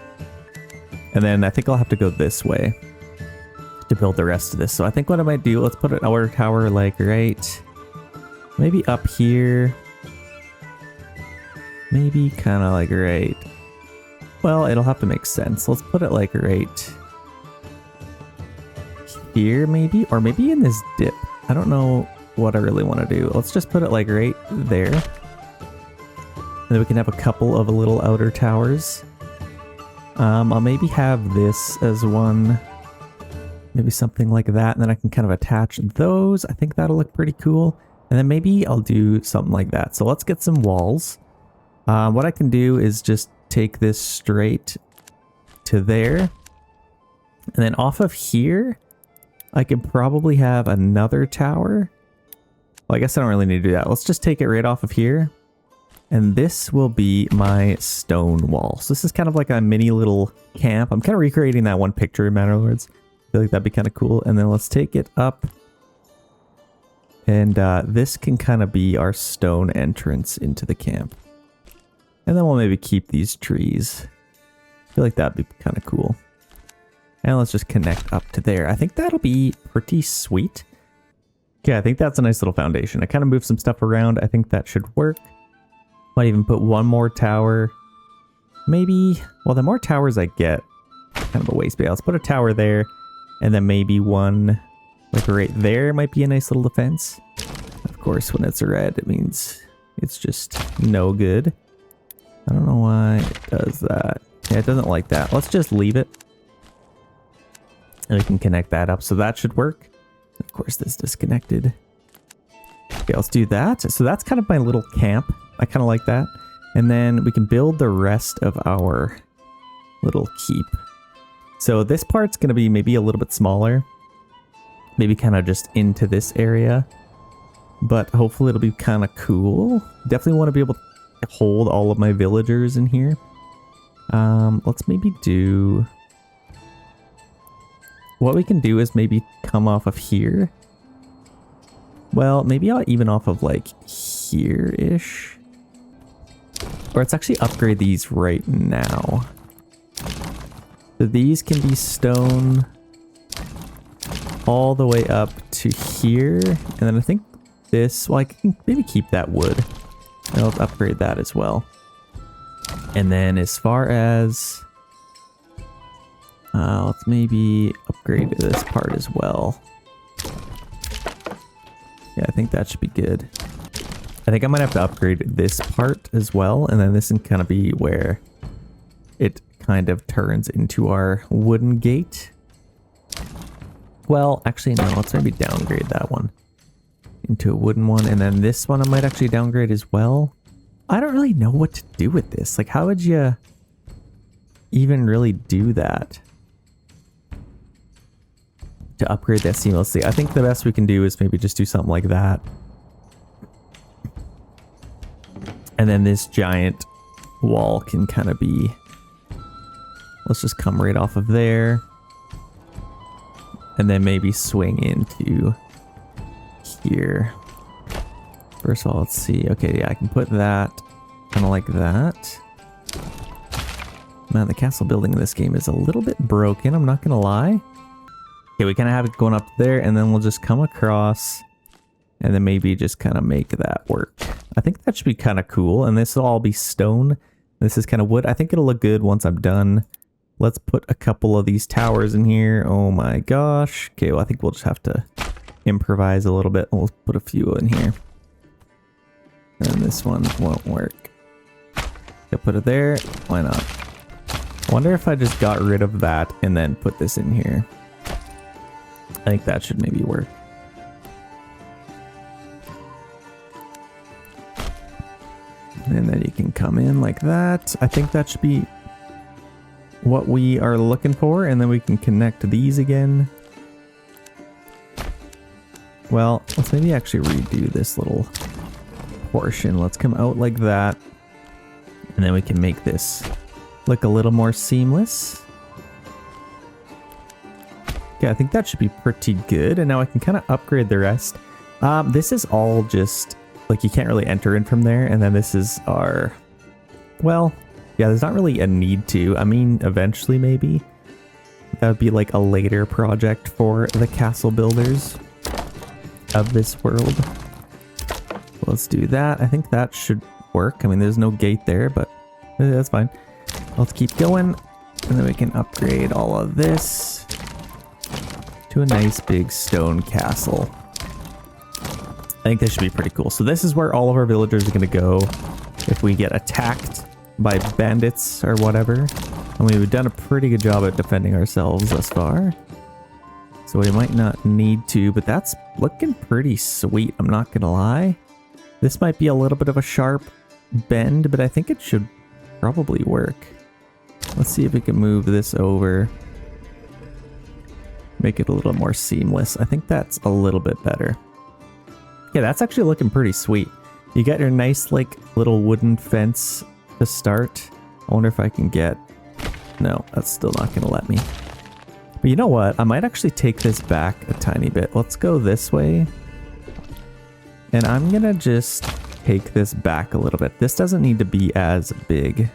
And then I think I'll have to go this way to build the rest of this. So I think what I might do, let's put an outer tower like right, maybe up here. Maybe kind of like right. Well, it'll have to make sense. Let's put it like right here maybe, or maybe in this dip. I don't know what I really want to do. Let's just put it like right there. And then we can have a couple of little outer towers. I'll maybe have this as one, maybe something like that, and then I can kind of attach those. I think that'll look pretty cool. And then maybe I'll do something like that. So let's get some walls. What I can do is just take this straight to there. And then off of here, I can probably have another tower. Well, I guess I don't really need to do that. Let's just take it right off of here. And this will be my stone wall. So this is kind of like a mini little camp. I'm kind of recreating that one picture in Manor Lords. I feel like that'd be kind of cool. And then let's take it up. And this can kind of be our stone entrance into the camp. And then we'll maybe keep these trees. I feel like that'd be kind of cool. And let's just connect up to there. I think that'll be pretty sweet. Okay, I think that's a nice little foundation. I kind of moved some stuff around. I think that should work. Might even put one more tower. Maybe, well, the more towers I get, kind of a waste, but let's put a tower there. And then maybe one, like right there might be a nice little defense. Of course, when it's red, it means it's just no good. I don't know why it does that. Yeah, it doesn't like that. Let's just leave it. And we can connect that up, so that should work. Of course, this disconnected. Okay, let's do that. So that's kind of my little camp. I kind of like that. And then we can build the rest of our little keep. So this part's going to be maybe a little bit smaller. Maybe kind of just into this area. But hopefully it'll be kind of cool. Definitely want to be able to hold all of my villagers in here. Let's maybe do... What we can do is maybe come off of here. Well, maybe I'll even off of like here-ish. Or let's actually upgrade these right now. So these can be stone all the way up to here. And then I think this, well, I can maybe keep that wood. And I'll upgrade that as well. And then as far as... let's maybe upgrade this part as well. Yeah, I think that should be good. I think I might have to upgrade this part as well, and then this can kind of be where it kind of turns into our wooden gate. Well, actually, no, let's maybe downgrade that one into a wooden one, and then this one I might actually downgrade as well. I don't really know what to do with this. Like, how would you even really do that? To upgrade that seamlessly. I think the best we can do is maybe just do something like that. And then this giant wall can kind of be... Let's just come right off of there. And then maybe swing into here. First of all, let's see. Okay, yeah, I can put that kind of like that. Man, the castle building in this game is a little bit broken, I'm not going to lie. Okay, we kind of have it going up there, and then we'll just come across, and then maybe just kind of make that work. I think that should be kind of cool, and this will all be stone. This is kind of wood. I think it'll look good once I'm done. Let's put a couple of these towers in here. Oh my gosh. Okay, well, I think we'll just have to improvise a little bit. We'll put a few in here. And this one won't work. I'll put it there. Why not? I wonder if I just got rid of that and then put this in here. I think that should maybe work. And then you can come in like that. I think that should be what we are looking for. And then we can connect these again. Well, let's maybe actually redo this little portion. Let's come out like that. And then we can make this look a little more seamless. Okay, I think that should be pretty good. And now I can kind of upgrade the rest. This is all just, like, you can't really enter in from there. And then this is our Well, yeah, there's not really a need to. I mean, eventually maybe. That would be like a later project for the castle builders of this world. Let's do that. I think that should work. I mean, there's no gate there, but that's fine. Let's keep going. And then we can upgrade all of this to a nice big stone castle. I think this should be pretty cool. So this is where all of our villagers are going to go if we get attacked by bandits or whatever. I mean, we've done a pretty good job at defending ourselves thus far. So we might not need to, but that's looking pretty sweet. I'm not going to lie. This might be a little bit of a sharp bend, but I think it should probably work. Let's see if we can move this over. Make it a little more seamless. I think that's a little bit better. Yeah, that's actually looking pretty sweet. You got your nice like little wooden fence to start. I wonder if I can get... No, that's still not going to let me. But you know what? I might actually take this back a tiny bit. Let's go this way. And I'm going to just take this back a little bit. This doesn't need to be as big.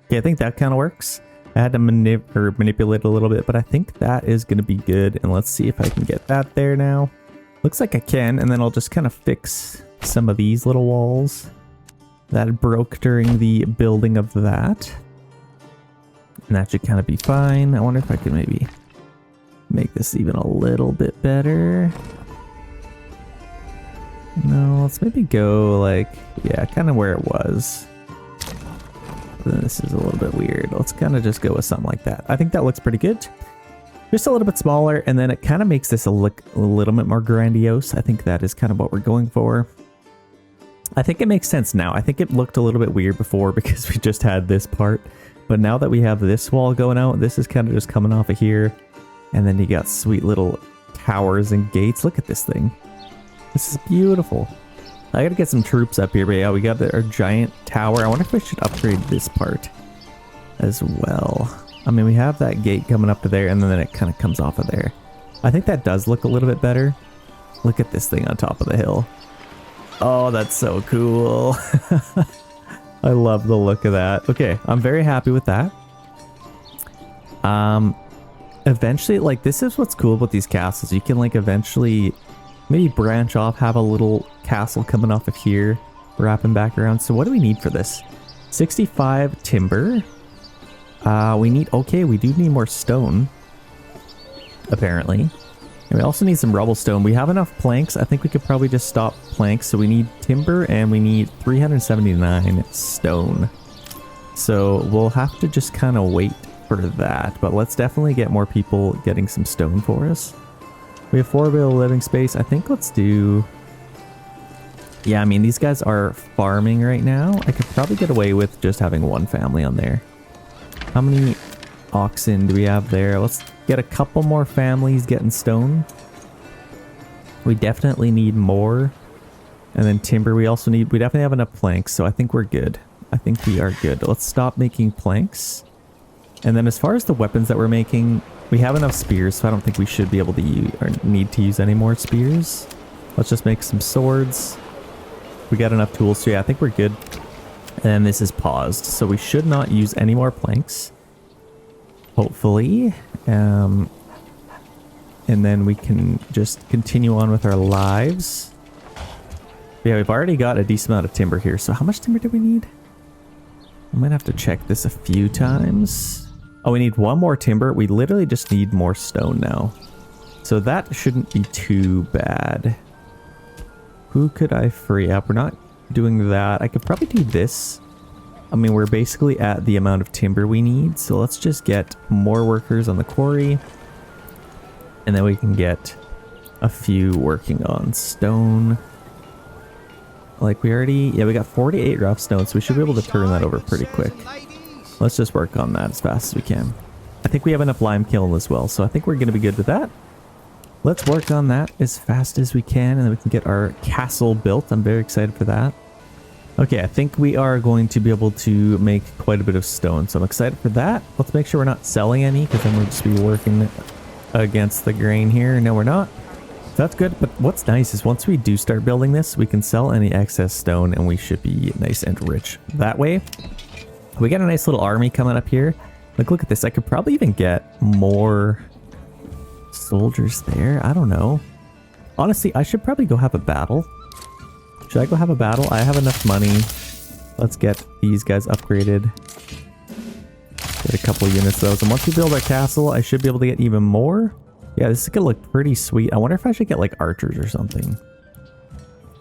Okay, I think that kind of works. I had to manipulate a little bit, but I think that is going to be good. And let's see if I can get that there now. Looks like I can, and then I'll just kind of fix some of these little walls that broke during the building of that. And that should kind of be fine. I wonder if I can maybe make this even a little bit better. No, let's maybe go like, yeah, kind of where it was. This is a little bit weird. Let's kind of just go with something like that. I think that looks pretty good. Just a little bit smaller, and then it kind of makes this look a little bit more grandiose. I think that is kind of what we're going for. I think it makes sense now. I think it looked a little bit weird before because we just had this part. But now that we have this wall going out, this is kind of just coming off of here. And then you got sweet little towers and gates. Look at this thing. This is beautiful. I gotta get some troops up here, but yeah, we got our giant tower. I wonder if I should upgrade this part as well. I mean, we have that gate coming up to there, and then it kind of comes off of there. I think that does look a little bit better. Look at this thing on top of the hill. Oh, that's so cool. I love the look of that. Okay, I'm very happy with that. Eventually, like, this is what's cool about these castles. You can, like, eventually maybe branch off, have a little castle coming off of here, wrapping back around. So what do we need for this? 65 timber. We need, okay, we do need more stone, apparently. And we also need some rubble stone. We have enough planks. I think we could probably just stop planks. So we need timber and we need 379 stone. So we'll have to just kind of wait for that. But let's definitely get more people getting some stone for us. We have 4 available living space. I think let's do... Yeah, I mean, these guys are farming right now. I could probably get away with just having one family on there. How many oxen do we have there? Let's get a couple more families getting stone. We definitely need more. And then timber, we definitely have enough planks, so I think we're good. I think we are good. Let's stop making planks. And then as far as the weapons that we're making, we have enough spears, so I don't think we should be able to use or need to use any more spears. Let's just make some swords. We got enough tools, so yeah, I think we're good. And then this is paused, so we should not use any more planks. Hopefully. And then we can just continue on with our lives. Yeah, we've already got a decent amount of timber here, so how much timber do we need? I might have to check this a few times. Oh, we need one more timber. We literally just need more stone now. So that shouldn't be too bad. Who could I free up? We're not doing that. I could probably do this. I mean, we're basically at the amount of timber we need. So let's just get more workers on the quarry. And then we can get a few working on stone. Like we already... Yeah, we got 48 rough stone. So we should be able to turn that over pretty quick. Let's just work on that as fast as we can. I think we have enough lime kiln as well, so I think we're going to be good with that. Let's work on that as fast as we can, and then we can get our castle built. I'm very excited for that. Okay, I think we are going to be able to make quite a bit of stone, so I'm excited for that. Let's make sure we're not selling any, because then we'll just be working against the grain here. No, we're not. That's good, but what's nice is once we do start building this, we can sell any excess stone and we should be nice and rich. That way, we got a nice little army coming up here. Like, look at this. I could probably even get more soldiers there. I don't know. Honestly, I should probably go have a battle. Should I go have a battle? I have enough money. Let's get these guys upgraded. Get a couple of units of those. And once we build our castle, I should be able to get even more. Yeah, this is gonna look pretty sweet. I wonder if I should get like archers or something.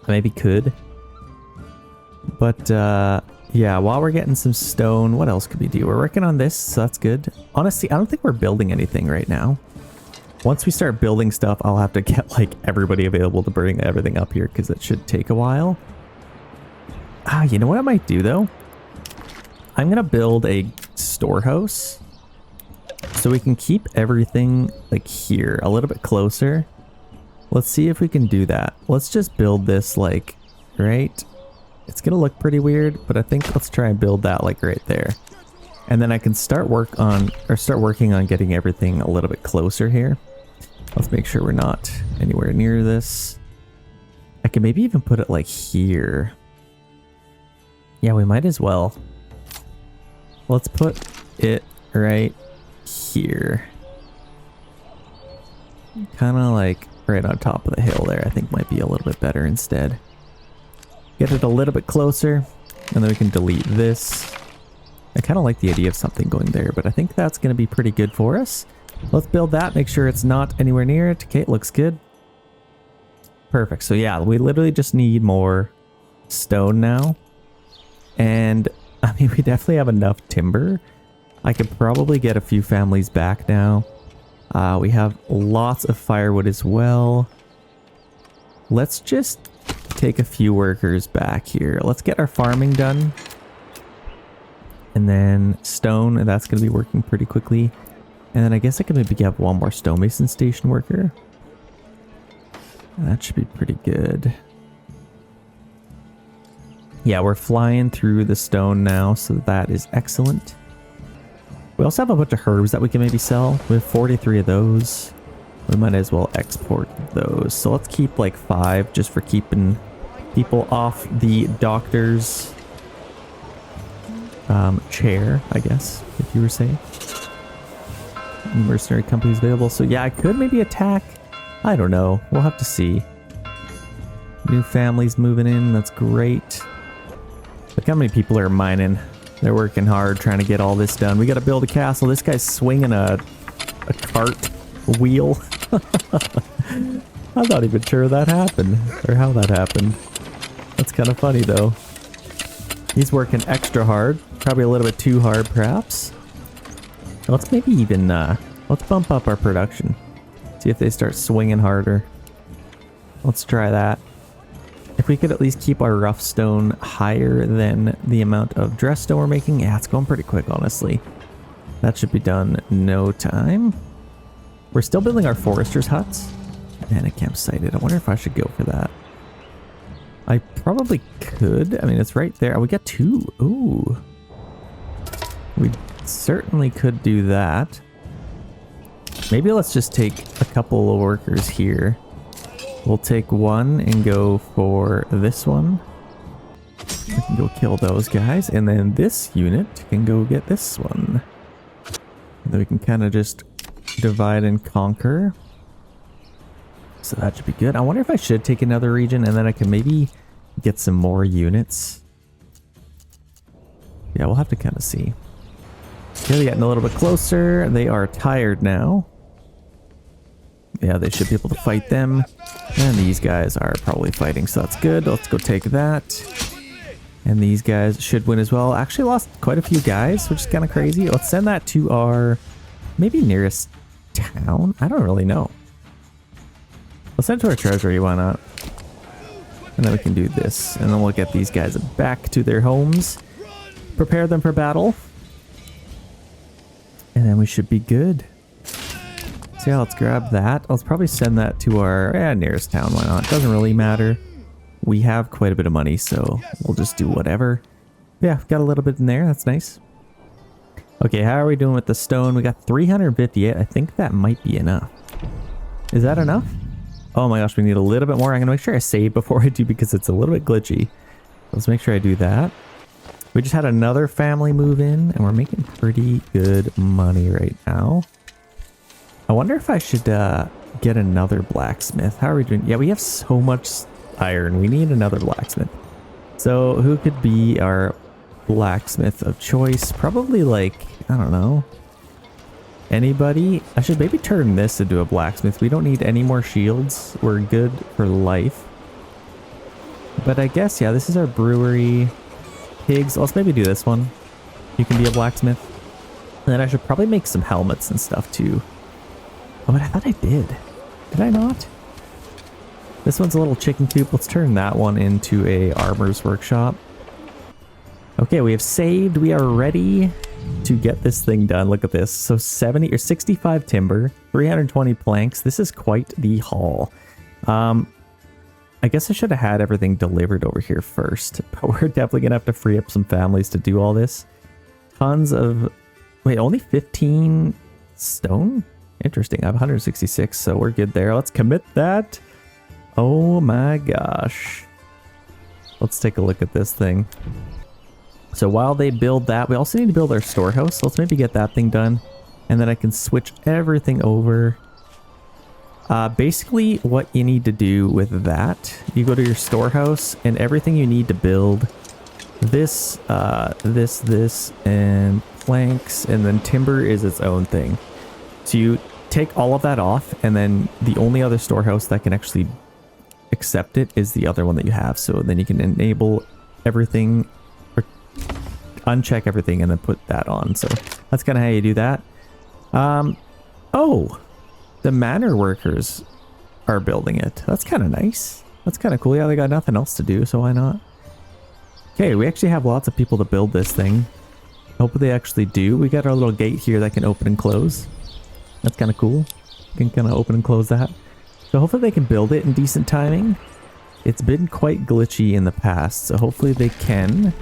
I maybe could. But yeah, while we're getting some stone, what else could we do? We're working on this, so that's good. Honestly, I don't think we're building anything right now. Once we start building stuff, I'll have to get like everybody available to bring everything up here because it should take a while. Ah, you know what I might do though? I'm gonna build a storehouse so we can keep everything like here a little bit closer. Let's see if we can do that. Let's just build this like right. It's gonna look pretty weird, but I think let's try and build that like right there. And then I can start working on getting everything a little bit closer here. Let's make sure we're not anywhere near this. I can maybe even put it like here. Yeah, we might as well. Let's put it right here. Kind of like right on top of the hill there. I think might be a little bit better instead. Get it a little bit closer, and then we can delete this. I kind of like the idea of something going there, but I think that's going to be pretty good for us. Let's build that, make sure it's not anywhere near it. Okay, it looks good. Perfect. So yeah, we literally just need more stone now. And I mean, we definitely have enough timber. I could probably get a few families back now. We have lots of firewood as well. Let's just take a few workers back here. Let's get our farming done. And then stone, and that's going to be working pretty quickly. And then I guess I can maybe get one more stonemason station worker. That should be pretty good. Yeah, we're flying through the stone now, so that is excellent. We also have a bunch of herbs that we can maybe sell. We have 43 of those. We might as well export those. So let's keep like 5 just for keeping people off the doctor's chair, I guess, if you were saying. Mercenary companies available. So yeah, I could maybe attack. I don't know. We'll have to see. New families moving in. That's great. Look how many people are mining. They're working hard trying to get all this done. We got to build a castle. This guy's swinging a cart wheel. I'm not even sure that happened or how that happened. That's kind of funny though. He's working extra hard. Probably a little bit too hard perhaps. Let's maybe even, let's bump up our production. See if they start swinging harder. Let's try that. If we could at least keep our rough stone higher than the amount of dress stone we're making. Yeah, it's going pretty quick, honestly. That should be done no time. We're still building our forester's huts. Man, I campsited. I wonder if I should go for that. I probably could. I mean, it's right there. We got 2. Ooh. We certainly could do that. Maybe let's just take a couple of workers here. We'll take one and go for this one. We can go kill those guys. And then this unit can go get this one. And then we can kind of just divide and conquer. So that should be good. I wonder if I should take another region and then I can maybe get some more units. Yeah, we'll have to kind of see. Okay, they're getting a little bit closer. They are tired now. Yeah, they should be able to fight them. And these guys are probably fighting, so that's good. Let's go take that. And these guys should win as well. Actually lost quite a few guys, which is kind of crazy. Let's send that to our maybe nearest town. I don't really know. Let's send it to our treasury, why not? And then we can do this. And then we'll get these guys back to their homes. Prepare them for battle. And then we should be good. So yeah, let's grab that. Let's probably send that to our nearest town. Why not? Doesn't really matter. We have quite a bit of money, so we'll just do whatever. Yeah, got a little bit in there. That's nice. Okay, how are we doing with the stone? We got 358. I think that might be enough. Is that enough? Oh my gosh, we need a little bit more. I'm gonna make sure I save before I do because it's a little bit glitchy. Let's make sure I do that. We just had another family move in and we're making pretty good money right now. I wonder if I should get another blacksmith. How are we doing? Yeah, we have so much iron. We need another blacksmith. So who could be our blacksmith of choice? Probably like, I don't know. Anybody? I should maybe turn this into a blacksmith. We don't need any more shields. We're good for life. But I guess, yeah, this is our brewery. Pigs. Let's maybe do this one. You can be a blacksmith. And then I should probably make some helmets and stuff too. Oh, but I thought I did. Did I not? This one's a little chicken coop. Let's turn that one into a armor's workshop. Okay, we have saved. We are ready to get this thing done. Look at this. So 70 or 65 timber, 320 planks. This is quite the haul. I guess I should have had everything delivered over here first, but we're definitely gonna have to free up some families to do all this. Tons of, wait, only 15 stone? Interesting. I have 166, so we're good there. Let's commit that. Oh my gosh. Let's take a look at this thing. So while they build that, we also need to build our storehouse. So let's maybe get that thing done. And then I can switch everything over. Basically what you need to do with that, you go to your storehouse and everything you need to build. This, this, and planks, and then timber is its own thing. So you take all of that off, and then the only other storehouse that can actually accept it is the other one that you have. So then you can enable everything, or uncheck everything, and then put that on. So that's kind of how you do that. Oh, the Manor workers are building it. That's kind of nice. That's kind of cool. Yeah, they got nothing else to do, so why not? Okay, we actually have lots of people to build this thing. Hope they actually do. We got our little gate here that can open and close. That's kind of cool. You can kind of open and close that. So hopefully they can build it in decent timing. It's been quite glitchy in the past, so hopefully they can.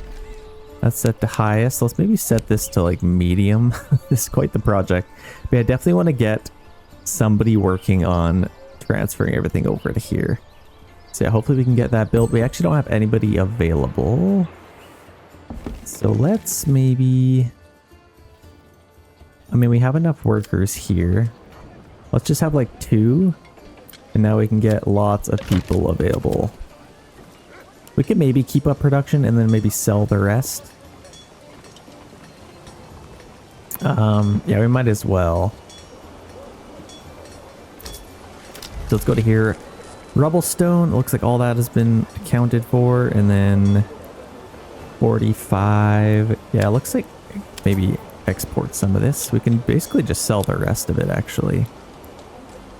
That's set to highest. Let's maybe set this to like medium. This is quite the project. But I definitely want to get somebody working on transferring everything over to here. So yeah, hopefully we can get that built. We actually don't have anybody available. So let's maybe... I mean, we have enough workers here. Let's just have like 2. And now we can get lots of people available. We could maybe keep up production and then maybe sell the rest. Yeah, we might as well. So let's go to here. Rubblestone, looks like all that has been accounted for. And then 45. Yeah, it looks like maybe export some of this. We can basically just sell the rest of it, actually.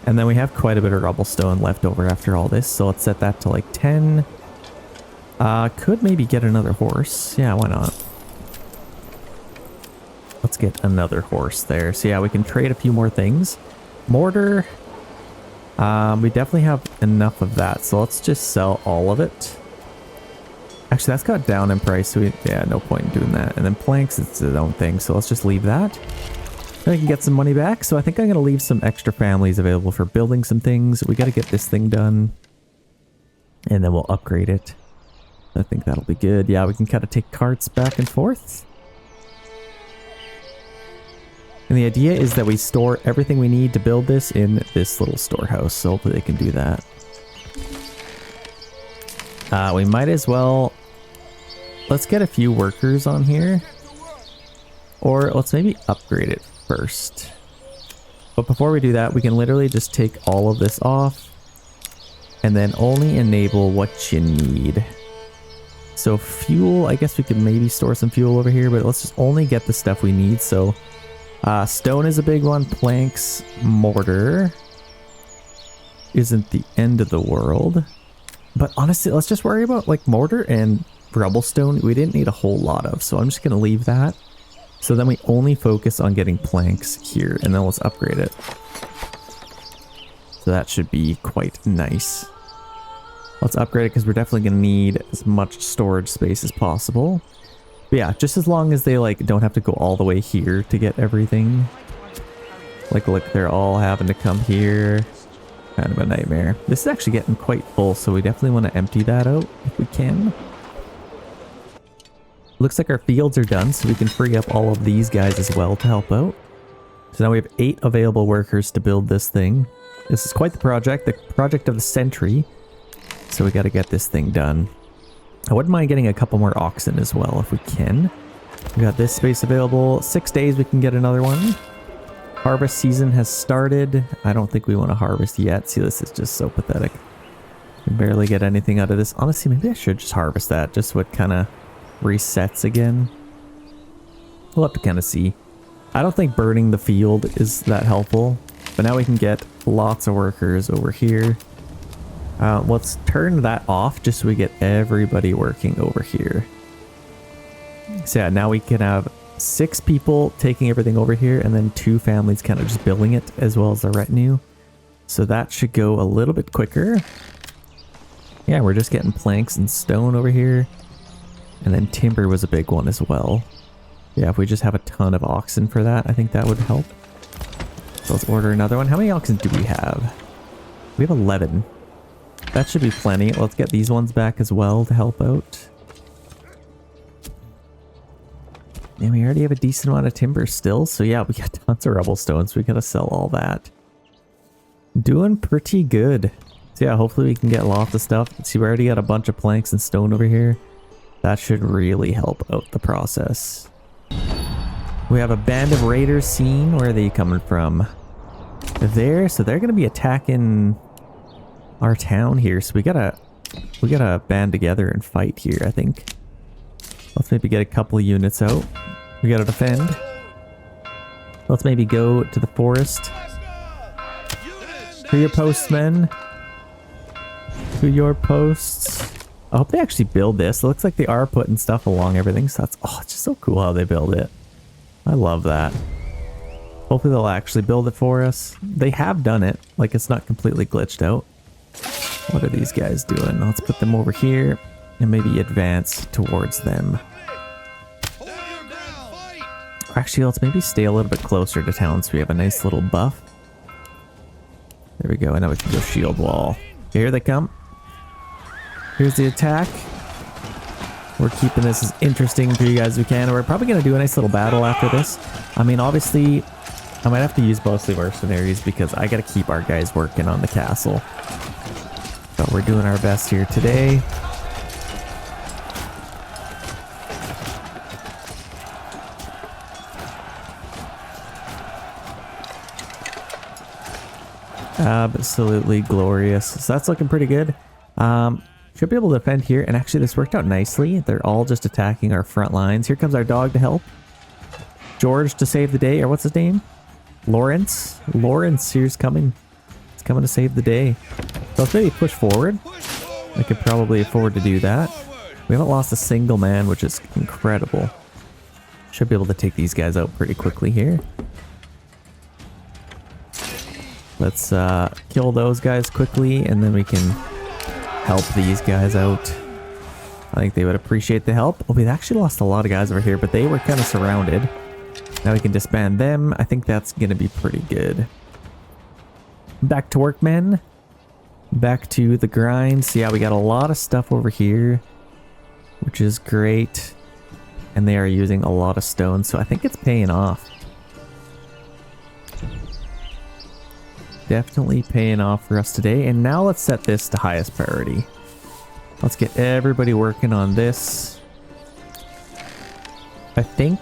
And then we have quite a bit of rubblestone left over after all this. So let's set that to like 10. Could maybe get another horse. Yeah, why not? Let's get another horse there. So yeah, we can trade a few more things. Mortar. We definitely have enough of that. So let's just sell all of it. Actually, that's got down in price. So yeah, no point in doing that. And then planks, it's its own thing. So let's just leave that. Then we can get some money back. So I think I'm going to leave some extra families available for building some things. We got to get this thing done. And then we'll upgrade it. I think that'll be good. Yeah, we can kind of take carts back and forth. And the idea is that we store everything we need to build this in this little storehouse. So hopefully they can do that. We might as well... Let's get a few workers on here. Or let's maybe upgrade it first. But before we do that, we can literally just take all of this off. And then only enable what you need. So fuel, I guess we could maybe store some fuel over here. But let's just only get the stuff we need. So... stone is a big one. Planks, mortar isn't the end of the world. But honestly, let's just worry about like mortar and rubblestone. We didn't need a whole lot of, so I'm just going to leave that. So then we only focus on getting planks here, and then let's upgrade it. So that should be quite nice. Let's upgrade it because we're definitely going to need as much storage space as possible. But yeah, just as long as they like don't have to go all the way here to get everything. Like look, they're all having to come here. Kind of a nightmare. This is actually getting quite full, so we definitely want to empty that out if we can. Looks like our fields are done, so we can free up all of these guys as well to help out. So now we have 8 available workers to build this thing. This is quite the project of the century. So we got to get this thing done. I wouldn't mind getting a couple more oxen as well if we can. We got this space available. 6 days we can get another one. Harvest season has started. I don't think we want to harvest yet. See, this is just so pathetic. We can barely get anything out of this. Honestly, maybe I should just harvest that, just so it kind of resets again. We'll have to kind of see. I don't think burning the field is that helpful, but now we can get lots of workers over here. Let's turn that off just so we get everybody working over here. So yeah, now we can have 6 people taking everything over here, and then 2 families kind of just building it as well as the retinue. So that should go a little bit quicker. Yeah, we're just getting planks and stone over here. And then timber was a big one as well. Yeah, if we just have a ton of oxen for that, I think that would help. So let's order another one. How many oxen do we have? We have 11. That should be plenty. Let's get these ones back as well to help out. And we already have a decent amount of timber still. So yeah, we got tons of rubble stones. We gotta sell all that. Doing pretty good. So yeah, hopefully we can get lots of stuff. See, we already got a bunch of planks and stone over here. That should really help out the process. We have a band of raiders seen. Where are they coming from? There. So they're going to be attacking our town here. So we gotta band together and fight here, I think. Let's maybe get a couple of units out. We gotta defend. Let's maybe go to the forest. To your posts, men. To your posts. I hope they actually build this. It looks like they are putting stuff along everything. So that's, oh, it's just so cool how they build it. I love that. Hopefully they'll actually build it for us. They have done it. Like, it's not completely glitched out. What are these guys doing? Let's put them over here and maybe advance towards them. Actually, let's maybe stay a little bit closer to town so we have a nice little buff. There we go. And now we can go shield wall. Here they come. Here's the attack. We're keeping this as interesting for you guys as we can. We're probably going to do a nice little battle after this. I mean, obviously, I might have to use mostly mercenaries because I got to keep our guys working on the castle. But we're doing our best here today. Absolutely glorious. So that's looking pretty good. Should be able to defend here. And actually this worked out nicely. They're all just attacking our front lines. Here comes our dog to help. George to save the day. Or what's his name? Lawrence. Lawrence here's coming. He's coming to save the day. So let's maybe push forward. I could probably afford to do that. We haven't lost a single man, which is incredible. Should be able to take these guys out pretty quickly here. Let's kill those guys quickly, and then we can help these guys out. I think they would appreciate the help. Oh, we've actually lost a lot of guys over here, but they were kind of surrounded. Now we can disband them. I think that's going to be pretty good. Back to work, men. Back to the grind. So yeah, we got a lot of stuff over here, which is great. And they are using a lot of stone, so I think it's paying off. Definitely paying off for us today. And now let's set this to highest priority. Let's get everybody working on this. I think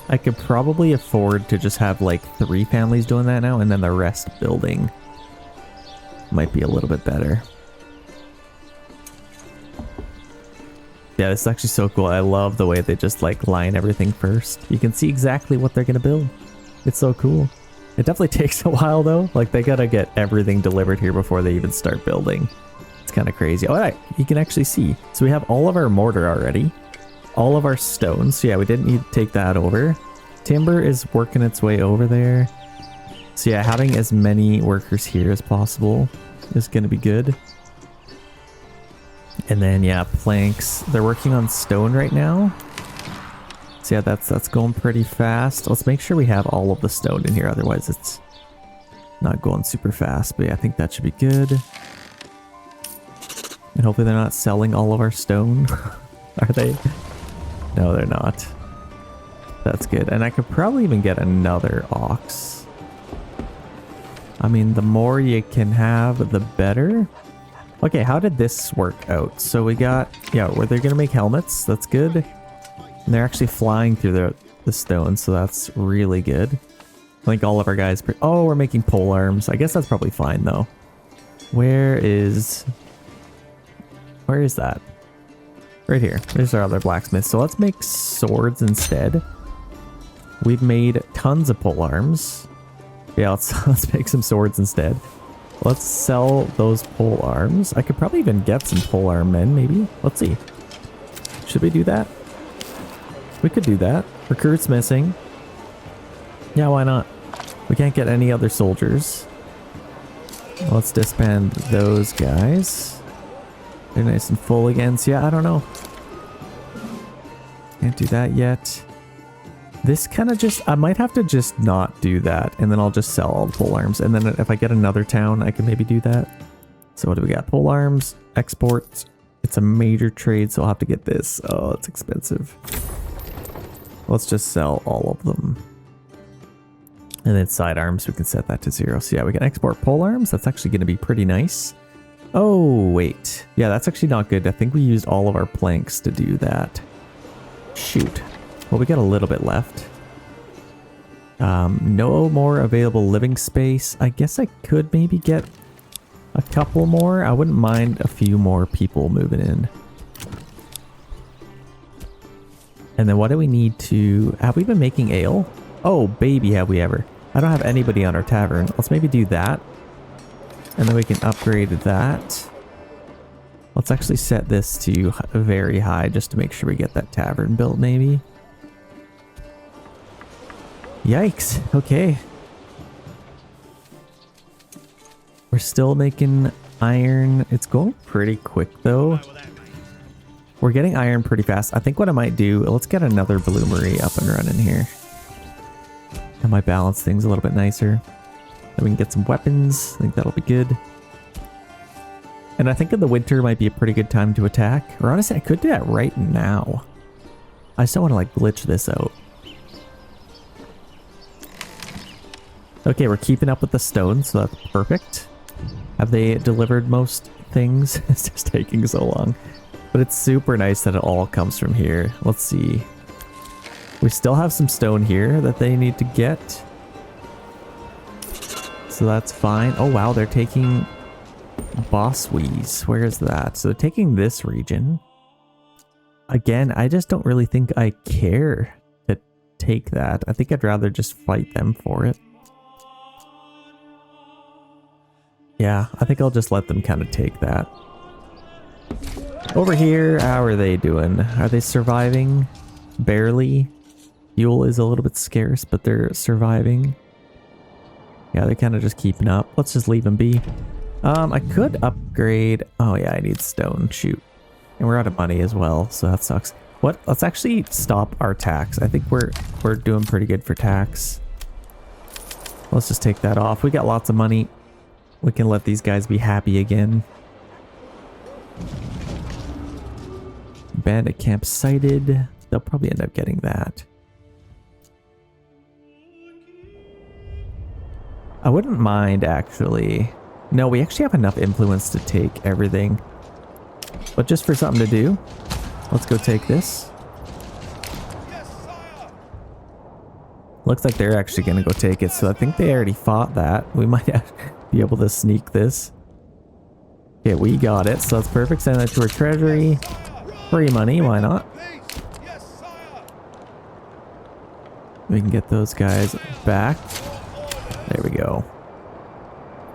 I could probably afford to just have like 3 families doing that now, and then the rest building. Might be a little bit better. Yeah, this is actually so cool. I love the way they just like line everything first. You can see exactly what they're gonna build. It's so cool. It definitely takes a while though. Like they gotta get everything delivered here before they even start building. It's kind of crazy. All right, you can actually see. So we have all of our mortar already. All of our stones. So yeah, we didn't need to take that over. Timber is working its way over there. So yeah, having as many workers here as possible is going to be good. And then yeah, planks. They're working on stone right now. So yeah, that's going pretty fast. Let's make sure we have all of the stone in here, otherwise it's Not going super fast, but yeah, I think that should be good. And hopefully they're not selling all of our stone. Are they? No, they're not. That's good. And I could probably even get another ox. I mean, the more you can have, the better. Okay, how did this work out? So we got, yeah, were they gonna make helmets? That's good. And they're actually flying through the stone, so that's really good. I think all of our guys... Oh, we're making pole arms. I guess that's probably fine, though. Where is that? Right here. There's our other blacksmith. So let's make swords instead. We've made tons of pole arms. Yeah, let's make some swords instead. Let's sell those pole arms. I could probably even get some pole arm men, maybe. Let's see. Should we do that? We could do that. Recruits missing. Yeah, why not? We can't get any other soldiers. Let's disband those guys. They're nice and full again. So yeah, I don't know. Can't do that yet. This kind of just... I might have to just not do that. And then I'll just sell all the pole arms. And then if I get another town, I can maybe do that. So what do we got? Pole arms, export. It's a major trade, so I'll have to get this. Oh, it's expensive. Let's just sell all of them. And then sidearms, we can set that to 0. So yeah, we can export pole arms. That's actually going to be pretty nice. Oh, wait. Yeah, that's actually not good. I think we used all of our planks to do that. Shoot. Well, we got a little bit left. No more available living space. I guess I could maybe get a couple more. I wouldn't mind a few more people moving in. And then what do we need to... Have we been making ale? Oh, baby, have we ever. I don't have anybody on our tavern. Let's maybe do that. And then we can upgrade that. Let's actually set this to very high just to make sure we get that tavern built, maybe. Yikes. Okay. We're still making iron. It's going pretty quick, though. We're getting iron pretty fast. I think what I might do, let's get another bloomery up and running here. That might balance things a little bit nicer. Then we can get some weapons. I think that'll be good. And I think in the winter might be a pretty good time to attack. Or honestly, I could do that right now. I just don't want to like glitch this out. Okay, we're keeping up with the stone, so that's perfect. Have they delivered most things? It's just taking so long. But it's super nice that it all comes from here. Let's see. We still have some stone here that they need to get. So that's fine. Oh wow, they're taking Boswees. Where is that? So they're taking this region. Again, I just don't really think I care to take that. I think I'd rather just fight them for it. Yeah, I think I'll just let them kind of take that. Over here, how are they doing? Are they surviving? Barely. Fuel is a little bit scarce, but they're surviving. Yeah, they're kind of just keeping up. Let's just leave them be. I could upgrade... Oh yeah, I need stone. Shoot. And we're out of money as well, so that sucks. What? Let's actually stop our tax. I think we're doing pretty good for tax. Let's just take that off. We got lots of money. We can let these guys be happy again. Bandit camp sighted. They'll probably end up getting that. I wouldn't mind, actually. No, we actually have enough influence to take everything. But just for something to do, let's go take this. Looks like they're actually going to go take it, so I think they already fought that. We might be able to sneak this. Okay, we got it, so that's perfect. Send that to our treasury. Free money, why not? We can get those guys back. There we go.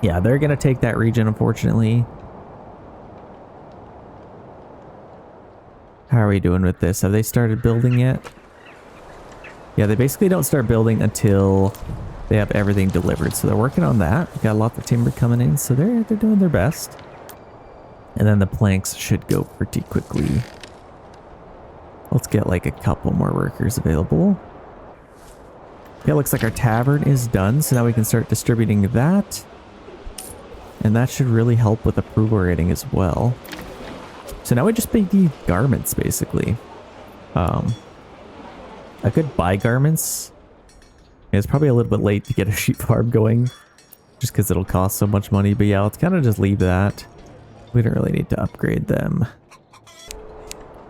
Yeah, they're going to take that region, unfortunately. How are we doing with this? Have they started building yet? Yeah, they basically don't start building until they have everything delivered. So they're working on that. We've got lots of timber coming in, so they're doing their best. And then the planks should go pretty quickly. Let's get like a couple more workers available. Okay, looks like our tavern is done, so now we can start distributing that. And that should really help with approval rating as well. So now we just need garments, basically. I could buy garments. It's probably a little bit late to get a sheep farm going, just because it'll cost so much money. But yeah, let's kind of just leave that. We don't really need to upgrade them.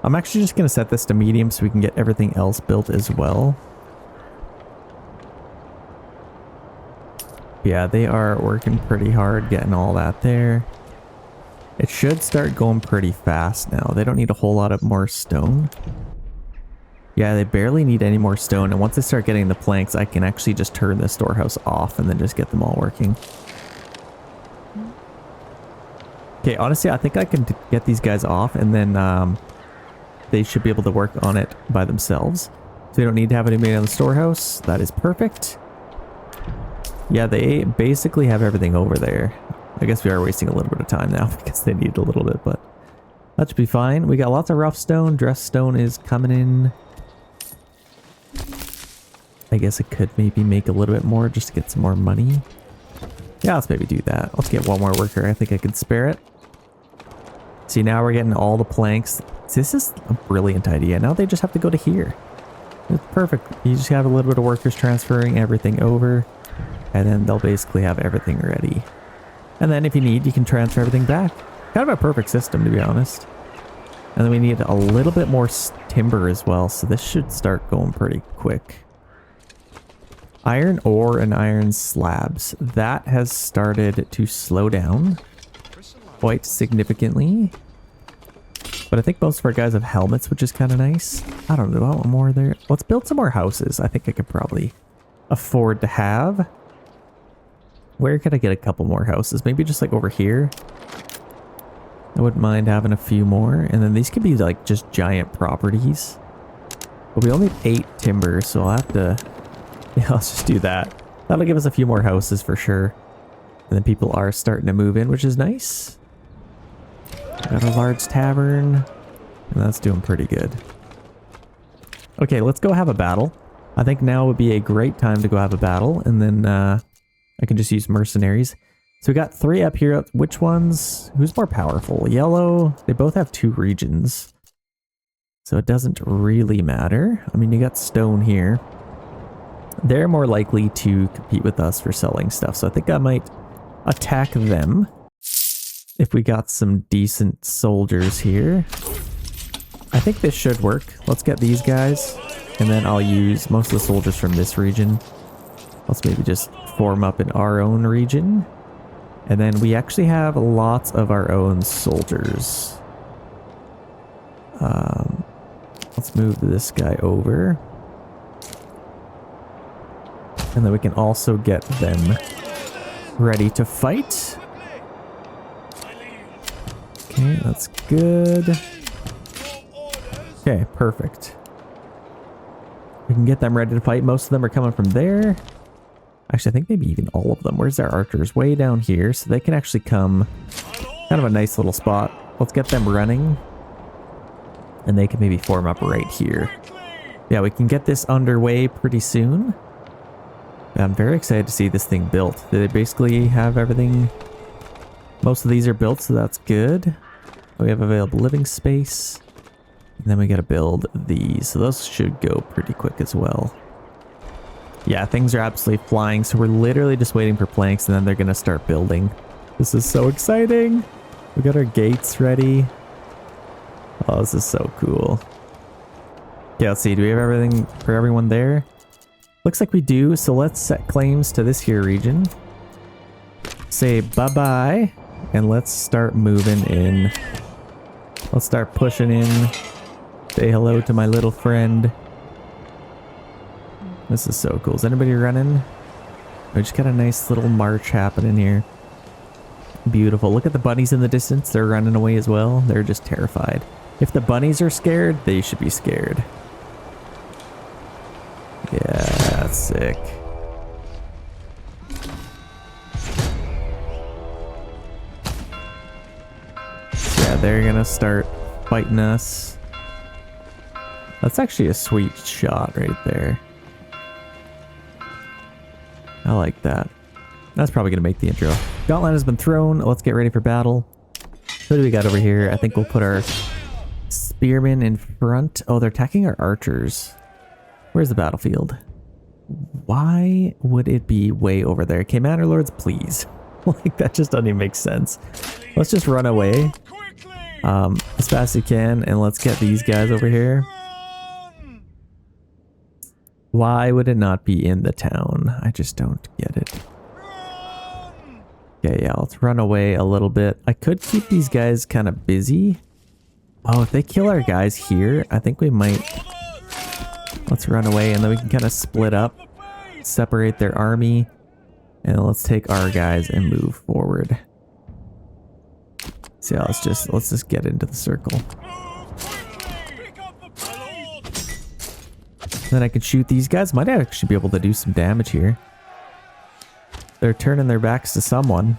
I'm actually just going to set this to medium so we can get everything else built as well. Yeah, they are working pretty hard getting all that there. It should start going pretty fast now. They don't need a whole lot of more stone. Yeah, they barely need any more stone. And once they start getting the planks, I can actually just turn the storehouse off and then just get them all working. Okay, honestly, I think I can get these guys off and then they should be able to work on it by themselves. So they don't need to have anybody on the storehouse. That is perfect. Yeah, they basically have everything over there. I guess we are wasting a little bit of time now because they need a little bit, but that should be fine. We got lots of rough stone. Dress stone is coming in. I guess it could maybe make a little bit more just to get some more money. Yeah, let's maybe do that. Let's get one more worker. I think I could spare it. See, now we're getting all the planks. This is a brilliant idea. Now they just have to go to here. It's perfect. You just have a little bit of workers transferring everything over. And then they'll basically have everything ready. And then if you need, you can transfer everything back. Kind of a perfect system, to be honest. And then we need a little bit more timber as well. So this should start going pretty quick. Iron ore and iron slabs. That has started to slow down quite significantly. But I think most of our guys have helmets, which is kind of nice. I don't know, I want more there. Let's build some more houses. I think I could probably afford to have. Where could I get a couple more houses? Maybe just like over here. I wouldn't mind having a few more. And then these could be like just giant properties. But we only have 8 timber, so I'll have to... Yeah, let's just do that. That'll give us a few more houses for sure. And then people are starting to move in, which is nice. Got a large tavern. And that's doing pretty good. Okay, let's go have a battle. I think now would be a great time to go have a battle. And then I can just use mercenaries. So we got 3 up here. Which ones? Who's more powerful? Yellow. They both have 2 regions. So it doesn't really matter. I mean, you got stone here. They're more likely to compete with us for selling stuff. So I think I might attack them. If we got some decent soldiers here. I think this should work. Let's get these guys. And then I'll use most of the soldiers from this region. Let's maybe just form up in our own region. And then we actually have lots of our own soldiers. Let's move this guy over. And then we can also get them ready to fight. Okay, that's good. Okay, perfect. We can get them ready to fight. Most of them are coming from there. Actually, I think maybe even all of them. Where's their archers? Way down here. So they can actually come. Kind of a nice little spot. Let's get them running. And they can maybe form up right here. Yeah, we can get this underway pretty soon. I'm very excited to see this thing built. They basically have everything. Most of these are built, so that's good. We have available living space. And then we got to build these. So those should go pretty quick as well. Yeah, things are absolutely flying. So we're literally just waiting for planks and then they're going to start building. This is so exciting. We got our gates ready. Oh, this is so cool. Yeah, let's see. Do we have everything for everyone there? Looks like we do. So let's set claims to this here region. Say bye-bye. And let's start moving in. Let's start pushing in. Say hello to my little friend. This is so cool. Is anybody running? We just got a nice little march happening here. Beautiful. Look at the bunnies in the distance. They're running away as well. They're just terrified. If the bunnies are scared, they should be scared. Yeah, that's sick. Yeah, they're gonna start fighting us. That's actually a sweet shot right there. I like that. That's probably going to make the intro. Gauntlet has been thrown. Let's get ready for battle. What do we got over here? I think we'll put our spearmen in front. Oh, they're attacking our archers. Where's the battlefield? Why would it be way over there? Okay, Manor Lords, please. Like, that just doesn't even make sense. Let's just run away as fast as you can, and let's get these guys over here. Why would it not be in the town? I just don't get it. Okay, yeah, let's run away a little bit. I could keep these guys kind of busy. Oh, if they kill our guys here, I think we might... Let's run away, and then we can kind of split up, separate their army, and let's take our guys and move forward. So yeah, let's just get into the circle. Then I can shoot these guys. Might actually be able to do some damage here. They're turning their backs to someone.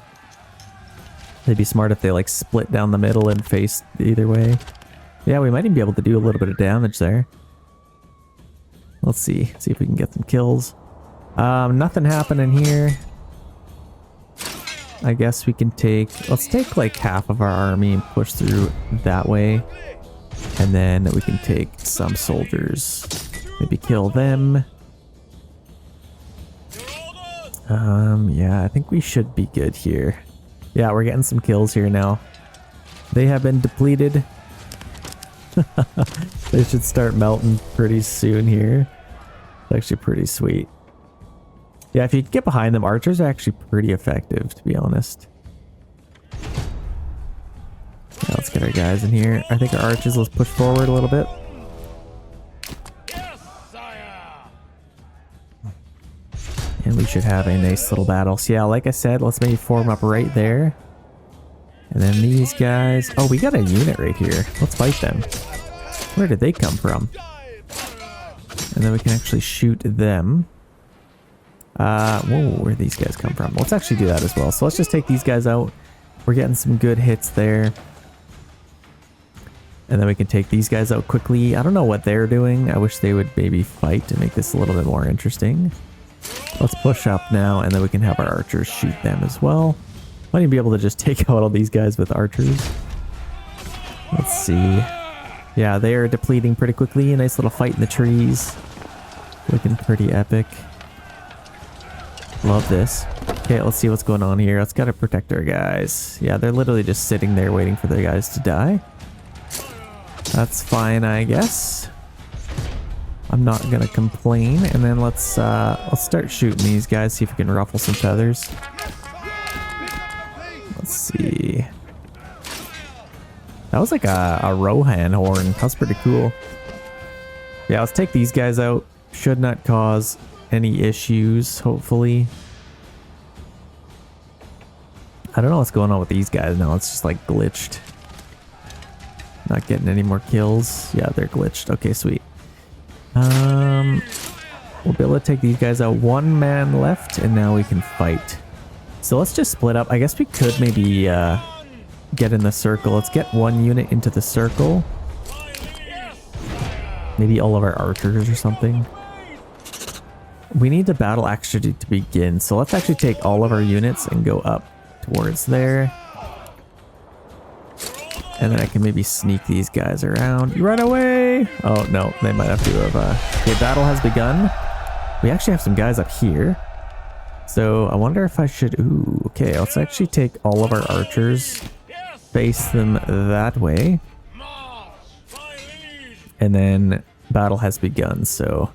They'd be smart if they like split down the middle and face either way. Yeah, we might even be able to do a little bit of damage there. Let's see if we can get some kills. Nothing happening here. I guess we can let's take like half of our army and push through that way. And then we can take some soldiers. Maybe kill them. Yeah, I think we should be good here. Yeah, we're getting some kills here now. They have been depleted. They should start melting pretty soon here. It's actually pretty sweet. Yeah, if you get behind them, archers are actually pretty effective, to be honest. Yeah, let's get our guys in here. I think our archers, let's push forward a little bit. And we should have a nice little battle. So yeah, like I said, let's maybe form up right there. And then these guys... Oh, we got a unit right here. Let's fight them. Where did they come from? And then we can actually shoot them. Whoa, where did these guys come from? Let's actually do that as well. So let's just take these guys out. We're getting some good hits there. And then we can take these guys out quickly. I don't know what they're doing. I wish they would maybe fight to make this a little bit more interesting. Let's push up now, and then we can have our archers shoot them as well. Might even be able to just take out all these guys with archers. Let's see. Yeah, they are depleting pretty quickly. A nice little fight in the trees. Looking pretty epic. Love this. Okay, let's see what's going on here. Let's gotta protect our guys. Yeah, they're literally just sitting there waiting for their guys to die. That's fine, I guess. I'm not gonna complain. And then let's start shooting these guys, see if we can ruffle some feathers. Let's see. That was like a Rohan horn. That's pretty cool. Yeah, let's take these guys out. Should not cause any issues, hopefully. I don't know what's going on with these guys now. It's just like glitched. Not getting any more kills. Yeah, they're glitched. Okay, sweet. We'll be able to take these guys out. One man left, and now we can fight. So let's just split up. I guess we could maybe get in the circle. Let's get one unit into the circle. Maybe all of our archers or something. We need the battle actually to begin. So let's actually take all of our units and go up towards there. And then I can maybe sneak these guys around. You run away! Oh, no. They might have to have... Okay, battle has begun. We actually have some guys up here. So I wonder if I should... Ooh, okay. Let's actually take all of our archers. Face them that way. And then battle has begun. So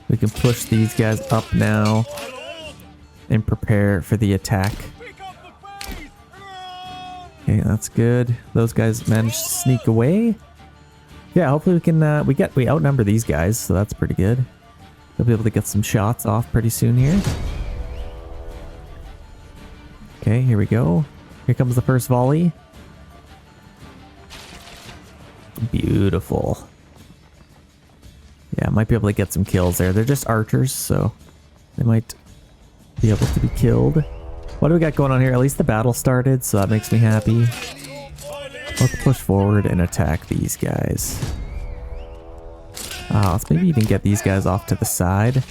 we can push these guys up now. And prepare for the attack. Okay, that's good. Those guys managed to sneak away. Yeah, hopefully we can, we outnumber these guys, so that's pretty good. They'll be able to get some shots off pretty soon here. Okay, here we go. Here comes the first volley. Beautiful. Yeah, might be able to get some kills there. They're just archers, so they might be able to be killed. What do we got going on here? At least the battle started, so that makes me happy. Let's push forward and attack these guys. Let's maybe even get these guys off to the side.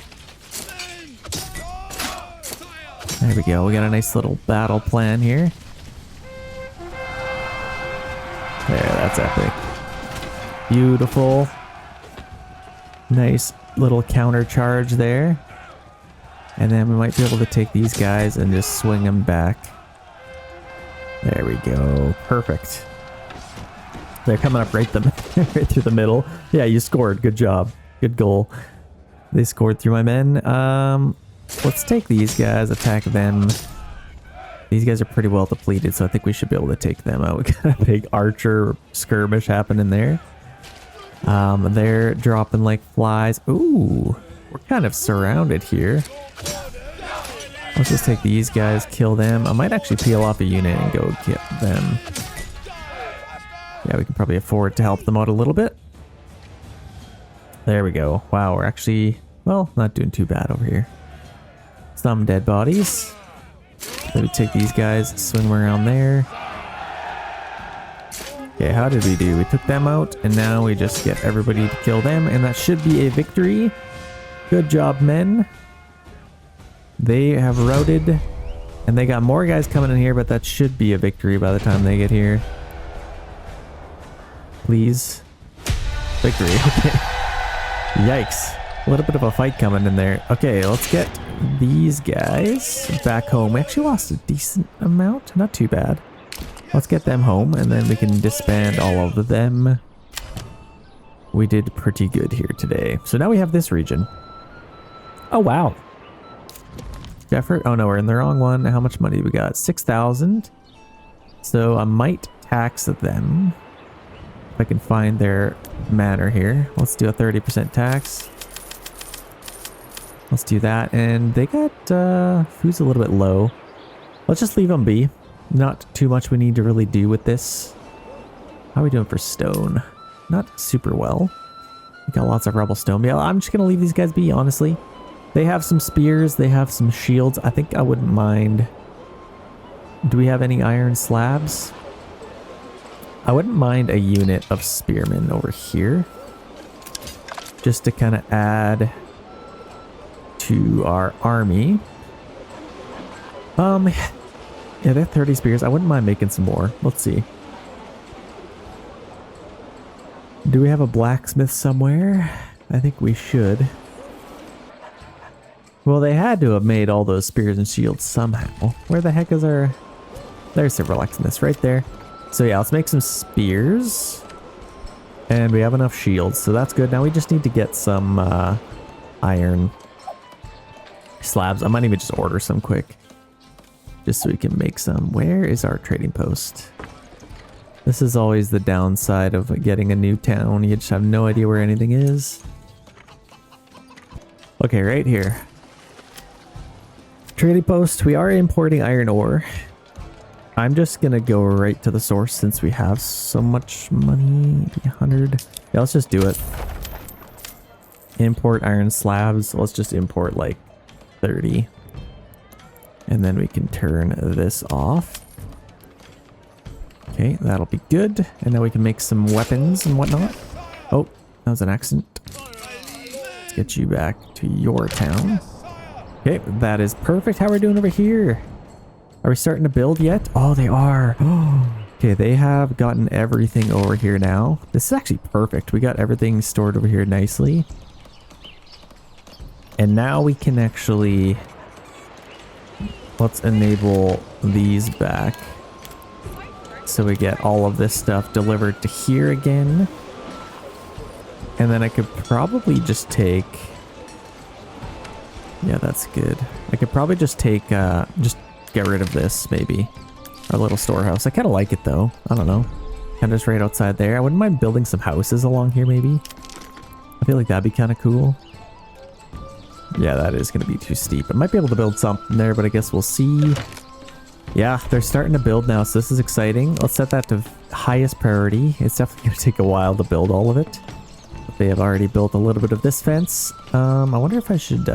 There we go. We got a nice little battle plan here. There, that's epic. Beautiful. Nice little counter charge there. And then we might be able to take these guys and just swing them back. There we go. Perfect. They're coming up right through the middle. Yeah, you scored. Good job. Good goal. They scored through my men. Let's take these guys, attack them. These guys are pretty well depleted, so I think we should be able to take them out. We got a big archer skirmish happening there. They're dropping like flies. Ooh, we're kind of surrounded here. Let's just take these guys, kill them. I might actually peel off a unit and go get them. Yeah, we can probably afford to help them out a little bit. There we go. Wow, we're actually, well, not doing too bad over here. Some dead bodies. Maybe take these guys, swing them around there. Okay, how did we do? We took them out, and now we just get everybody to kill them, and that should be a victory. Good job, men. They have routed, and they got more guys coming in here, but that should be a victory by the time they get here. Please. Victory. Okay. Yikes. A little bit of a fight coming in there. Okay, let's get these guys back home. We actually lost a decent amount. Not too bad. Let's get them home, and then we can disband all of them. We did pretty good here today. So now we have this region. Oh, wow. Effort. Oh, no, we're in the wrong one. How much money we got? 6,000. So I might tax them. If I can find their manor here. Let's do a 30% tax. Let's do that. And they got food's a little bit low. Let's just leave them be. Not too much we need to really do with this. How are we doing for stone? Not super well. We got lots of rebel stone. Yeah, I'm just going to leave these guys be, honestly. They have some spears. They have some shields. I think I wouldn't mind. Do we have any iron slabs? I wouldn't mind a unit of spearmen over here. Just to kind of add to our army. Yeah, they have 30 spears. I wouldn't mind making some more. Let's see. Do we have a blacksmith somewhere? I think we should. Well, they had to have made all those spears and shields somehow. Where the heck is our... There's the blacksmith right there. So yeah, let's make some spears. And we have enough shields, so that's good. Now we just need to get some iron slabs. I might even just order some quick. Just so we can make some. Where is our trading post? This is always the downside of getting a new town. You just have no idea where anything is. Okay, right here. Trading post. We are importing iron ore. I'm just gonna go right to the source since we have so much money. 100. Yeah, let's just do it. Import iron slabs. Let's just import like 30. And then we can turn this off. Okay, that'll be good. And now we can make some weapons and whatnot. Oh, that was an accident. Let's get you back to your town. Okay, that is perfect. How are we doing over here? Are we starting to build yet? Oh, they are. Okay, they have gotten everything over here now. This is actually perfect. We got everything stored over here nicely. And now we can actually... Let's enable these back. So we get all of this stuff delivered to here again. And then I could probably just take... Yeah, that's good. I could probably just take... just get rid of this, maybe. Our little storehouse. I kind of like it, though. I don't know. Kind of just right outside there. I wouldn't mind building some houses along here, maybe. I feel like that'd be kind of cool. Yeah, that is going to be too steep. I might be able to build something there, but I guess we'll see. Yeah, they're starting to build now, so this is exciting. Let's set that to highest priority. It's definitely going to take a while to build all of it. But they have already built a little bit of this fence. I wonder if I should...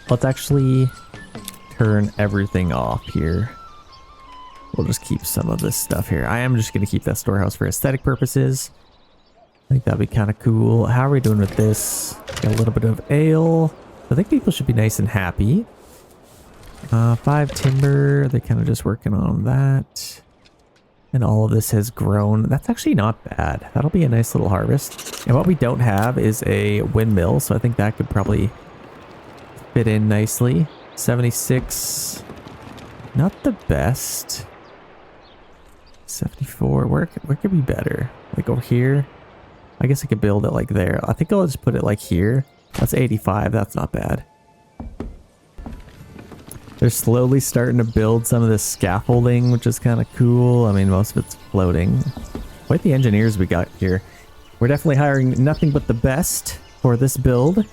Let's actually turn everything off here. We'll just keep some of this stuff here. I am just going to keep that storehouse for aesthetic purposes. I think that'd be kind of cool. How are we doing with this? Got a little bit of ale. I think people should be nice and happy. 5 timber. They're kind of just working on that. And all of this has grown. That's actually not bad. That'll be a nice little harvest. And what we don't have is a windmill, so I think that could probably fit in nicely. 76. Not the best. 74. Where could be better? Like over here? I guess I could build it like there. I think I'll just put it like here. That's 85. That's not bad. They're slowly starting to build some of this scaffolding, which is kind of cool. I mean, most of it's floating. Quite the engineers we got here. We're definitely hiring nothing but the best for this build.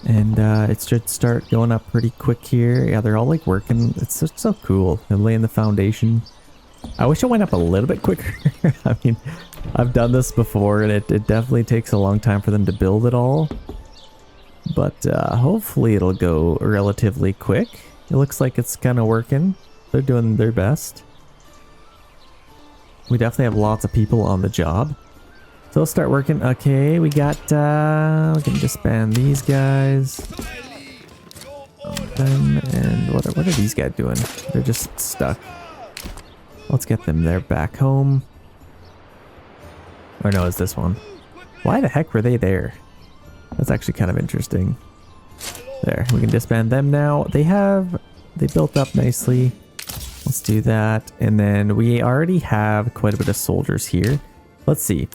And it should start going up pretty quick here. Yeah, they're all like working. It's just so cool. They're laying the foundation. I wish it went up a little bit quicker. I mean, I've done this before and it definitely takes a long time for them to build it all. But hopefully it'll go relatively quick. It looks like it's kind of working. They're doing their best. We definitely have lots of people on the job. So let's start working. Okay, we got, we can disband these guys. And what are these guys doing? They're just stuck. Let's get them there back home. Or no, it's this one. Why the heck were they there? That's actually kind of interesting. There, we can disband them now. They built up nicely. Let's do that. And then we already have quite a bit of soldiers here. Let's see.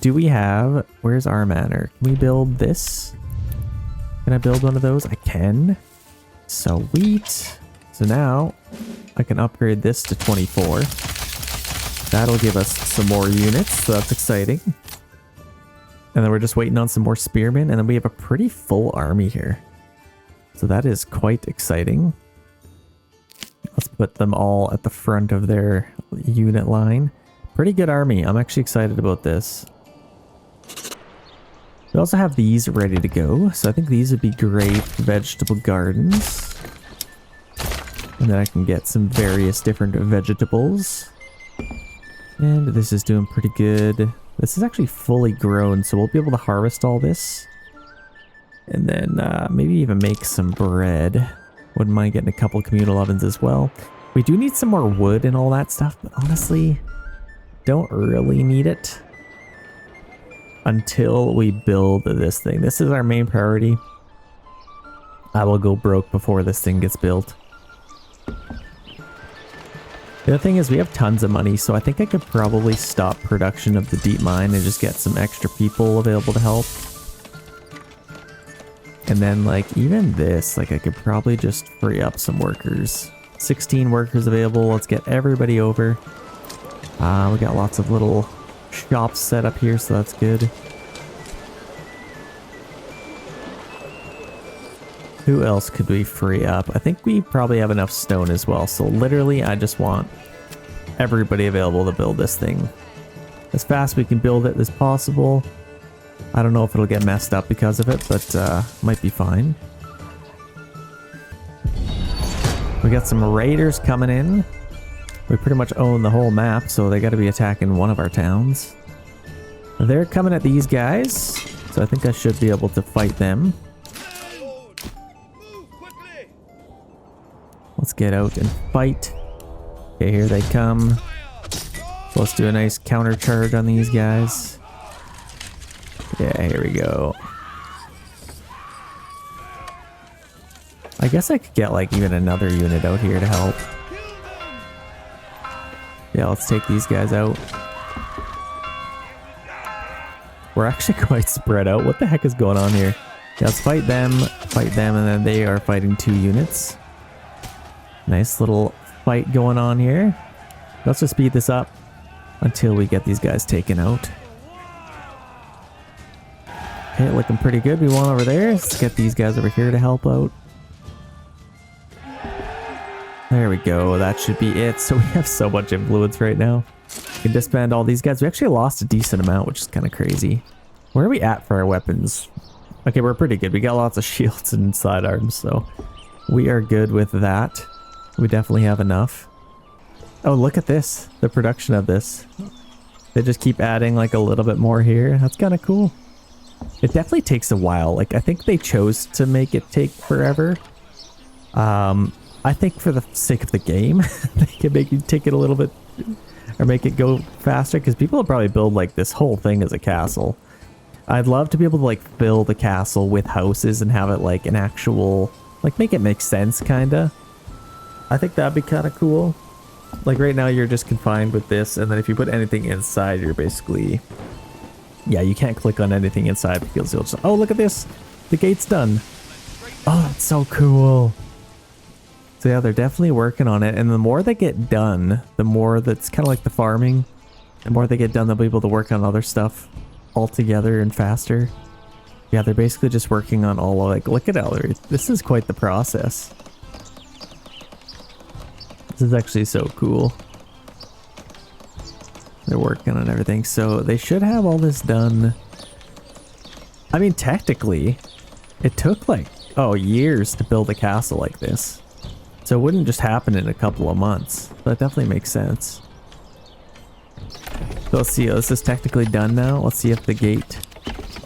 Do we have, where's our manor? Can we build this? Can I build one of those? I can. Sweet. So now I can upgrade this to 24. That'll give us some more units, so that's exciting. And then we're just waiting on some more spearmen, and then we have a pretty full army here. So that is quite exciting. Let's put them all at the front of their unit line. Pretty good army. I'm actually excited about this. We also have these ready to go, so I think these would be great vegetable gardens. And then I can get some various different vegetables. And this is doing pretty good. This is actually fully grown, so we'll be able to harvest all this. And then maybe even make some bread. Wouldn't mind getting a couple communal ovens as well. We do need some more wood and all that stuff, but honestly, don't really need it until we build this thing. This is our main priority. I will go broke before this thing gets built. The other thing is we have tons of money, so I think I could probably stop production of the deep mine and just get some extra people available to help. And then like even this, like I could probably just free up some workers. 16 workers available. Let's get everybody over. We got lots of little shops set up here, so that's good. Who else could we free up? I think we probably have enough stone as well. So literally, I just want everybody available to build this thing. As fast we can build it as possible. I don't know if it'll get messed up because of it, but might be fine. We got some raiders coming in. We pretty much own the whole map, so they got to be attacking one of our towns. They're coming at these guys, so I think I should be able to fight them. Let's get out and fight. Okay, here they come. So let's do a nice counter charge on these guys. Yeah, here we go. I guess I could get like even another unit out here to help. Yeah, let's take these guys out. We're actually quite spread out. What the heck is going on here? Yeah, let's fight them, and then they are fighting 2 units. Nice little fight going on here. Let's just speed this up until we get these guys taken out. Okay, looking pretty good. We won over there. Let's get these guys over here to help out. There we go. That should be it. So we have so much influence right now. We can disband all these guys. We actually lost a decent amount, which is kind of crazy. Where are we at for our weapons? Okay, we're pretty good. We got lots of shields and sidearms, so we are good with that. We definitely have enough. Oh, look at this. The production of this. They just keep adding like a little bit more here. That's kind of cool. It definitely takes a while. Like, I think they chose to make it take forever. I think for the sake of the game, they can make you take it a little bit, or make it go faster, because people will probably build like this whole thing as a castle. I'd love to be able to like fill the castle with houses and have it like an actual, like, make it make sense, kinda. I think that'd be kind of cool. Like right now you're just confined with this, and then if you put anything inside, you're basically, yeah, you can't click on anything inside because you'll just, oh, look at this, the gate's done. Oh, that's so cool. So yeah, they're definitely working on it, and the more they get done, the more that's kind of like the farming, the more they get done, they'll be able to work on other stuff all together and faster. Yeah, they're basically just working on all of, like, look at Ellery. This is quite the process. This is actually so cool. They're working on everything, so they should have all this done. I mean, technically, it took like, oh, years to build a castle like this. So it wouldn't just happen in a couple of months. That definitely makes sense. So let's see, this is technically done now. Let's see if the gate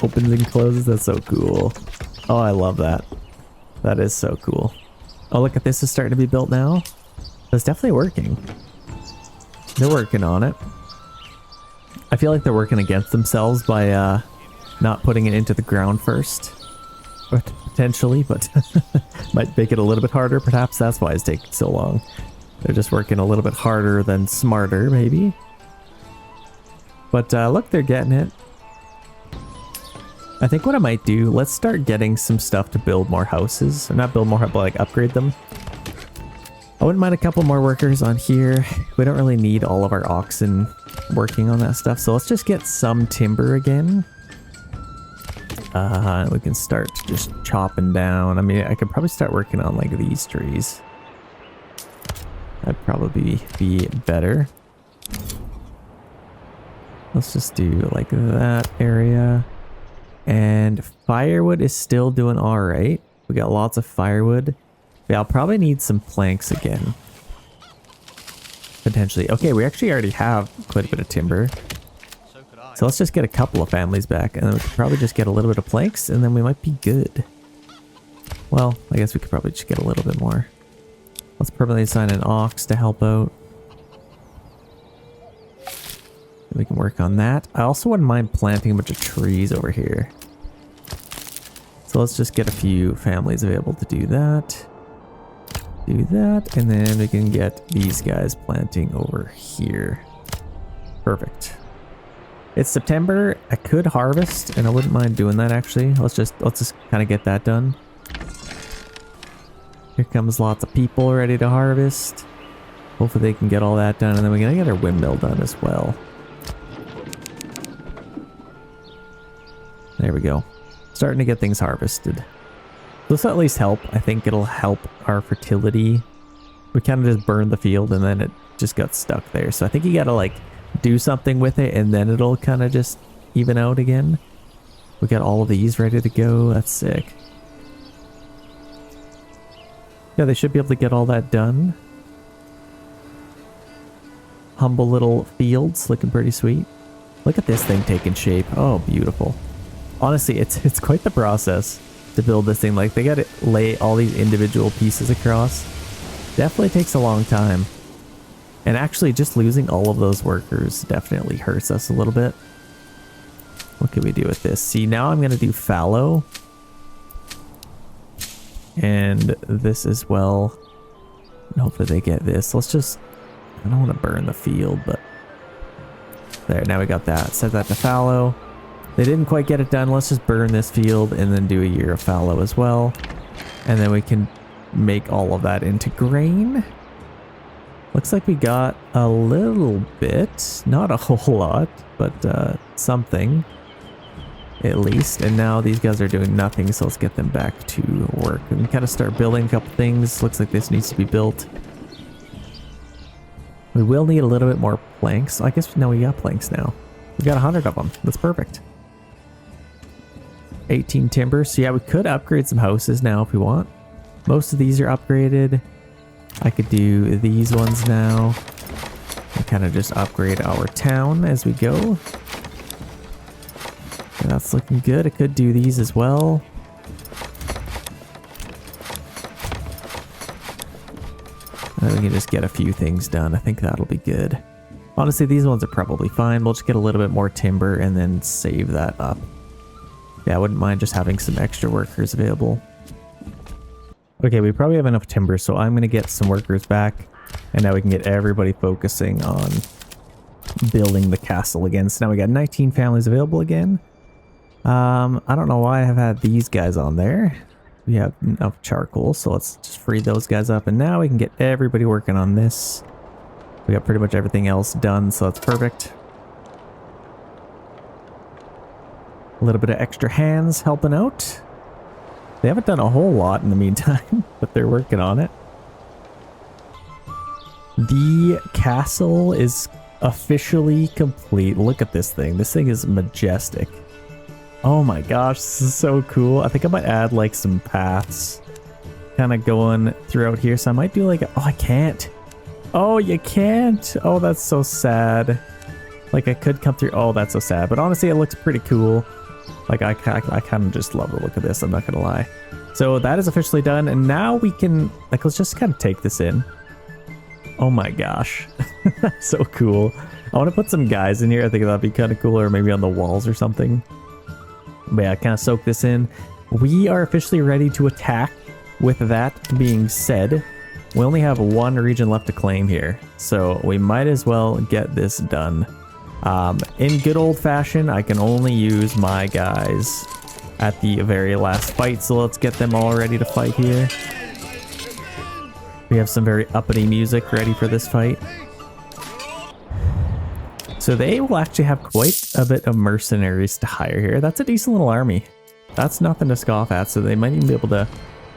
opens and closes. That's so cool. Oh, I love that. That is so cool. Oh, look at this, is starting to be built now. It's definitely working. They're working on it. I feel like they're working against themselves by not putting it into the ground first. But potentially, but might make it a little bit harder. Perhaps that's why it's taking so long. They're just working a little bit harder than smarter, maybe. But look, they're getting it. I think what I might do, let's start getting some stuff to build more houses. Or not build more, but like upgrade them. I wouldn't mind a couple more workers on here. We don't really need all of our oxen working on that stuff. So let's just get some timber again. We can start just chopping down. I mean, I could probably start working on like these trees. That'd probably be better. Let's just do like that area. And firewood is still doing all right. We got lots of firewood. Yeah, I'll probably need some planks again. Potentially. Okay, we actually already have quite a bit of timber. So let's just get a couple of families back, and then we could probably just get a little bit of planks, and then we might be good. Well, I guess we could probably just get a little bit more. Let's permanently assign an ox to help out. We can work on that. I also wouldn't mind planting a bunch of trees over here. So let's just get a few families available to do that. Do that, and then we can get these guys planting over here. Perfect. It's September. I could harvest, and I wouldn't mind doing that actually. Let's just kind of get that done. Here comes lots of people ready to harvest. Hopefully they can get all that done, and then we're gonna get our windmill done as well. There we go. Starting to get things harvested. This will at least help. I think it'll help our fertility. We kind of just burned the field and then it just got stuck there. So I think you gotta like do something with it and then it'll kind of just even out again. We got all of these ready to go. That's sick. Yeah, they should be able to get all that done. Humble little fields looking pretty sweet. Look at this thing taking shape. Oh, beautiful. Honestly, it's quite the process to build this thing. Like, they gotta lay all these individual pieces across. Definitely takes a long time. And actually, just losing all of those workers definitely hurts us a little bit. What can we do with this? See, now I'm gonna do fallow. And this as well. And hopefully they get this. Let's just, I don't want to burn the field, but there, now we got that. Set that to fallow. They didn't quite get it done. Let's just burn this field and then do a year of fallow as well. And then we can make all of that into grain. Looks like we got a little bit, not a whole lot, but something at least. And now these guys are doing nothing, so let's get them back to work. We can kind of start building a couple things. Looks like this needs to be built. We will need a little bit more planks. I guess no, we got planks now. We got 100 of them. That's perfect. 18 timber. So yeah, we could upgrade some houses now if we want. Most of these are upgraded. I could do these ones now. kind of just upgrade our town as we go. And that's looking good. I could do these as well. And then we can just get a few things done. I think that'll be good. Honestly, these ones are probably fine. We'll just get a little bit more timber and then save that up. Yeah, I wouldn't mind just having some extra workers available. Okay, we probably have enough timber, so I'm going to get some workers back. And now we can get everybody focusing on building the castle again. So now we got 19 families available again. I don't know why I have had these guys on there. We have enough charcoal, so let's just free those guys up. And now we can get everybody working on this. We got pretty much everything else done, so that's perfect. A little bit of extra hands helping out. They haven't done a whole lot in the meantime, but they're working on it. The castle is officially complete. Look at this thing. This thing is majestic. Oh my gosh, this is so cool. I think I might add like some paths kind of going throughout here. So I might do like, oh, I can't. Oh, you can't. Oh, that's so sad. Like I could come through. Oh, that's so sad. But honestly, it looks pretty cool. Like I kind of just love the look of this. I'm not going to lie. So that is officially done. And now we can, like, let's just kind of take this in. Oh my gosh. That's so cool. I want to put some guys in here. I think that'd be kind of cool, or maybe on the walls or something. But yeah, kind of soak this in. We are officially ready to attack. With that being said, we only have one region left to claim here. So we might as well get this done. In good old fashion, I can only use my guys at the very last fight. So let's get them all ready to fight here. We have some very uppity music ready for this fight. So they will actually have quite a bit of mercenaries to hire here. That's a decent little army. That's nothing to scoff at. So they might even be able to,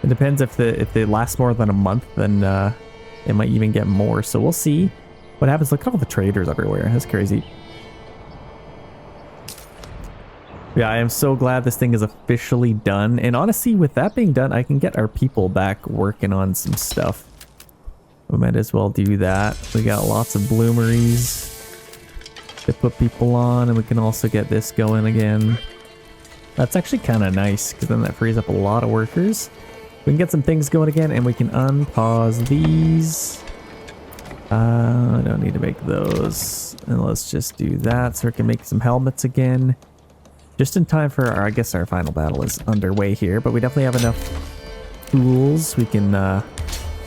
it depends if they last more than a month, then it might even get more. So we'll see what happens. Look at all the traders everywhere. That's crazy. Yeah, I am so glad this thing is officially done. And honestly, with that being done, I can get our people back working on some stuff. We might as well do that. We got lots of bloomeries to put people on, and we can also get this going again. That's actually kind of nice, because then that frees up a lot of workers. We can get some things going again, and we can unpause these. I don't need to make those. And let's just do that, so we can make some helmets again. Just in time for our, I guess our final battle is underway here, but we definitely have enough tools. We can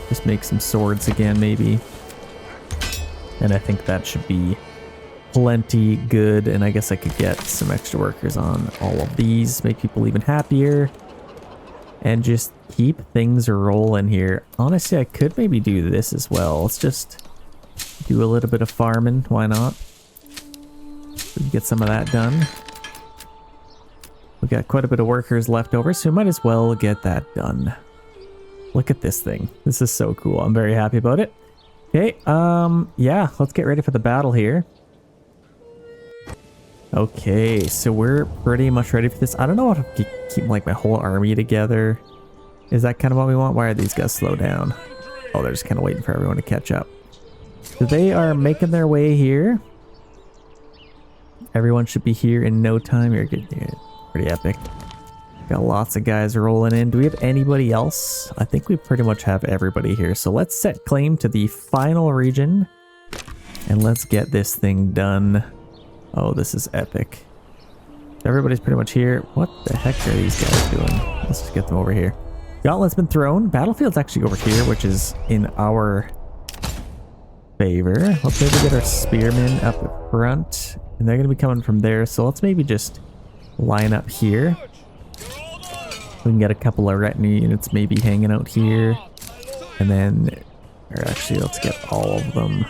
just make some swords again, maybe. And I think that should be plenty good. And I guess I could get some extra workers on all of these, make people even happier. And just keep things rolling here. Honestly, I could maybe do this as well. Let's just do a little bit of farming. Why not? We can get some of that done. We got quite a bit of workers left over, so we might as well get that done. Look at this thing. This is so cool. I'm very happy about it. Okay, yeah, let's get ready for the battle here. Okay, so we're pretty much ready for this. I don't know how to keep like my whole army together. Is that kind of what we want? Why are these guys slow down? Oh, they're just kind of waiting for everyone to catch up. So they are making their way here. Everyone should be here in no time. You're good. Yeah, pretty epic. Got lots of guys rolling in. Do we have anybody else? I think we pretty much have everybody here. So let's set claim to the final region. And let's get this thing done. Oh, this is epic. Everybody's pretty much here. What the heck are these guys doing? Let's just get them over here. Gauntlet's been thrown. Battlefield's actually over here, which is in our favor. Let's maybe get our spearmen up front. And they're going to be coming from there. So let's maybe just line up here. We can get a couple of retinue units maybe hanging out here. And then, or actually, let's get all of them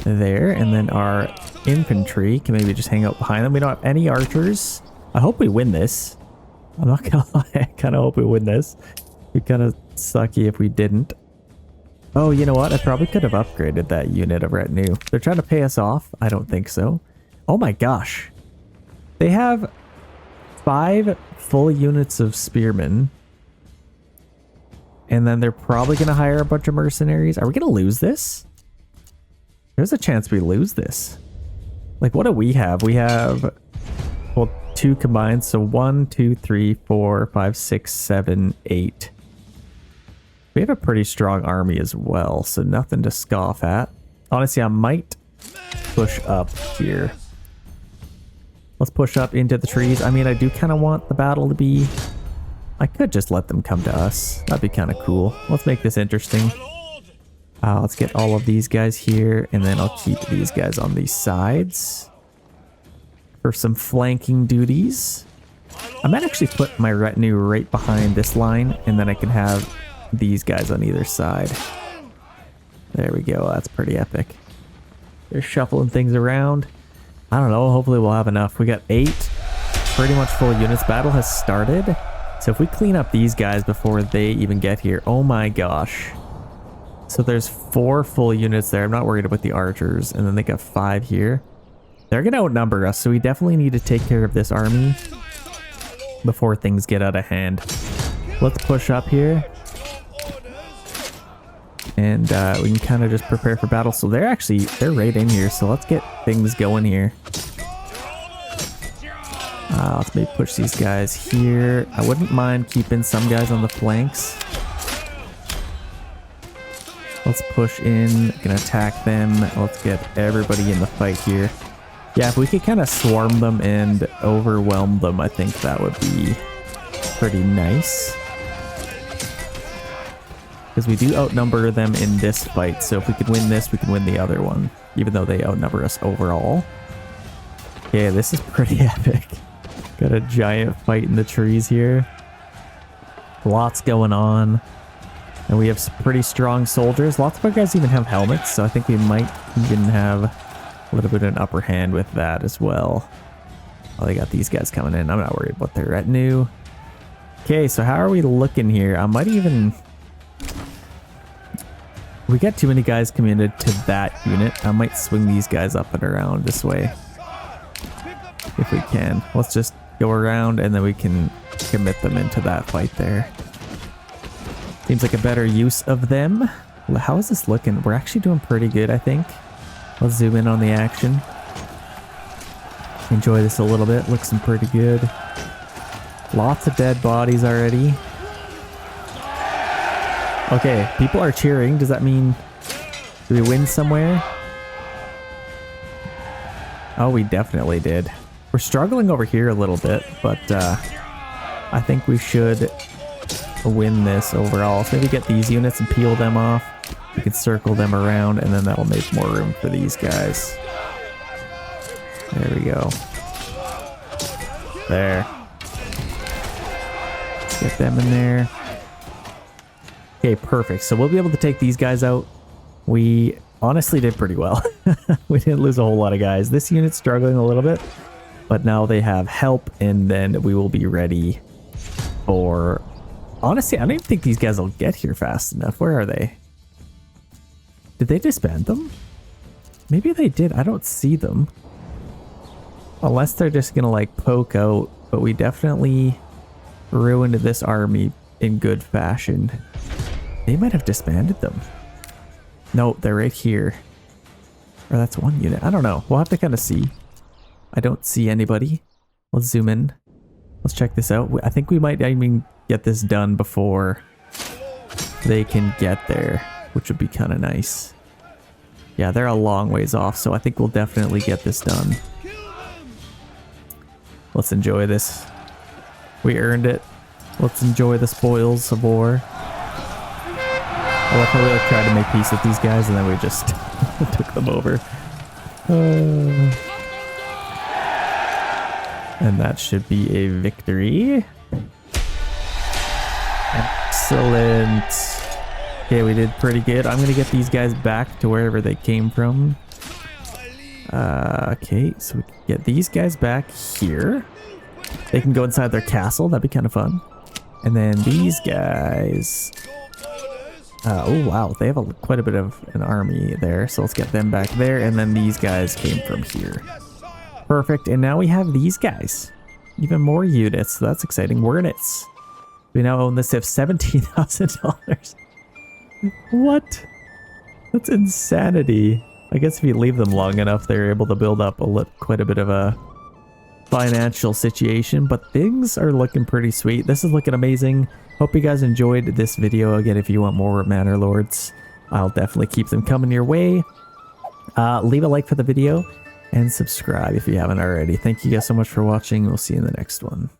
there. And then our infantry can maybe just hang out behind them. We don't have any archers. I hope we win this. I'm not gonna lie, I kind of hope we win this. It'd be kind of sucky if we didn't. Oh, you know what? I probably could have upgraded that unit of retinue. They're trying to pay us off? I don't think so. Oh my gosh. They have 5 full units of spearmen. And then they're probably going to hire a bunch of mercenaries. Are we going to lose this? There's a chance we lose this. Like, what do we have? We have, well, 2 combined. So 1, 2, 3, 4, 5, 6, 7, 8. We have a pretty strong army as well, so nothing to scoff at. Honestly, I might push up here. Let's push up into the trees. I mean, I do kind of want the battle to be... I could just let them come to us. That'd be kind of cool. Let's make this interesting. Let's get all of these guys here, and then I'll keep these guys on these sides for some flanking duties. I might actually put my retinue right behind this line, and then I can have these guys on either side. There we go. That's pretty epic. They're shuffling things around. I don't know. Hopefully we'll have enough. We got 8 pretty much full units. Battle has started. So if we clean up these guys before they even get here, oh my gosh. So there's 4 full units there. I'm not worried about the archers. And then they got 5 here. They're going to outnumber us. So we definitely need to take care of this army before things get out of hand. Let's push up here. And we can kind of just prepare for battle. So they're right in here. So let's get things going here. Let's maybe push these guys here. I wouldn't mind keeping some guys on the flanks. Let's push in. Gonna attack them. Let's get everybody in the fight here. Yeah, if we could kind of swarm them and overwhelm them, I think that would be pretty nice. Because we do outnumber them in this fight. So if we could win this, we can win the other one. Even though they outnumber us overall. Yeah, this is pretty epic. Got a giant fight in the trees here. Lots going on. And we have some pretty strong soldiers. Lots of our guys even have helmets. So I think we might even have a little bit of an upper hand with that as well. Oh, they got these guys coming in. I'm not worried about their retinue. Okay, so how are we looking here? I might even... We got too many guys committed to that unit. I might swing these guys up and around this way. If we can. Let's just go around and then we can commit them into that fight there. Seems like a better use of them. How is this looking? We're actually doing pretty good, I think. Let's zoom in on the action. Enjoy this a little bit. Looks pretty good. Lots of dead bodies already. Okay, people are cheering. Does that mean do we win somewhere? Oh, we definitely did. We're struggling over here a little bit, but I think we should win this overall. So maybe get these units and peel them off. We can circle them around, and then that'll make more room for these guys. There we go. There. Let's get them in there. Okay, perfect. So we'll be able to take these guys out. We honestly did pretty well. We didn't lose a whole lot of guys. This unit's struggling a little bit, but now they have help, and then we will be ready for... Honestly, I don't even think these guys will get here fast enough. Where are they? Did they disband them? Maybe they did. I don't see them. Unless they're just gonna like poke out, but we definitely ruined this army in good fashion. They might have disbanded them. No, they're right here. Or that's one unit. I don't know. We'll have to kind of see. I don't see anybody. Let's zoom in. Let's check this out. I think we might, I mean, get this done before they can get there, which would be kind of nice. Yeah, they're a long ways off, so I think we'll definitely get this done. Let's enjoy this. We earned it. Let's enjoy the spoils of war. I love how we like tried to make peace with these guys and then we just took them over. And that should be a victory. Excellent. Okay, we did pretty good. I'm going to get these guys back to wherever they came from. Okay, so we can get these guys back here. They can go inside their castle. That'd be kind of fun. And then these guys... oh, wow. They have quite a bit of an army there. So let's get them back there. And then these guys came from here. Perfect. And now we have these guys. Even more units. So that's exciting. Wernits. We now own this. They have $17,000. What? That's insanity. I guess if you leave them long enough, they're able to build up quite a bit of a financial situation, but things are looking pretty sweet. This is looking amazing. Hope you guys enjoyed this video. Again, if you want more Manor Lords, I'll definitely keep them coming your way. Leave a like for the video and subscribe if you haven't already. Thank you guys so much for watching. We'll see you in the next one.